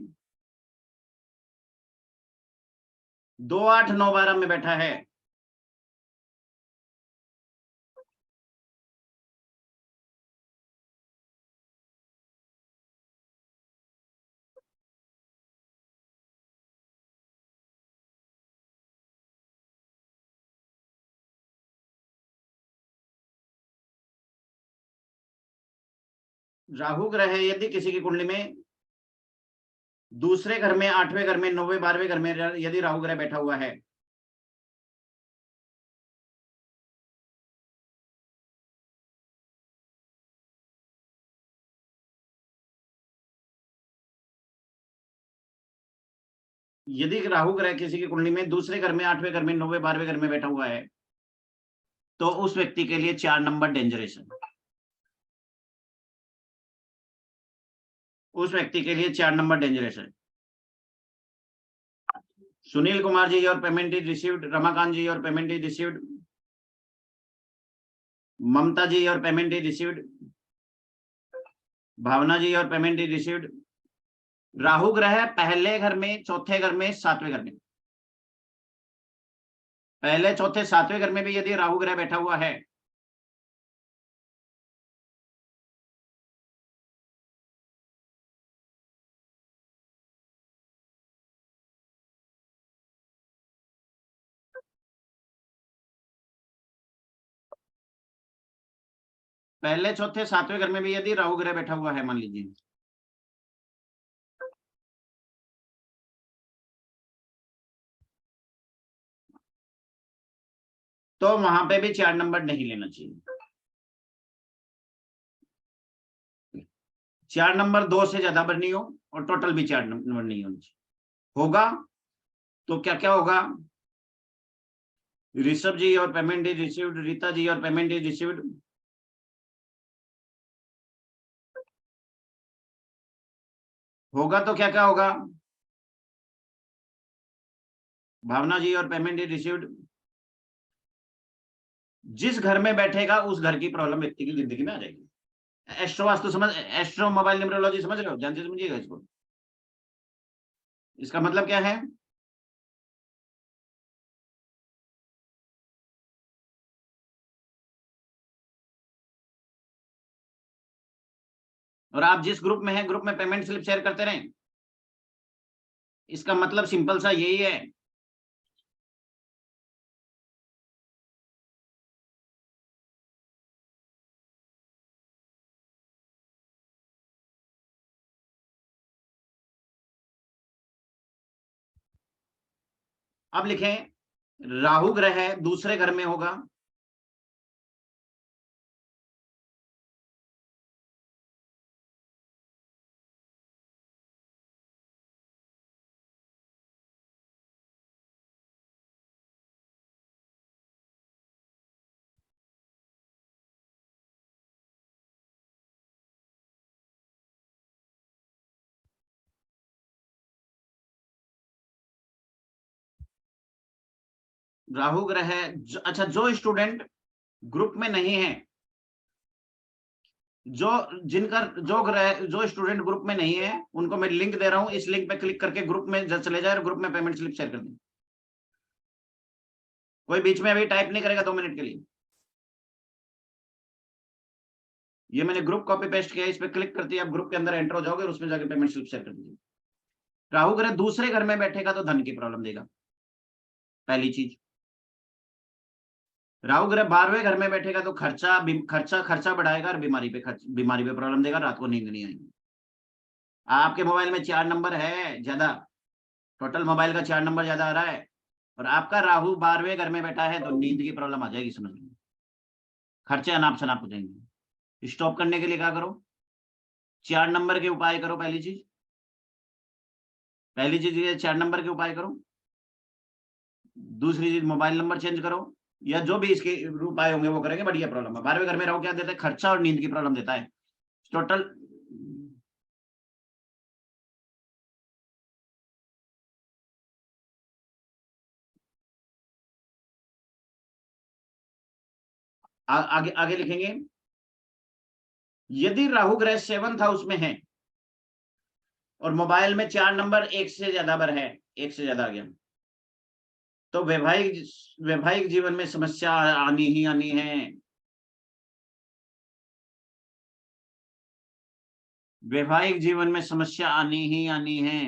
2, 8, 9, 12 में बैठा है। राहु ग्रह यदि किसी की कुंडली में दूसरे घर में, 8वें घर में, 9वें 12वें घर में यदि राहु ग्रह बैठा हुआ है, यदि राहु ग्रह किसी की कुंडली में दूसरे घर में, 8वें घर में, 9वें 12वें घर में बैठा हुआ है, तो उस व्यक्ति के लिए 4 नंबर डेंजरस है। उस व्यक्ति के लिए 4 नंबर डेंजरस है। Sunil Kumar ji, your payment is received. Ramakant ji, your payment is received. Mamata ji, your payment is received. Bhavana ji, your payment is received. Rahu ग्रह पहले घर में, चौथे घर में, 7वें घर में, पहले, चौथे, 7वें घर में भी यदि राहु ग्रह बैठा हुआ है, पहले, चौथे, 7वें घर में भी यदि राहु ग्रह बैठा हुआ है, मान लीजिए, तो वहां पे भी 4 नंबर नहीं लेना चाहिए। 4 नंबर 2 से ज्यादा बननी हो, और टोटल भी 4 नंबर नहीं होनी चाहिए। होगा तो क्या क्या होगा? ऋषभ जी, your payment is received. Rita ji, your payment is received. होगा तो क्या क्या होगा? भावना जी, और पेमेंट इज रिसीव्ड। जिस घर में बैठेगा उस घर की प्रॉब्लम व्यक्ति की जिंदगी में आ जाएगी। एस्ट्रो वास्तु समझ, एस्ट्रो मोबाइल न्यूमरोलॉजी समझ रहे हो? ध्यान से समझिएगा इसको। इसका मतलब क्या है? और आप जिस ग्रुप में हैं, ग्रुप में पेमेंट स्लिप शेयर करते रहें। इसका मतलब सिंपल सा यही है। अब लिखें, राहु ग्रह दूसरे घर में होगा, राहु ग्रह अच्छा, जो स्टूडेंट ग्रुप में नहीं है, जो जिनका जो ग्रह जो स्टूडेंट ग्रुप में नहीं है, उनको मैं लिंक दे रहा हूं, इस लिंक पे क्लिक करके ग्रुप में चले जाए और ग्रुप में पेमेंट स्लिप शेयर कर दें। कोई बीच में अभी टाइप नहीं करेगा 2 मिनट के लिए। ये मैंने ग्रुप कॉपी पेस्ट किया, इस पे क्लिक करते ही आप ग्रुप के अंदर एंटर हो जाओगे और उसमें जाके पेमेंट स्लिप शेयर कर दीजिए। राहु ग्रह दूसरे घर में बैठेगा तो धन की प्रॉब्लम देगा, पहली चीज। राहु ग्रह 12वें घर में बैठेगा तो खर्चा बढ़ाएगा और बीमारी पे प्रॉब्लम देगा, रात को नींद नहीं आएगी। आपके मोबाइल में 4 नंबर है ज्यादा, टोटल मोबाइल का 4 नंबर ज्यादा आ रहा है, और आपका राहु 12वें घर में बैठा है, तो नींद की प्रॉब्लम आ जाएगी, समझ लो। खर्चे अनाप शनाप हो जाएंगे। स्टॉप करने के लिए क्या करो? 4 नंबर के उपाय करो। पहली चीज ये 4 नंबर के उपाय करो। दूसरी चीज, मोबाइल नंबर चेंज करो, या जो भी इसके उपाय होंगे वो करेंगे, बढ़िया प्रॉब्लम है। 12वें घर में राहु क्या देता है? खर्चा और नींद की प्रॉब्लम देता है। टोटल आगे आगे लिखेंगे, यदि राहु ग्रह 7th हाउस में है और मोबाइल में 4 नंबर एक से ज्यादा बार है, एक से ज्यादा आ गया, तो वैवाहिक वैवाहिक जीवन में समस्या आनी ही आनी है। वैवाहिक जीवन में समस्या आनी ही आनी है।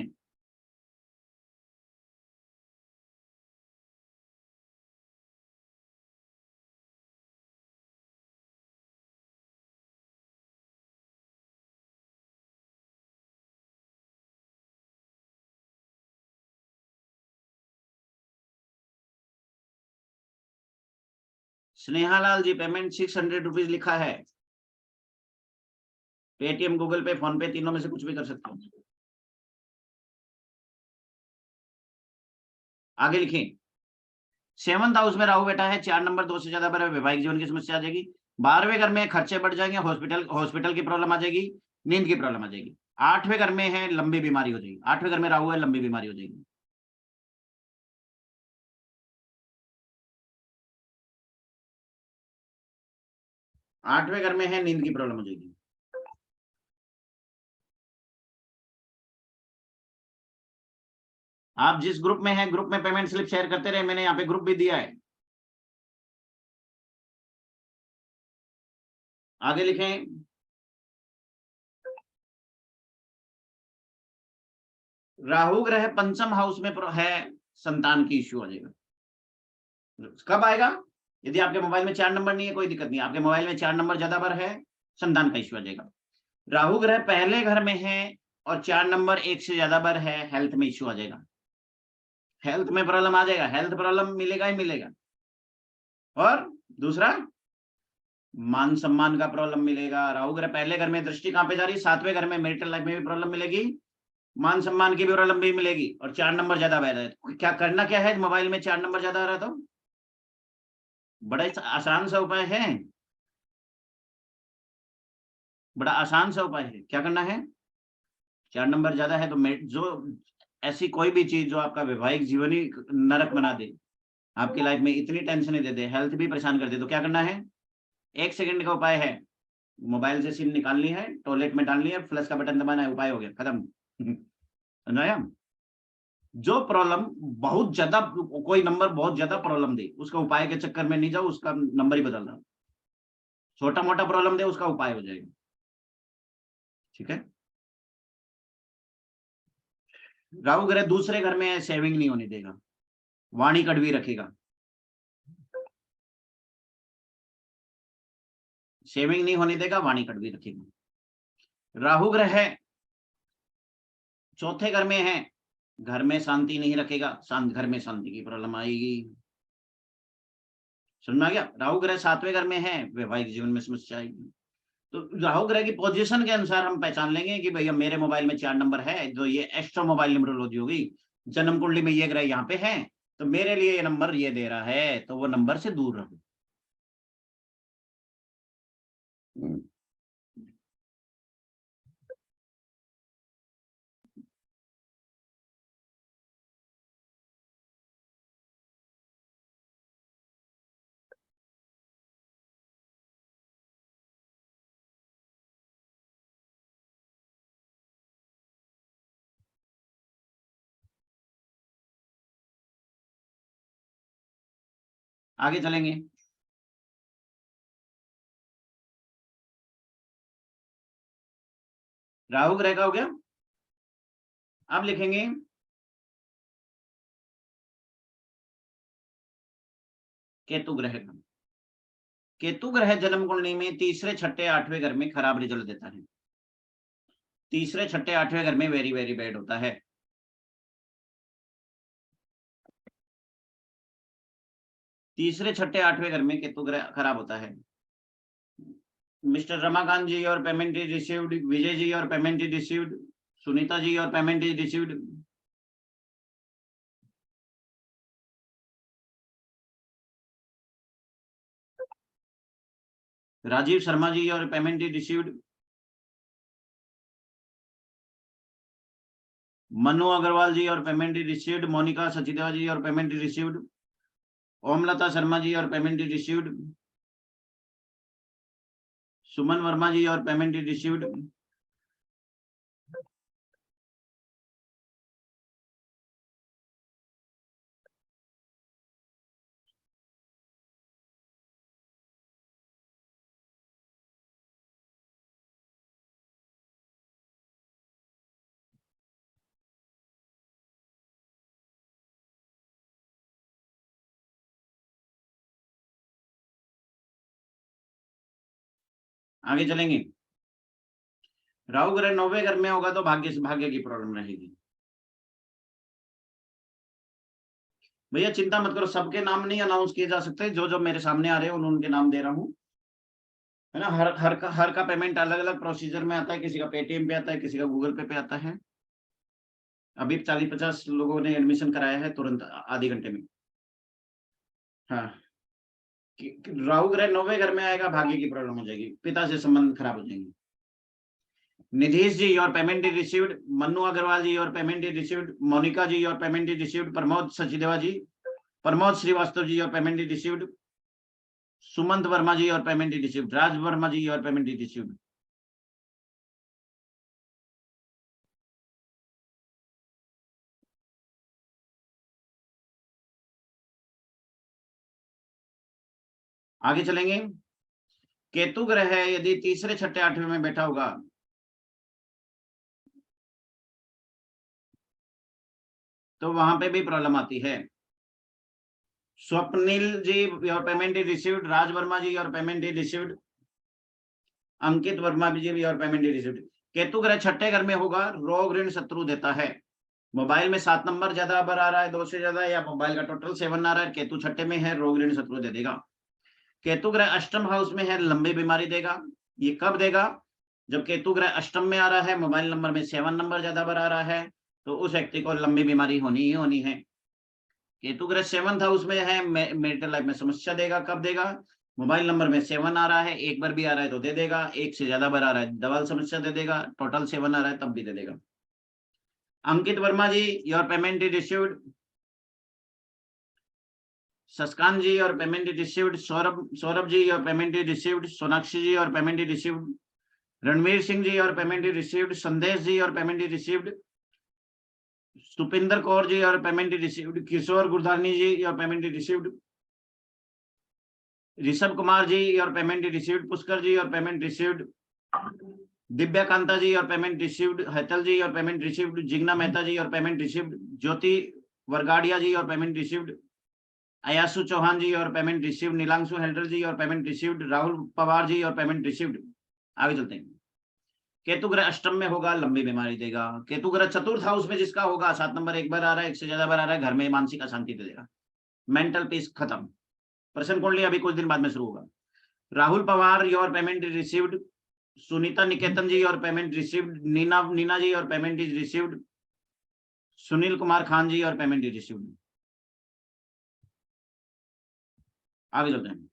स्नेहालाल जी, पेमेंट 600 रुपीज लिखा है। पेटीएम, गूगल पे, फोन पे, तीनों में से कुछ भी कर सकते हो। आगे लिखें। 7th हाउस में राहु बैठा है, 4 नंबर 2 से ज्यादा बार वैवाहिक जीवन की समस्या आ जाएगी। 12वें घर में खर्चे बढ़ जाएंगे, हॉस्पिटल की प्रॉब्लम आ जाएगी, नींद की प्रॉब्लम आ जाएगी। 8वें घर में है, लंबी बीमारी हो जाएगी। 8वें घर में राहु है, लंबी बीमारी हो जाएगी। 8वें घर में है, नींद की प्रॉब्लम हो जाएगी। आप जिस ग्रुप में हैं, ग्रुप में पेमेंट स्लिप शेयर करते रहे, मैंने यहाँ पे ग्रुप भी दिया है। आगे लिखें। राहु ग्रह पंचम हाउस में है, संतान की इश्यू आ जाएगा। कब आएगा? यदि आपके मोबाइल में 4 नंबर नहीं है, कोई दिक्कत नहीं। आपके मोबाइल में 4 नंबर ज्यादा बार है, संतान का इश्यू आ जाएगा। राहु ग्रह पहले घर में है और 4 नंबर 1 से ज्यादा बार है, हेल्थ में इश्यू आ जाएगा। हेल्थ में प्रॉब्लम आ जाएगा, हेल्थ प्रॉब्लम मिलेगा ही मिलेगा। और दूसरा, मान सम्मान का प्रॉब्लम मिलेगा। राहु ग्रह पहले घर में, दृष्टि कहां पे जा रही है? 7वें घर में। मैरिटल लाइफ में भी प्रॉब्लम मिलेगी, मान सम्मान की भी प्रॉब्लम भी मिलेगी, और 4 नंबर ज्यादा बह रहा है। क्या करना क्या है? मोबाइल में 4 नंबर ज्यादा आ रहा, तो बड़ा आसान सा उपाय है, बड़ा आसान सा उपाय है। क्या करना है? 4 नंबर ज्यादा है तो जो ऐसी कोई भी चीज जो आपका वैवाहिक जीवन ही नरक बना दे, आपकी लाइफ में इतनी टेंशन दे दे, हेल्थ भी परेशान कर दे, तो क्या करना है? 1 सेकंड का उपाय है। मोबाइल से सिम निकालनी है, टॉयलेट में डालनी है, फ्लश का बटन दबाना है, उपाय हो गया, खत्म। समझाया? जो प्रॉब्लम बहुत ज्यादा, कोई नंबर बहुत ज्यादा प्रॉब्लम दे, उसका उपाय के चक्कर में नहीं जाओ, उसका नंबर ही बदल दो। छोटा मोटा प्रॉब्लम दे, उसका उपाय हो जाएगा। ठीक है। राहु ग्रह दूसरे घर में है, सेविंग नहीं होने देगा, वाणी कड़वी रखेगा। सेविंग नहीं होने देगा, वाणी कड़वी रखेगा। राहु ग्रह है चौथे घर में है, घर में शांति नहीं रखेगा, शांत घर में शांति की प्रॉब्लम आएगी। समझ में आ गया? राहु ग्रह 7वें घर में है, वैवाहिक जीवन में समस्या आएगी। तो राहु ग्रह की पोजीशन के अनुसार हम पहचान लेंगे कि भैया मेरे मोबाइल में 4 नंबर है, जो ये एस्ट्रो मोबाइल न्यूमरोलॉजी होगी, जन्म कुंडली में ये ग्रह यहाँ पे है, तो मेरे लिए ये नंबर ये दे रहा है, तो वो नंबर से दूर रहो। आगे चलेंगे। राहु ग्रह का हो गया। अब लिखेंगे केतु ग्रह का। केतु ग्रह जन्म कुंडली में तीसरे छठे 8वें घर में खराब रिजल्ट देता है। तीसरे छठे 8वें घर में वेरी वेरी बैड होता है। तीसरे छठे 8वें घर में केतु ग्रह खराब होता है। Mister Ramakant ji your payment is received, Vijay ji your payment is received, Sunita ji your payment is received, Rajiv Sharma ji your payment is received, Manu Agarwal ji your payment is received, Monika Sachdeva ji your payment is received, Omlata Sharma ji your payment is received, Suman Verma ji your payment is received, आगे चलेंगे। राहु ग्रह 9वें घर में होगा तो भाग्य की problem रहेगी। भैया चिंता मत करो, सबके नाम नहीं अनाउंस किए जा सकते, जो जो मेरे सामने आ रहे हैं उनके नाम दे रहा हूँ, है ना। हर का पेमेंट अलग अलग प्रोसीजर में आता है, किसी का पेटीएम पे आता है, किसी का गूगल पे आता है। अभी 40-50 लोगों ने एडमिशन कराया है तुरंत आधे घंटे में। हाँ, राहु ग्रह 9वें घर में आएगा, भाग्य की प्रॉब्लम हो जाएगी, पिता से संबंध खराब हो जाएंगे। Nidhish ji your payment is received, Mannu Agarwal ji your payment is received, Monika ji your payment is received, Pramod Sachdeva ji, Pramod Srivastava ji your payment is received, Sumant Verma ji your payment is received, Raj Verma ji your payment is received. आगे चलेंगे। केतु ग्रह है यदि तीसरे छठे आठवें में बैठा होगा तो वहां पे भी प्रॉब्लम आती है। Swapnil ji your payment is received, Raj Verma ji your payment is received, Ankit Verma ji your payment is received. Ketu ग्रह छठे घर में होगा, रोग ऋण शत्रु देता है। मोबाइल में 7 नंबर ज्यादा बार आ रहा है, 2 से ज्यादा, या मोबाइल का टोटल 7 आ रहा है, केतु छठे में है, रोग ऋण शत्रु दे देगा। केतु ग्रह अष्टम हाउस में है, लंबी बीमारी देगा। ये कब देगा? जब केतु ग्रह अष्टम में आ रहा है, मोबाइल नंबर में 7 नंबर ज्यादा बार आ रहा है, तो उस व्यक्ति को लंबी बीमारी होनी ही होनी है। केतु ग्रह 7th हाउस में है, मेरिटल लाइफ में समस्या देगा। कब देगा? मोबाइल नंबर में 7 आ रहा है, एक बार भी आ रहा है तो दे देगा, एक से ज्यादा बार आ रहा है डबल समस्या दे देगा, टोटल 7 आ रहा है तब भी दे देगा। Ankit Verma ji your payment is received, सस्कान ji your payment is received, Saurabh ji your payment is received, Sonakshi ji your payment is received, Ranveer Singh ji your payment is received, Sandesh ji your payment is received, Supinder Kaur ji your payment is received, Kishore Gurdani ji your payment is received, Rishabh Kumar ji your payment is received, Pushkar ji your payment received, Divya Kanta ji your payment received, Hetal ji your payment received, Jigna Mehta ji your payment received, Jyoti Vargadia ji your payment received, अयासु Chauhan ji your payment received, Nilanshu Halder ji your payment received, Rahul Pawar ji your payment received. आगे चलते हैं। केतु ग्रह अष्टम में होगा, लंबी बीमारी देगा। केतु ग्रह चतुर्थ हाउस में जिसका होगा, 7 नंबर एक बार आ रहा है, एक से ज्यादा बार आ रहा है, घर में मानसिक अशांति दे देगा, मेंटल पीस खत्म। प्रश्न कुंडली अभी कुछ दिन बाद में शुरू होगा। Rahul Pawar your payment is received, Sunita Niketan ji your payment received, Nina ji your payment is received, Sunil Kumar Khan ji your payment is received. आगे चलते हैं।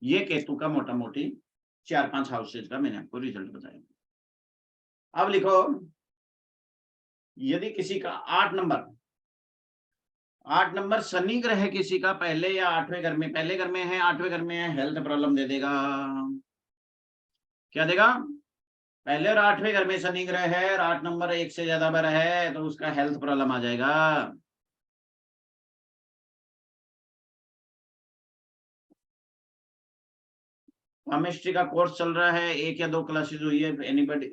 ये केतु का मोटा मोटी 4-5 हाउसेज का मैंने आपको रिजल्ट बताया। अब लिखो, यदि किसी का 8 नंबर शनि ग्रह किसी का पहले या 8वें घर में, पहले घर में है, 8वें घर में है, हेल्थ प्रॉब्लम दे देगा। क्या देगा? पहले और 8वें घर में शनि ग्रह है और 8 नंबर एक से ज्यादा बार है, तो उसका हेल्थ प्रॉब्लम आ जाएगा। केमिस्ट्री का कोर्स चल रहा है, 1 या 2 क्लासेज हुई है, एनीबडी?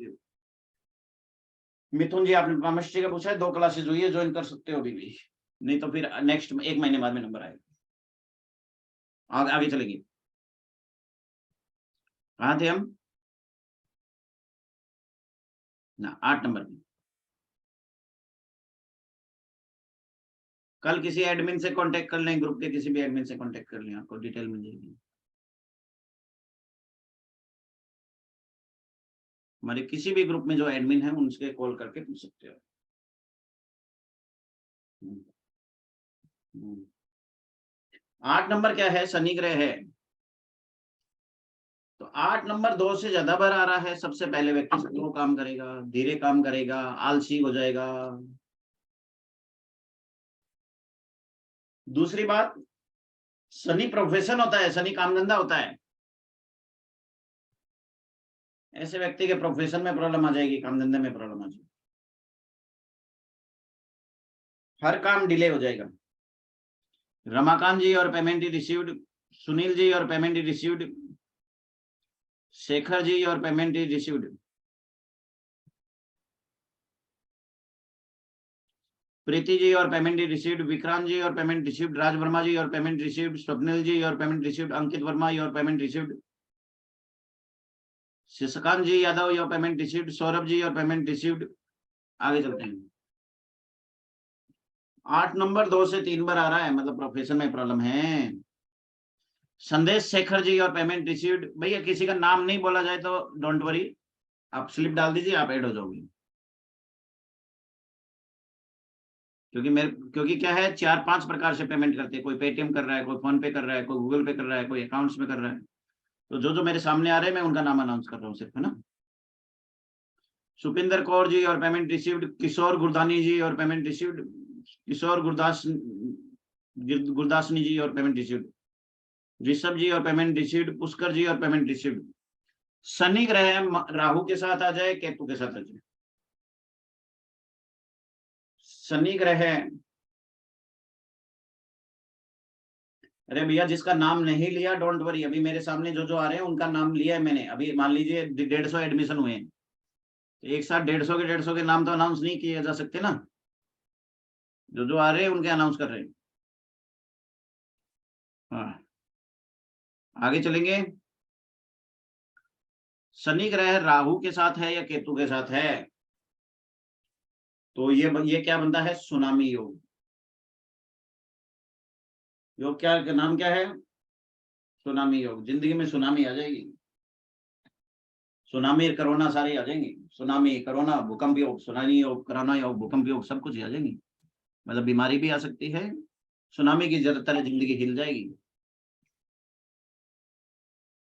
मिथुन जी आपने केमिस्ट्री का पूछा है, 2 क्लासेज हुई है, ज्वाइन कर सकते हो अभी भी, नहीं तो फिर नेक्स्ट 1 महीने बाद में नंबर आएगा। आगे चलेंगे। कहाँ थे हम? ना 8 नंबर में। कल किसी एडमिन से कांटेक्ट कर लें, ग्रुप के किसी भी एडमिन से कांटेक्ट कर लें, आपको डिटेल मिल जाएगी। हमारे किसी भी ग्रुप में जो एडमिन है उनसे कॉल करके पूछ सकते हो। 8 नंबर क्या है? शनि ग्रह है। तो 8 नंबर 2 से ज्यादा बार आ रहा है, सबसे पहले व्यक्ति स्लो काम करेगा, धीरे काम करेगा, आलसी हो जाएगा। दूसरी बात, शनि प्रोफेशन होता है, शनि काम धंधा होता है, ऐसे व्यक्ति के प्रोफेशन में प्रॉब्लम आ जाएगी, काम धंधे में प्रॉब्लम आ जाएगी, हर काम डिले हो जाएगा। Ramakant ji your payment received, Sunil ji your payment received, Shekhar ji your payment received, Preeti ji your payment received, Vikrant ji your payment received, Raj Verma ji your payment received, Swapnil ji your payment received, Ankit Verma और payment received, Shashikant ji Yadav, your payment received. Saurabh ji, your payment received. आगे चलते हैं। 8 number 2 से 3 बार आ रहा है, मतलब profession में problem है। संदेश Shekhar ji, your payment received. भैया किसी का नाम नहीं बोला जाए तो डोंट वरी, आप स्लिप डाल दीजिए, आप ऐड हो जाओगे। क्योंकि क्या है, 4-5 प्रकार से पेमेंट करते हैं। कोई पेटीएम कर रहा है, कोई फोन पे कर रहा है, कोई गूगल पे कर रहा है, कोई अकाउंट्स में कर रहा है। तो जो जो मेरे सामने आ रहे हैं मैं उनका नाम अनाउंस कर रहा हूँ सिर्फ, है ना। सुपिंदर कौर जी, your payment received. Kishore Gurdani ji, your payment received. Kishore गुरदासनी ji, your payment received. Rishabh ji, your payment received. Pushkar ji, your payment received. Shani ग्रह राहु के साथ आ जाए, केतु के साथ आ जाए। शनि ग्रह, अरे भैया जिसका नाम नहीं लिया डोंट वरी, अभी मेरे सामने जो जो आ रहे हैं उनका नाम लिया है मैंने। अभी मान लीजिए 150 एडमिशन हुए हैं, तो एक साथ 150 के नाम तो अनाउंस नहीं किए जा सकते ना। जो जो आ रहे हैं उनके अनाउंस कर रहे हैं। हाँ, आगे चलेंगे। शनि ग्रह राहु के साथ है या केतु के साथ है, तो ये क्या बनता है, सुनामी योग। योग क्या नाम क्या है, सुनामी योग। जिंदगी में सुनामी आ जाएगी, सुनामी कोरोना सारे आ जाएंगे। सुनामी, कोरोना, भूकंप योग, सुनामी योग, कोरोना योग, भूकंप योग, सब कुछ आ जाएंगे। मतलब बीमारी भी आ सकती है, सुनामी की जरूरत है, जिंदगी हिल जाएगी।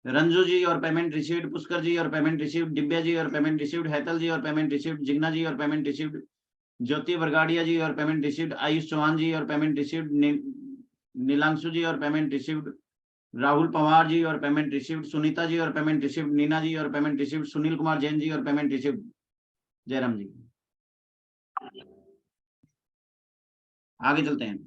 रंजू जी, your payment received. Pushkar ji, your payment received. Divya ji, your payment received. हैतल ji, your payment received. Jigna ji, your payment received. Jyoti बरगाड़िया ji, your payment received. Ayush Chauhan ji, your payment received. Neelanshu ji, your payment received. Rahul Pawar ji, your payment received. Sunita ji, your payment received. Nina ji, your payment received. Sunil Kumar Jain ji, your payment received. Jairam जी, आगे चलते हैं।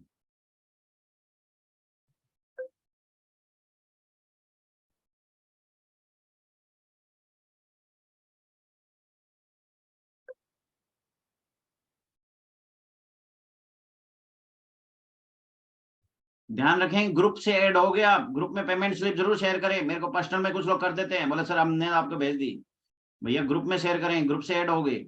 ध्यान रखें, group से add हो गया, group में payment slip जरूर शेयर करें। मेरे को पर्सनल में कुछ लोग कर देते हैं, बोले सर हमने आपको भेज दी। भैया ग्रुप में शेयर करें, ग्रुप से ऐड हो गए।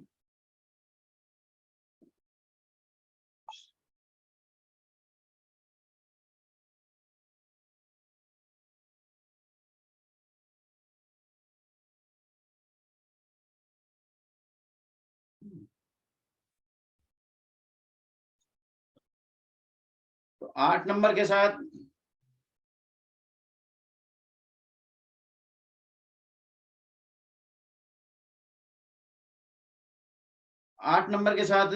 तो 8 नंबर के साथ 8 नंबर के साथ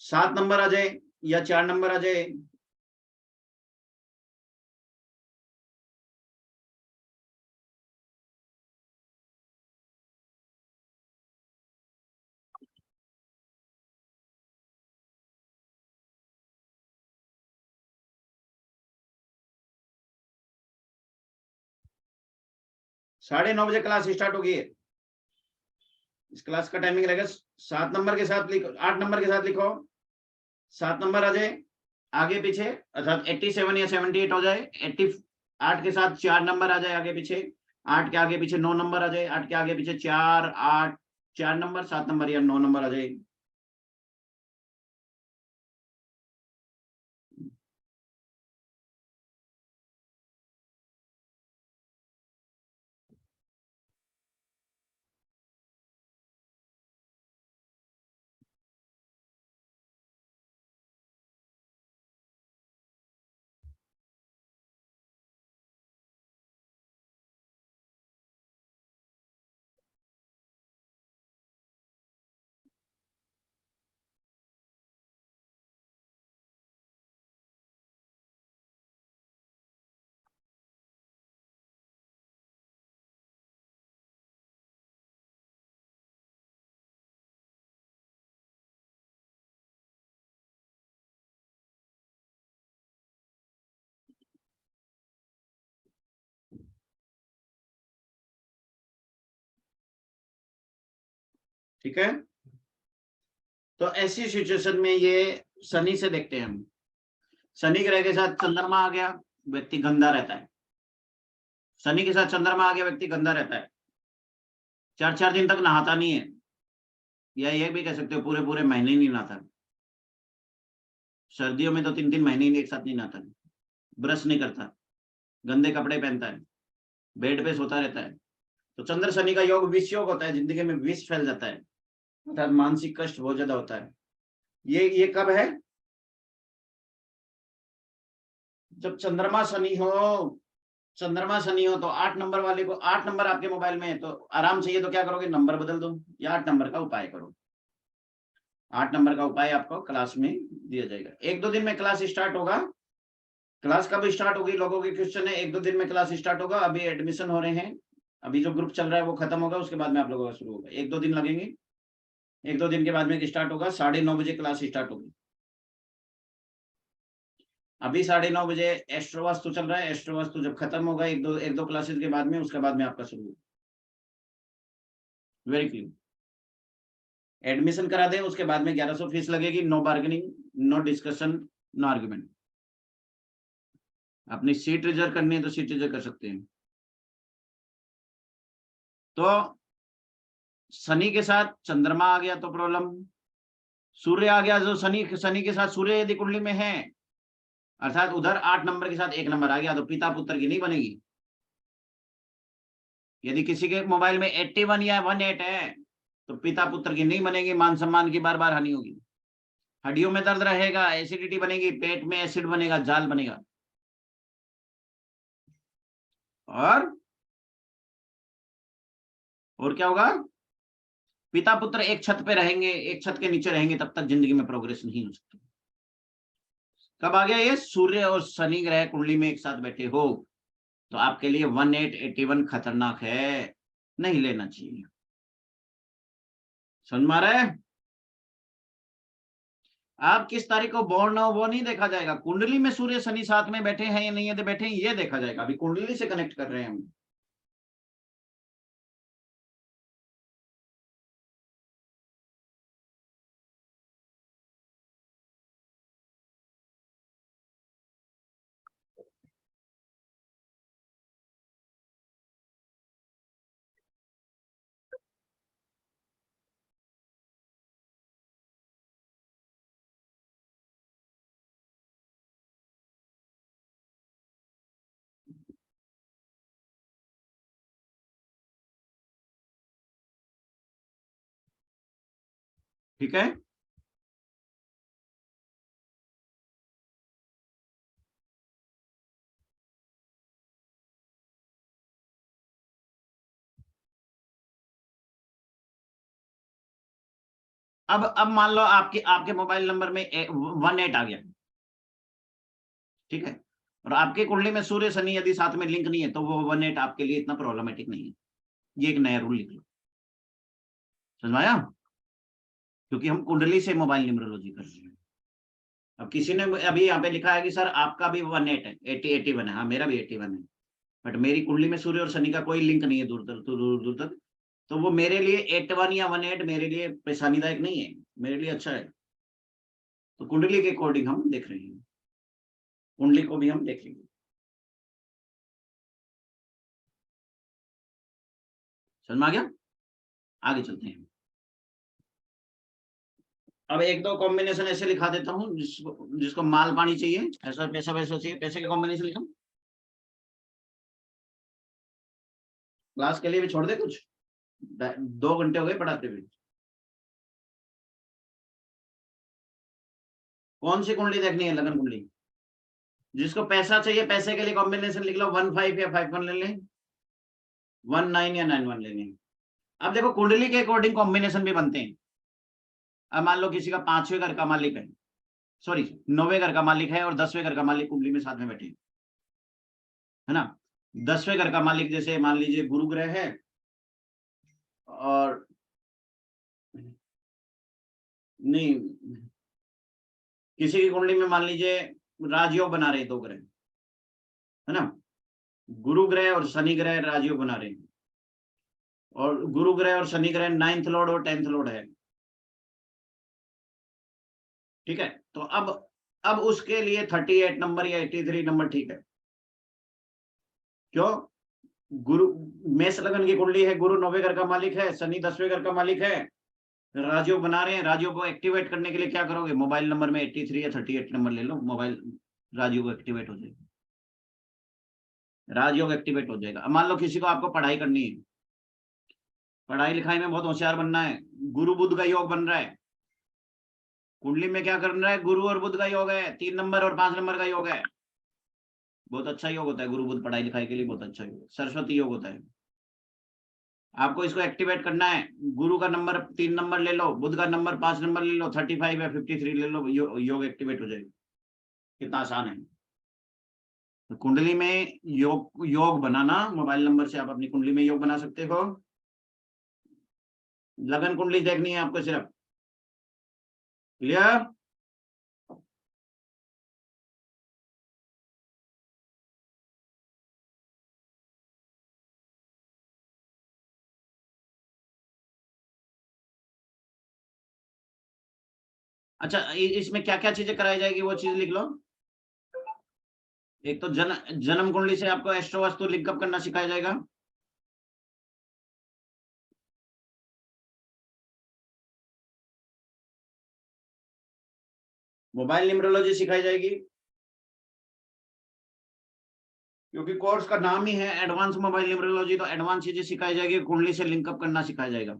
7 नंबर आ जाए या 4 नंबर आ जाए। 9:30 बजे क्लास स्टार्ट होगी। इस क्लास का टाइमिंग रहेगा 7 नंबर के साथ लिखो, 8 नंबर के साथ लिखो। 7 नंबर आ जाए आगे पीछे, अर्थात 87 या 78 हो जाए। 8 के साथ 4 नंबर आ जाए आगे पीछे। 8 के आगे पीछे 9 नंबर आ जाए। 8 के आगे पीछे 4, 8, 4 नंबर, 7 नंबर या 9 नंबर आ जाए। ठीक है, तो ऐसी सिचुएशन में ये शनि से देखते हैं हम। शनि ग्रह के साथ चंद्रमा आ गया, व्यक्ति गंदा रहता है। शनि के साथ चंद्रमा आ गया, व्यक्ति गंदा रहता है, 4-4 दिन तक नहाता नहीं है, या ये भी कह सकते हो पूरे पूरे महीने नहीं नहाता। सर्दियों में तो 3-3 महीने ही एक साथ नहीं नहाता, ब्रश नहीं करता, गंदे कपड़े पहनता है, बेड पे सोता रहता है। तो चंद्र शनि का योग विष योग होता है, जिंदगी में विष फैल जाता है, अर्थात मानसिक कष्ट बहुत ज्यादा होता है। ये कब है? जब चंद्रमा शनि हो। चंद्रमा शनि हो तो 8 नंबर वाले को, 8 नंबर आपके मोबाइल में है तो आराम चाहिए तो क्या करोगे, नंबर बदल दो या 8 नंबर का उपाय करो। 8 नंबर का उपाय आपको क्लास में दिया जाएगा। 1-2 दिन में क्लास स्टार्ट होगा। क्लास कब स्टार्ट होगी, लोगों के क्वेश्चन है। 1-2 दिन में क्लास स्टार्ट होगा। अभी एडमिशन हो रहे हैं, अभी जो ग्रुप चल रहा है वो खत्म होगा, उसके बाद में आप लोगों का शुरू होगा। 1-2 दिन लगेंगे। 1-2 दिन के बाद में स्टार्ट होगा। 9:30 बजे क्लास स्टार्ट होगी। अभी 9:30 बजे एस्ट्रो वास्तु चल रहा है। एस्ट्रो वास्तु जब खत्म होगा एक दो क्लासेस के बाद में, उसके बाद में आपका शुरू होगा। Very clear. एडमिशन करा दें, उसके बाद में 1100 फीस लगेगी। No bargaining, no discussion, no argument. अपनी सीट रिजर्व करनी है तो सीट रिजर्व कर सकते हैं। तो शनि के साथ चंद्रमा आ गया तो प्रॉब्लम, सूर्य आ गया जो शनि के साथ सूर्य यदि कुंडली में है, अर्थात उधर 8 नंबर के साथ 1 नंबर आ गया तो पिता पुत्र की नहीं बनेगी। यदि किसी के मोबाइल में 81 या 18 है तो पिता पुत्र की नहीं बनेगी, मान सम्मान की बार बार हानि होगी, हड्डियों में दर्द रहेगा, एसिडिटी बनेगी, पेट में एसिड बनेगा, जाल बनेगा। और क्या होगा? पिता पुत्र एक छत पे रहेंगे, एक छत के नीचे रहेंगे, तब तक जिंदगी में प्रोग्रेस नहीं हो सकती। कब आ गया ये? सूर्य और शनि ग्रह कुंडली में एक साथ बैठे हो तो आपके लिए 1881 खतरनाक है, नहीं लेना चाहिए। समझ में आ रहा है? आप किस तारीख को बोर्न हो वो नहीं देखा जाएगा, कुंडली में सूर्य शनि साथ में बैठे हैं या नहीं है बैठे हैं ये देखा जाएगा। अभी कुंडली से कनेक्ट कर रहे हैं हम। ठीक है, अब मान लो आपके आपके मोबाइल नंबर में 18 आ गया, ठीक है, और आपके कुंडली में सूर्य शनि यदि साथ में लिंक नहीं है तो वो 18 आपके लिए इतना प्रॉब्लमेटिक नहीं है। ये एक नया रूल लिख लो। समझ में आया? क्योंकि हम कुंडली से मोबाइल न्यूमरोलॉजी कर रहे हैं। अब किसी ने अभी यहाँ पे लिखा है कि सर आपका भी 18 है, 81 है। हाँ मेरा भी 81 है, बट मेरी कुंडली में सूर्य और शनि का कोई लिंक नहीं है दूर दूर दूर दूर तक, तो वो मेरे लिए 81 या 18 मेरे लिए परेशानीदायक नहीं है, मेरे लिए अच्छा है। तो कुंडली के अकॉर्डिंग हम देख रहे हैं, कुंडली को भी हम देखेंगे। समझ में आ गया? आगे चलते हैं। अब 1-2 कॉम्बिनेशन ऐसे लिखा देता हूँ जिसको माल पानी चाहिए, ऐसा पैसा वैसा चाहिए, पैसे के कॉम्बिनेशन लिखा। क्लास के लिए भी छोड़ दे कुछ, 2 घंटे हो गए पढ़ाते हुए। कौन सी कुंडली देखनी है? लगन कुंडली। जिसको पैसा चाहिए पैसे के लिए कॉम्बिनेशन लिख लो, 15 या 51 ले लें, 19 या 91 ले लें। अब देखो कुंडली के अकॉर्डिंग कॉम्बिनेशन भी बनते हैं। अब मान लो किसी का 5वें घर का मालिक है, सॉरी 9वें घर का मालिक है और 10वें घर का मालिक कुंडली में साथ में बैठे, है ना। 10वें घर का मालिक जैसे मान लीजिए गुरु ग्रह है, और नहीं, किसी की कुंडली में मान लीजिए राजयोग बना रहे 2 ग्रह, है ना, गुरु ग्रह और शनि ग्रह राजयोग बना रहे हैं, और गुरु ग्रह और शनि ग्रह 9th लॉर्ड और 10th लॉर्ड है, ठीक है। तो अब अब उसके लिए 38 नंबर या 83 नंबर ठीक है। क्यों? गुरु मेष लगन की कुंडली है, गुरु 9वें घर का मालिक है, शनि 10वें घर का मालिक है, राजयोग बना रहे हैं। राजयोग को एक्टिवेट करने के लिए क्या करोगे? मोबाइल नंबर में 83 या 38 नंबर ले लो, मोबाइल राजयोग एक्टिवेट हो जाएगा। राजयोग एक्टिवेट हो जाएगा। अब मान लो किसी को आपको पढ़ाई करनी है, पढ़ाई लिखाई में बहुत होशियार बनना है, गुरु बुध का योग बन रहा है, कुंडली में क्या कर रहा है? गुरु और बुध का योग है, 3 नंबर और 5 नंबर का योग है। बहुत अच्छा योग होता है गुरु बुध, पढ़ाई लिखाई के लिए बहुत अच्छा योग, सरस्वती योग होता है। आपको इसको एक्टिवेट करना है। गुरु का नंबर 3 नंबर ले लो, बुध का नंबर 5 नंबर ले लो, 35 या 53 ले लो, योग एक्टिवेट हो जाएगा। कितना आसान है। तो कुंडली में योग योग बनाना, मोबाइल नंबर से आप अपनी कुंडली में योग बना सकते हो। लगन कुंडली देखनी है आपको सिर्फ। क्लियर? अच्छा, इसमें क्या क्या चीजें कराई जाएगी वो चीज लिख लो। एक तो जन्म कुंडली से आपको एस्ट्रो वास्तु लिंकअप करना सिखाया जाएगा। मोबाइल न्यूमरोलॉजी सिखाई जाएगी, क्योंकि कोर्स का नाम ही है एडवांस मोबाइल न्यूमरोलॉजी, तो एडवांस चीजें सिखाई जाएगी, कुंडली से लिंकअप करना सिखाया जाएगा।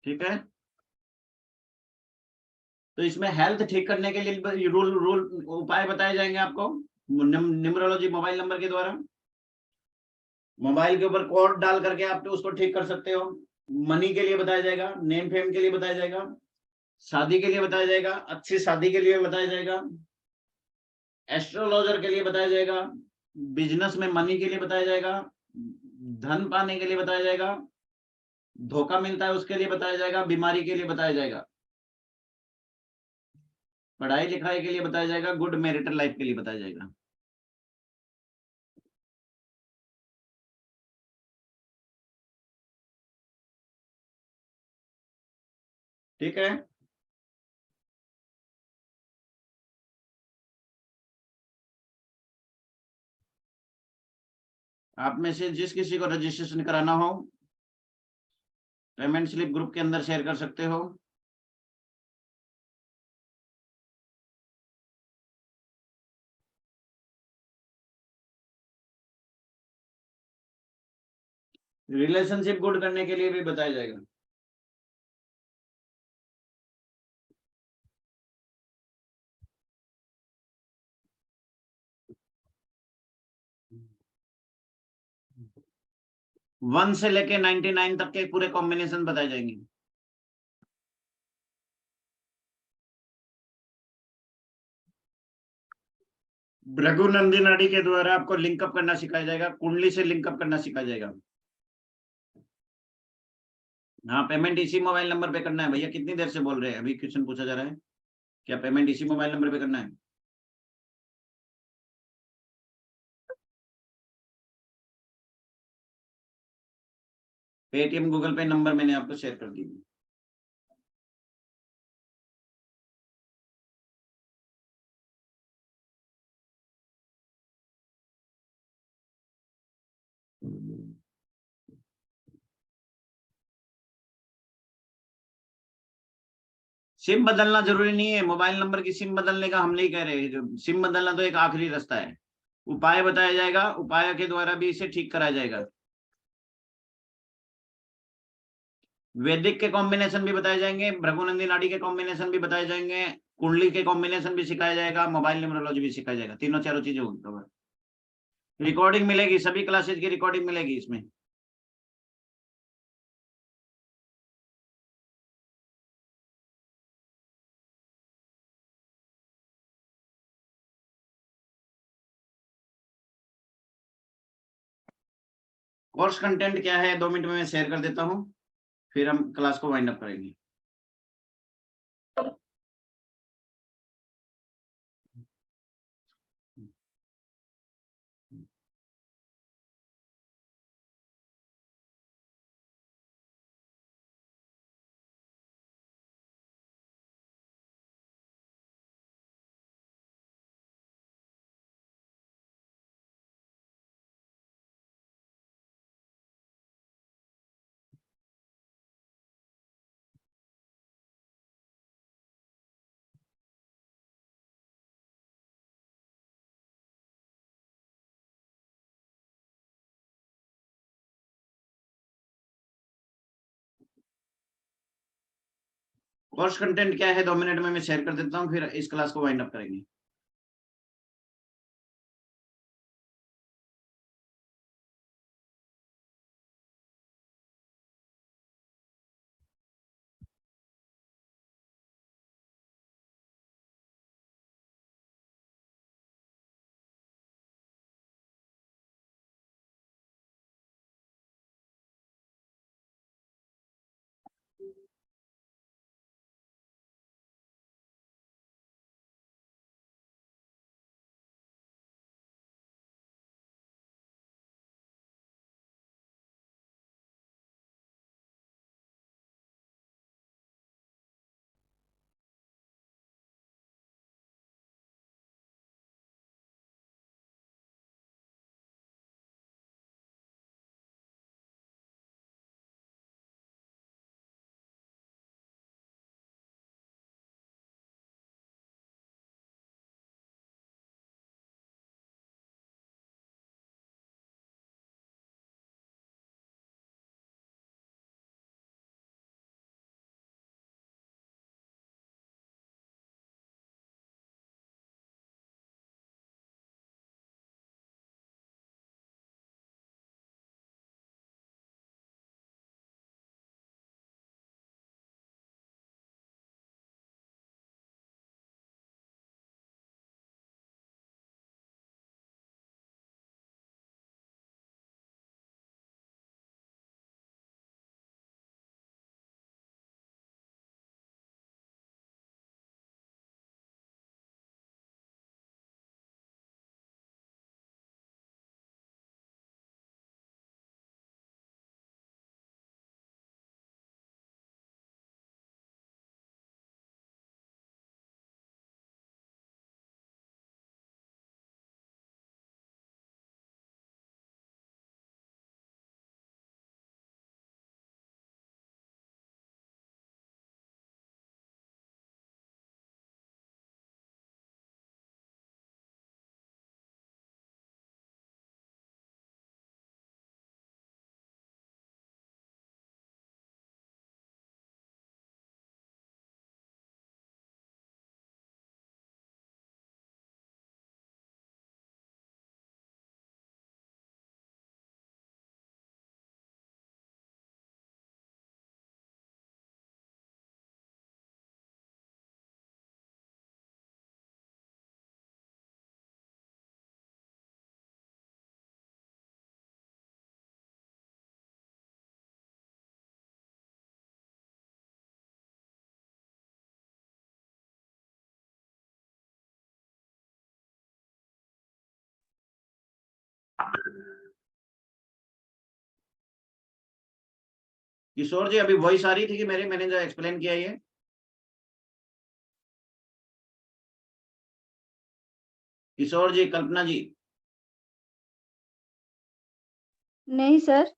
ठीक है। तो इसमें हेल्थ ठीक करने के लिए रूल रूल उपाय बताए जाएंगे आपको न्यूमरोलॉजी मोबाइल नंबर के द्वारा। मोबाइल के ऊपर कोड डाल करके आप उसको ठीक कर सकते हो। मनी के लिए बताया जाएगा, नेम फेम के लिए बताया जाएगा, शादी के लिए बताया जाएगा, अच्छी शादी के लिए बताया जाएगा, एस्ट्रोलॉजर के लिए बताया जाएगा, बिजनेस में मनी के लिए बताया जाएगा, धन पाने के लिए बताया जाएगा, धोखा मिलता है उसके लिए बताया जाएगा, बीमारी के लिए बताया जाएगा, पढ़ाई लिखाई के लिए बताया जाएगा, गुड मैरिटल लाइफ के लिए बताया जाएगा। ठीक है। आप में से जिस किसी को रजिस्ट्रेशन कराना हो, पेमेंट स्लिप ग्रुप के अंदर शेयर कर सकते हो। रिलेशनशिप गुड करने के लिए भी बताया जाएगा। वन से लेके 99 तक के पूरे कॉम्बिनेशन बताए जाएंगे। भृगु नंदी नाड़ी के द्वारा आपको लिंकअप करना सिखाया जाएगा, कुंडली से लिंकअप करना सिखाया जाएगा। हाँ, पेमेंट इसी मोबाइल नंबर पे करना है। भैया कितनी देर से बोल रहे हैं? अभी क्वेश्चन पूछा जा रहा है, क्या पेमेंट इसी मोबाइल नंबर पे करना है? पेटीएम गूगल पे नंबर मैंने आपको शेयर कर दी। सिम बदलना जरूरी नहीं है, मोबाइल नंबर की सिम बदलने का हम नहीं कह रहे। जो सिम बदलना तो एक आखिरी रास्ता है। उपाय बताया जाएगा, उपाय के द्वारा भी इसे ठीक कराया जाएगा। वैदिक के कॉम्बिनेशन भी बताए जाएंगे, भृगुनंदी नाड़ी के कॉम्बिनेशन भी बताए जाएंगे, कुंडली के कॉम्बिनेशन भी सिखाया जाएगा, मोबाइल न्यूमरोलॉजी भी सिखाया जाएगा। तीनों चारों चीजें होगी कवर। रिकॉर्डिंग मिलेगी, सभी क्लासेज की रिकॉर्डिंग मिलेगी इसमें। कोर्स कंटेंट क्या है 2 मिनट में मैं शेयर कर देता हूँ, फिर हम क्लास को वाइंड अप करेंगे। कोर्स कंटेंट क्या है 2 मिनट में मैं शेयर कर देता हूँ, फिर इस क्लास को वाइंड अप करेंगे। किशोर जी, अभी वॉइस आ रही थी कि मैंने जो एक्सप्लेन किया ये? किशोर जी, कल्पना जी, नहीं सर।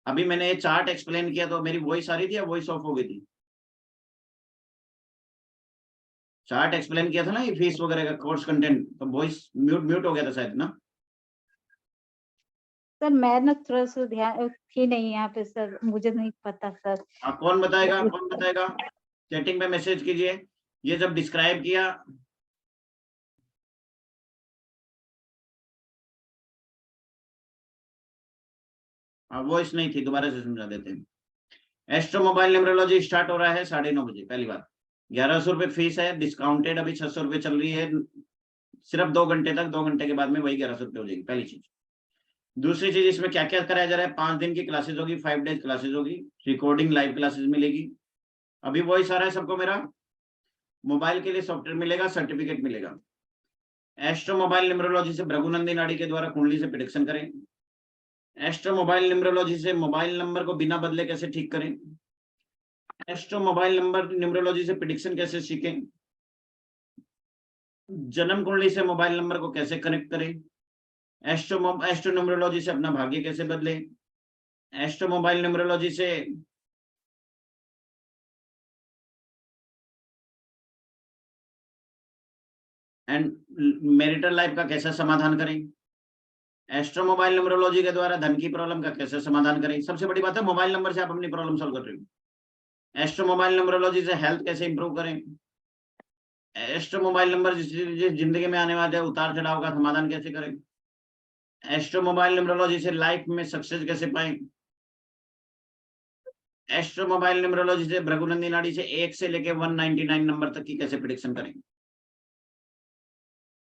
अभी मैंने ये चार्ट एक्सप्लेन किया तो मेरी वॉइस आ रही थी या वॉइस ऑफ हो गई थी? चार्ट एक्सप्लेन किया था ना ये फीस वगैरह का कोर्स कंटेंट, तो वॉइस म्यूट म्यूट हो गया था शायद ना? सर मैं ना थोड़ा सा ध्यान थी नहीं यहाँ पे सर, मुझे नहीं पता सर। कौन बताएगा? चैटिंग पे मैसेज कीजिए। ये जब डिस्क्राइब किया, वॉइस नहीं थी, दोबारा से समझा देते हैं। एस्ट्रो मोबाइल न्यूमरोलॉजी स्टार्ट हो रहा है 9:30 बजे। पहली बात 1100 रुपये फीस है, डिस्काउंटेड अभी 600 रुपये चल रही है। सिर्फ 2 घंटे तक, 2 घंटे के बाद में वही 1100 रुपये हो जाएगी। पहली चीज। दूसरी चीज इसमें क्या क्या कराया जा रहा है, 5 दिन की क्लासेस होगी, 5 डेज क्लासेस होगी, रिकॉर्डिंग लाइव क्लासेस मिलेगी। अभी वही सारा है सबको मेरा। मोबाइल के लिए सॉफ्टवेयर मिलेगा, सर्टिफिकेट मिलेगा। एस्ट्रो मोबाइल न्यूमरोलॉजी से भृगुनंदी नाड़ी के द्वारा कुंडली से प्रेडिक्शन करें। एस्ट्रो मोबाइल न्यूमरोलॉजी से मोबाइल नंबर को बिना बदले कैसे ठीक करें। एस्ट्रो मोबाइल नंबर न्यूमरोलॉजी से प्रेडिक्शन कैसे सीखें। जन्म कुंडली से मोबाइल नंबर को कैसे कनेक्ट करें। एस्ट्रो न्यूमरोलॉजी से अपना भाग्य कैसे बदले। एस्ट्रो मोबाइल न्यूमरोलॉजी से एंड मैरिटल लाइफ का कैसे समाधान करें। एस्ट्रो मोबाइल न्यूमरोलॉजी के द्वारा धन की प्रॉब्लम का कैसे समाधान करें। सबसे बड़ी बात है मोबाइल नंबर से आप अपनी प्रॉब्लम सॉल्व कर रहे हो। एस्ट्रो मोबाइल न्यूमरोलॉजी से हेल्थ कैसे इंप्रूव करें। एस्ट्रो मोबाइल नंबर जिंदगी में आने वाले उतार चढ़ाव का समाधान कैसे करें। एस्ट्रो मोबाइल न्यूमरोलॉजी से लाइफ में सक्सेस कैसे पाएं। एस्ट्रो मोबाइल न्यूमरोलॉजी से भृगुनंदी नाड़ी से 1 से लेके 199 नंबर तक की कैसे प्रेडिक्शन करें।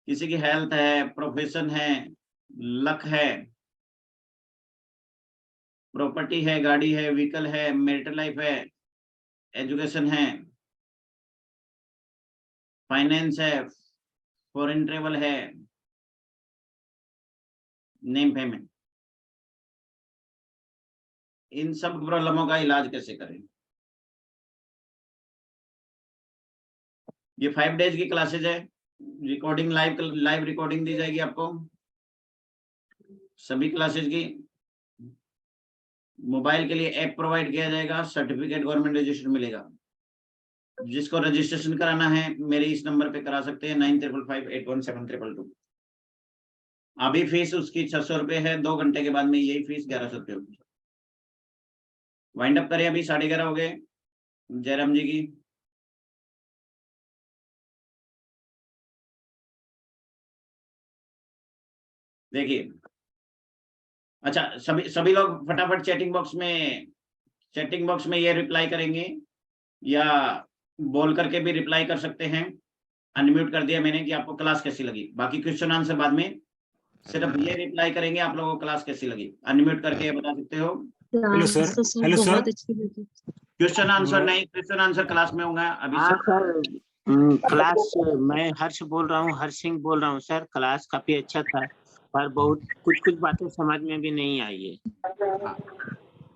किसी की हेल्थ है, प्रोफेशन है, लक है, प्रॉपर्टी है, गाड़ी है, व्हीकल है, मैरिटल लाइफ है, एजुकेशन है, फाइनेंस है, फॉरेन ट्रेवल है, नेम पेमेंट, इन सब प्रॉब्लमों का इलाज कैसे करें। ये 5 डेज की क्लासेज है। रिकॉर्डिंग लाइव रिकॉर्डिंग दी जाएगी आपको सभी क्लासेज की। मोबाइल के लिए ऐप प्रोवाइड किया जाएगा, सर्टिफिकेट गवर्नमेंट रजिस्टर मिलेगा। जिसको रजिस्ट्रेशन कराना है मेरे इस नंबर पे करा सकते हैं 9555817222। अभी फीस उसकी 600 रुपये है, 2 घंटे के बाद में यही फीस 1100 रुपये होगी। वाइंड अप करें, अभी 11:30 हो गए। जयराम जी की देखिए, अच्छा सभी लोग फटाफट चैटिंग बॉक्स में ये रिप्लाई करेंगे या बोल करके भी रिप्लाई कर सकते हैं। अनम्यूट कर दिया मैंने कि आपको क्लास कैसी लगी। बाकी क्वेश्चन आंसर बाद में, सिर्फ ये रिप्लाई करेंगे आप लोगों को क्लास कैसी लगी। अनम्यूट करके बता सकते हो। Hello sir. Hello sir. बहुत अच्छी लगी। क्वेश्चन आंसर नहीं, क्वेश्चन आंसर क्लास में होगा अभी। हाँ सर, क्लास मैं हर्ष बोल रहा हूँ, हर्ष सिंह बोल रहा हूँ सर। क्लास काफी अच्छा था पर बहुत कुछ बातें समझ में भी नहीं आई है।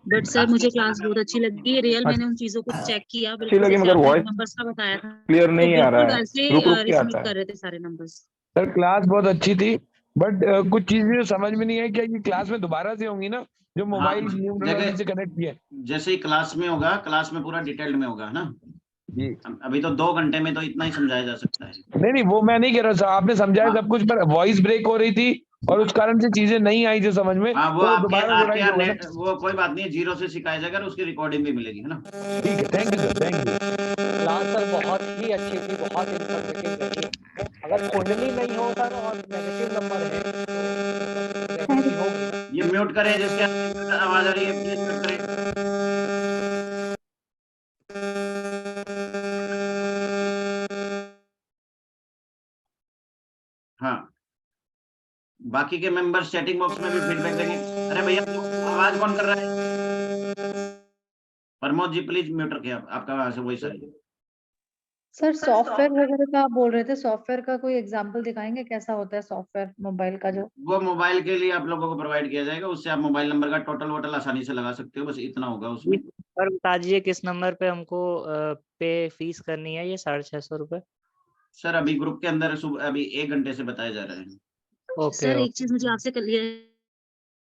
बट सर मुझे क्लास बहुत अच्छी लगी। रियल मैंने उन चीजों को चेक किया, अच्छी लगी मगर वॉइस नंबर्स का बताया था क्लियर नहीं आ रहा है, वैसे रुक के आता रिसमिट है। कर रहे थे सारे नंबर्स। सर क्लास बहुत अच्छी थी बट कुछ चीजें समझ में नहीं है। क्या ये क्लास में दोबारा से होंगी ना, जो मोबाइल न्यूमरोलॉजी से कनेक्ट किया? जैसे ही क्लास में होगा, क्लास में पूरा डिटेल्ड में होगा ना जी। अभी तो 2 घंटे में तो इतना ही समझाया जा सकता है। नहीं वो मैं नहीं कह रहा सर, आपने समझाया हाँ। सब कुछ पर वॉइस ब्रेक हो रही थी और उस कारण से चीजें नहीं आई जो समझ में। हाँ, वो तो आपके दोबारा आपके यहाँ होगा नेट, वो कोई बात नहीं है, 0 से सिखाया जाएगा और उसकी रिकॉर्डिंग भी मिलेगी, है ना। ठीक है, thank you sir, thank you. Class sir बहुत ही अच्छी थी, बहुत इंफॉर्मेटिव रही। अगर कुंडली नहीं होगा और नेगेटिव नंबर है तो नहीं होगी। ये म्यूट करें, जिसके आवाज आ रही है प्लीज म्यूट करें। हाँ, बाकी के मेंबर्स चैटिंग बॉक्स में भी फीडबैक देंगे। अरे भैया आवाज कौन कर रहा है? प्रमोद जी प्लीज म्यूट रखिए, आपका वहां से वॉइस आ रही है। सर सॉफ्टवेयर वगैरह का आप बोल रहे थे, सॉफ्टवेयर का कोई एग्जांपल दिखाएंगे कैसा होता है सॉफ्टवेयर मोबाइल का? जो वो मोबाइल के लिए आप लोगों को प्रोवाइड किया जाएगा, उससे आप मोबाइल नंबर का टोटल वोटल आसानी से लगा सकते हो, बस इतना होगा उसमें। सर बता दीजिए किस नंबर पे हमको पे फीस करनी है ये 650 रुपए? सर अभी ग्रुप के अंदर अभी 1 घंटे से बताया जा रहा है। ओके सर एक चीज मुझे आपसे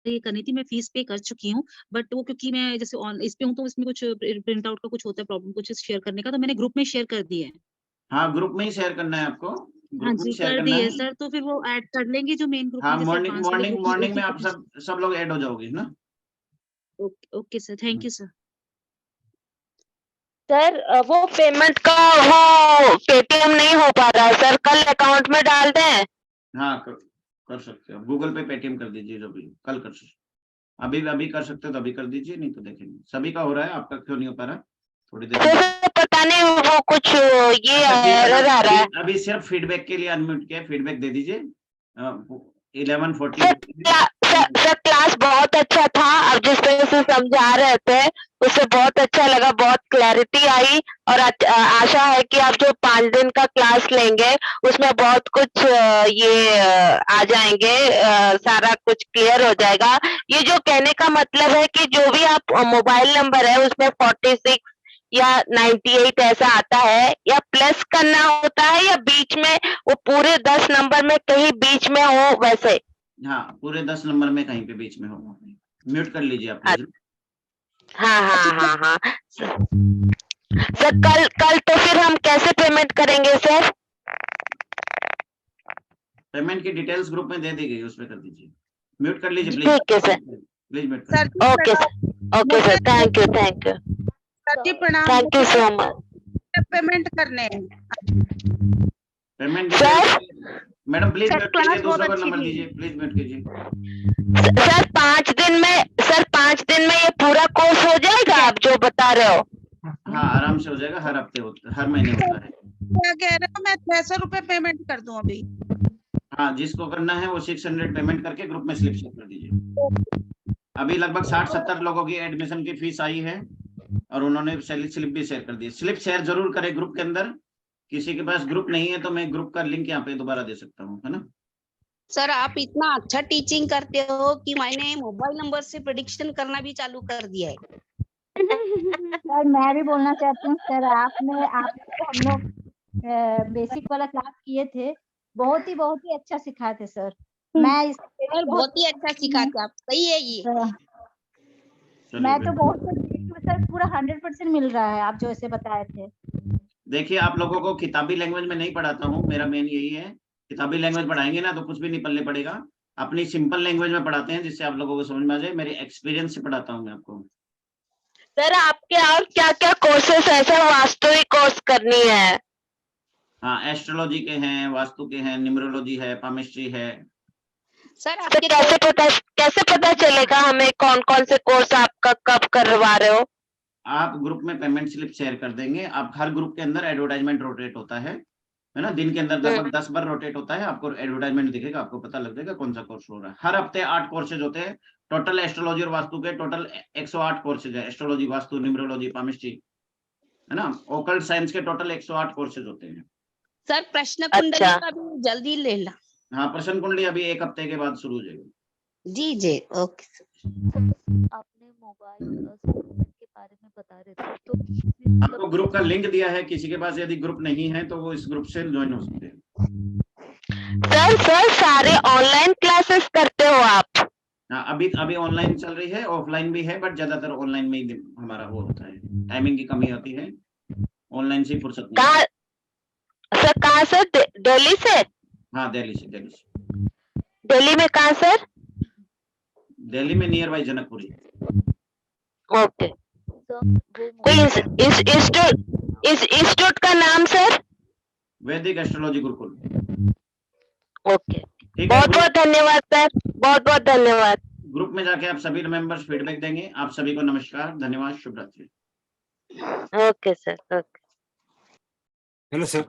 ये करनी थी। मैं फीस पे कर चुकी हूँ बट वो क्योंकि मैं जैसे इस पे हूँ तो इसमें कुछ प्रिंट आउट का कुछ होता है प्रॉब्लम, कुछ शेयर करने का, तो मैंने ग्रुप में शेयर कर दिया है। हाँ, ग्रुप में ही शेयर करना है आपको, हाँ ग्रुप में जी शेयर कर करना दिए है। सर, तो फिर वो ऐड कर लेंगे जो मेन ग्रुप हाँ, में, जैसे advance वाले group मॉर्निंग में उसी आप पे- सब लोग ऐड हो जाओगे ना। Okay sir, thank you sir. Sir वो पेमेंट का वो पेटीएम नहीं हो पा रहा है सर, कल अकाउंट में डाल दें? हाँ, कर सकते हो, गूगल पे पेटीएम कर दीजिए, जो भी कल कर सकते, अभी कर सकते हो तो अभी कर दीजिए, नहीं तो देखेंगे। सभी का हो रहा है, आपका क्यों नहीं हो पा रहा? थोड़ी देर में सर पता नहीं वो कुछ ये एरर आ रहा है। अभी सिर्फ फीडबैक के लिए अनम्यूट किया, फीडबैक दे दीजिए। 11:40 सर क्लास क्लास बहुत अच्छा था। अब जिस तरह से समझा रहे थे उससे बहुत अच्छा लगा, बहुत क्लैरिटी आई और आशा है कि आप जो 5 दिन का क्लास लेंगे उसमें बहुत कुछ आ जाएंगे, सारा कुछ क्लियर हो जाएगा। ये जो कहने का मतलब है कि जो भी आप मोबाइल नंबर है उसमें 46 या 98 ऐसा आता है, या प्लस करना होता है, या बीच में वो पूरे 10 नंबर में कहीं बीच में हो वैसे? हाँ, पूरे 10 नंबर में कहीं पे बीच में हो। म्यूट कर लीजिए आप प्लीज। हाँ। सर कल तो फिर हम कैसे पेमेंट करेंगे सर? पेमेंट की डिटेल्स ग्रुप में दे दी गई, उसमें कर दीजिए। म्यूट कर लीजिए प्लीज। ठीक है सर। प्लीज म्यूट कर सर लीजिए। Okay sir, okay sir, thank you sir ji प्रणाम। Thank you so much. Payment करने हैं। Payment sir? Details madam please sir, mute class कीजिए, बहुत दूसरा अच्छी नंबर थी। दीजिए, प्लीज म्यूट कीजिए। सर 5 दिन में ये पूरा कोर्स हो जाएगा आप जो बता रहे हो? हाँ, आराम से हो जाएगा। हर हफ्ते होता, हर महीने होता है। क्या कह रहे हो, मैं 600 रुपए पेमेंट कर दूं अभी? हाँ, जिसको करना है वो 600 पेमेंट करके ग्रुप में स्लिप शेयर कर दीजिए। अभी लगभग 60-70 लोगों की एडमिशन की फीस आई है और उन्होंने स्लिप भी शेयर कर दी। स्लिप शेयर जरूर करें ग्रुप के अंदर। किसी के पास ग्रुप नहीं है तो मैं ग्रुप का लिंक यहाँ पे दोबारा दे सकता हूँ, है ना। सर आप इतना अच्छा टीचिंग करते हो कि मैंने मोबाइल नंबर से प्रेडिक्शन करना भी चालू कर दिया है। सर मैं भी बोलना चाहती हूँ सर, आपने हम लोग बेसिक वाला क्लास किए थे, बहुत ही अच्छा सिखाए थे सर। मैं इस सर बहुत ही अच्छा सिखाते आप, सही है ये। मैं तो बहुत सर पूरा 100% मिल रहा है आप जो ऐसे बताए थे। देखिए, आप लोगों को किताबी लैंग्वेज में नहीं पढ़ाता हूँ, मेरा मेन यही है। किताबी लैंग्वेज पढ़ाएंगे ना तो कुछ भी नहीं पल्ले पड़ेगा। अपनी सिंपल लैंग्वेज में पढ़ाते हैं जिससे आप लोगों को समझ में आ जाए। मेरे एक्सपीरियंस से पढ़ाता हूँ मैं आपको। सर आपके और क्या क्या कोर्सेस ऐसे वास्तविक कोर्स करनी है? हाँ, एस्ट्रोलॉजी के हैं, वास्तु के हैं, न्यूमरोलॉजी है, पामिस्ट्री है। सर तो आपके कैसे पता चलेगा हमें कौन कौन से कोर्स आपका कब करवा रहे हो? आप ग्रुप में पेमेंट स्लिप शेयर कर देंगे। आप हर ग्रुप के अंदर एडवर्टाइजमेंट रोटेट होता है ना। दिन के अंदर लगभग 10 बार रोटेट होता है। आपको एडवर्टाइजमेंट दिखेगा, आपको पता लग जाएगा कौन सा कोर्स हो रहा है। हर हफ्ते 8 कोर्सेज होते हैं। टोटल एस्ट्रोलॉजी और वास्तु के टोटल 108 कोर्सेज है। एस्ट्रोलॉजी, वास्तु, न्यूमरोलॉजी, पामिस्ट्री, है ना। ओकल्ट साइंस के टोटल 108 कोर्सेज होते हैं। सर प्रश्न कुंडली का भी जल्दी ले ला। हाँ, प्रश्न कुंडली अभी 1 हफ्ते के बाद शुरू हो जाएगी। जी ओके। आपने मोबाइल के बारे में बता रहे थे तो आपको ग्रुप का लिंक दिया है। किसी के पास यदि ग्रुप नहीं है तो वो इस ग्रुप से ज्वाइन हो सकते हैं। सर सारे ऑनलाइन क्लासेस करते हो आप? हाँ, अभी ऑनलाइन चल रही है, ऑफलाइन भी है, बट ज्यादातर ऑनलाइन में ही हमारा वो होता है। टाइमिंग की कमी होती है, ऑनलाइन से फुर्सत नहीं। सर कहाँ से? दिल्ली से? हाँ, दिल्ली से। दिल्ली में कहाँ सर? दिल्ली में नियर बाई जनकपुरी। ओके। कोई इंस्टीट्यूट का नाम सर? वैदिक एस्ट्रोलॉजी गुरुकुल। ओके, बहुत बहुत धन्यवाद सर, बहुत बहुत धन्यवाद। ग्रुप में जाके आप सभी मेंबर्स फीडबैक देंगे। आप सभी को नमस्कार, धन्यवाद, शुभ रात्रि। Okay sir, okay. Hello sir.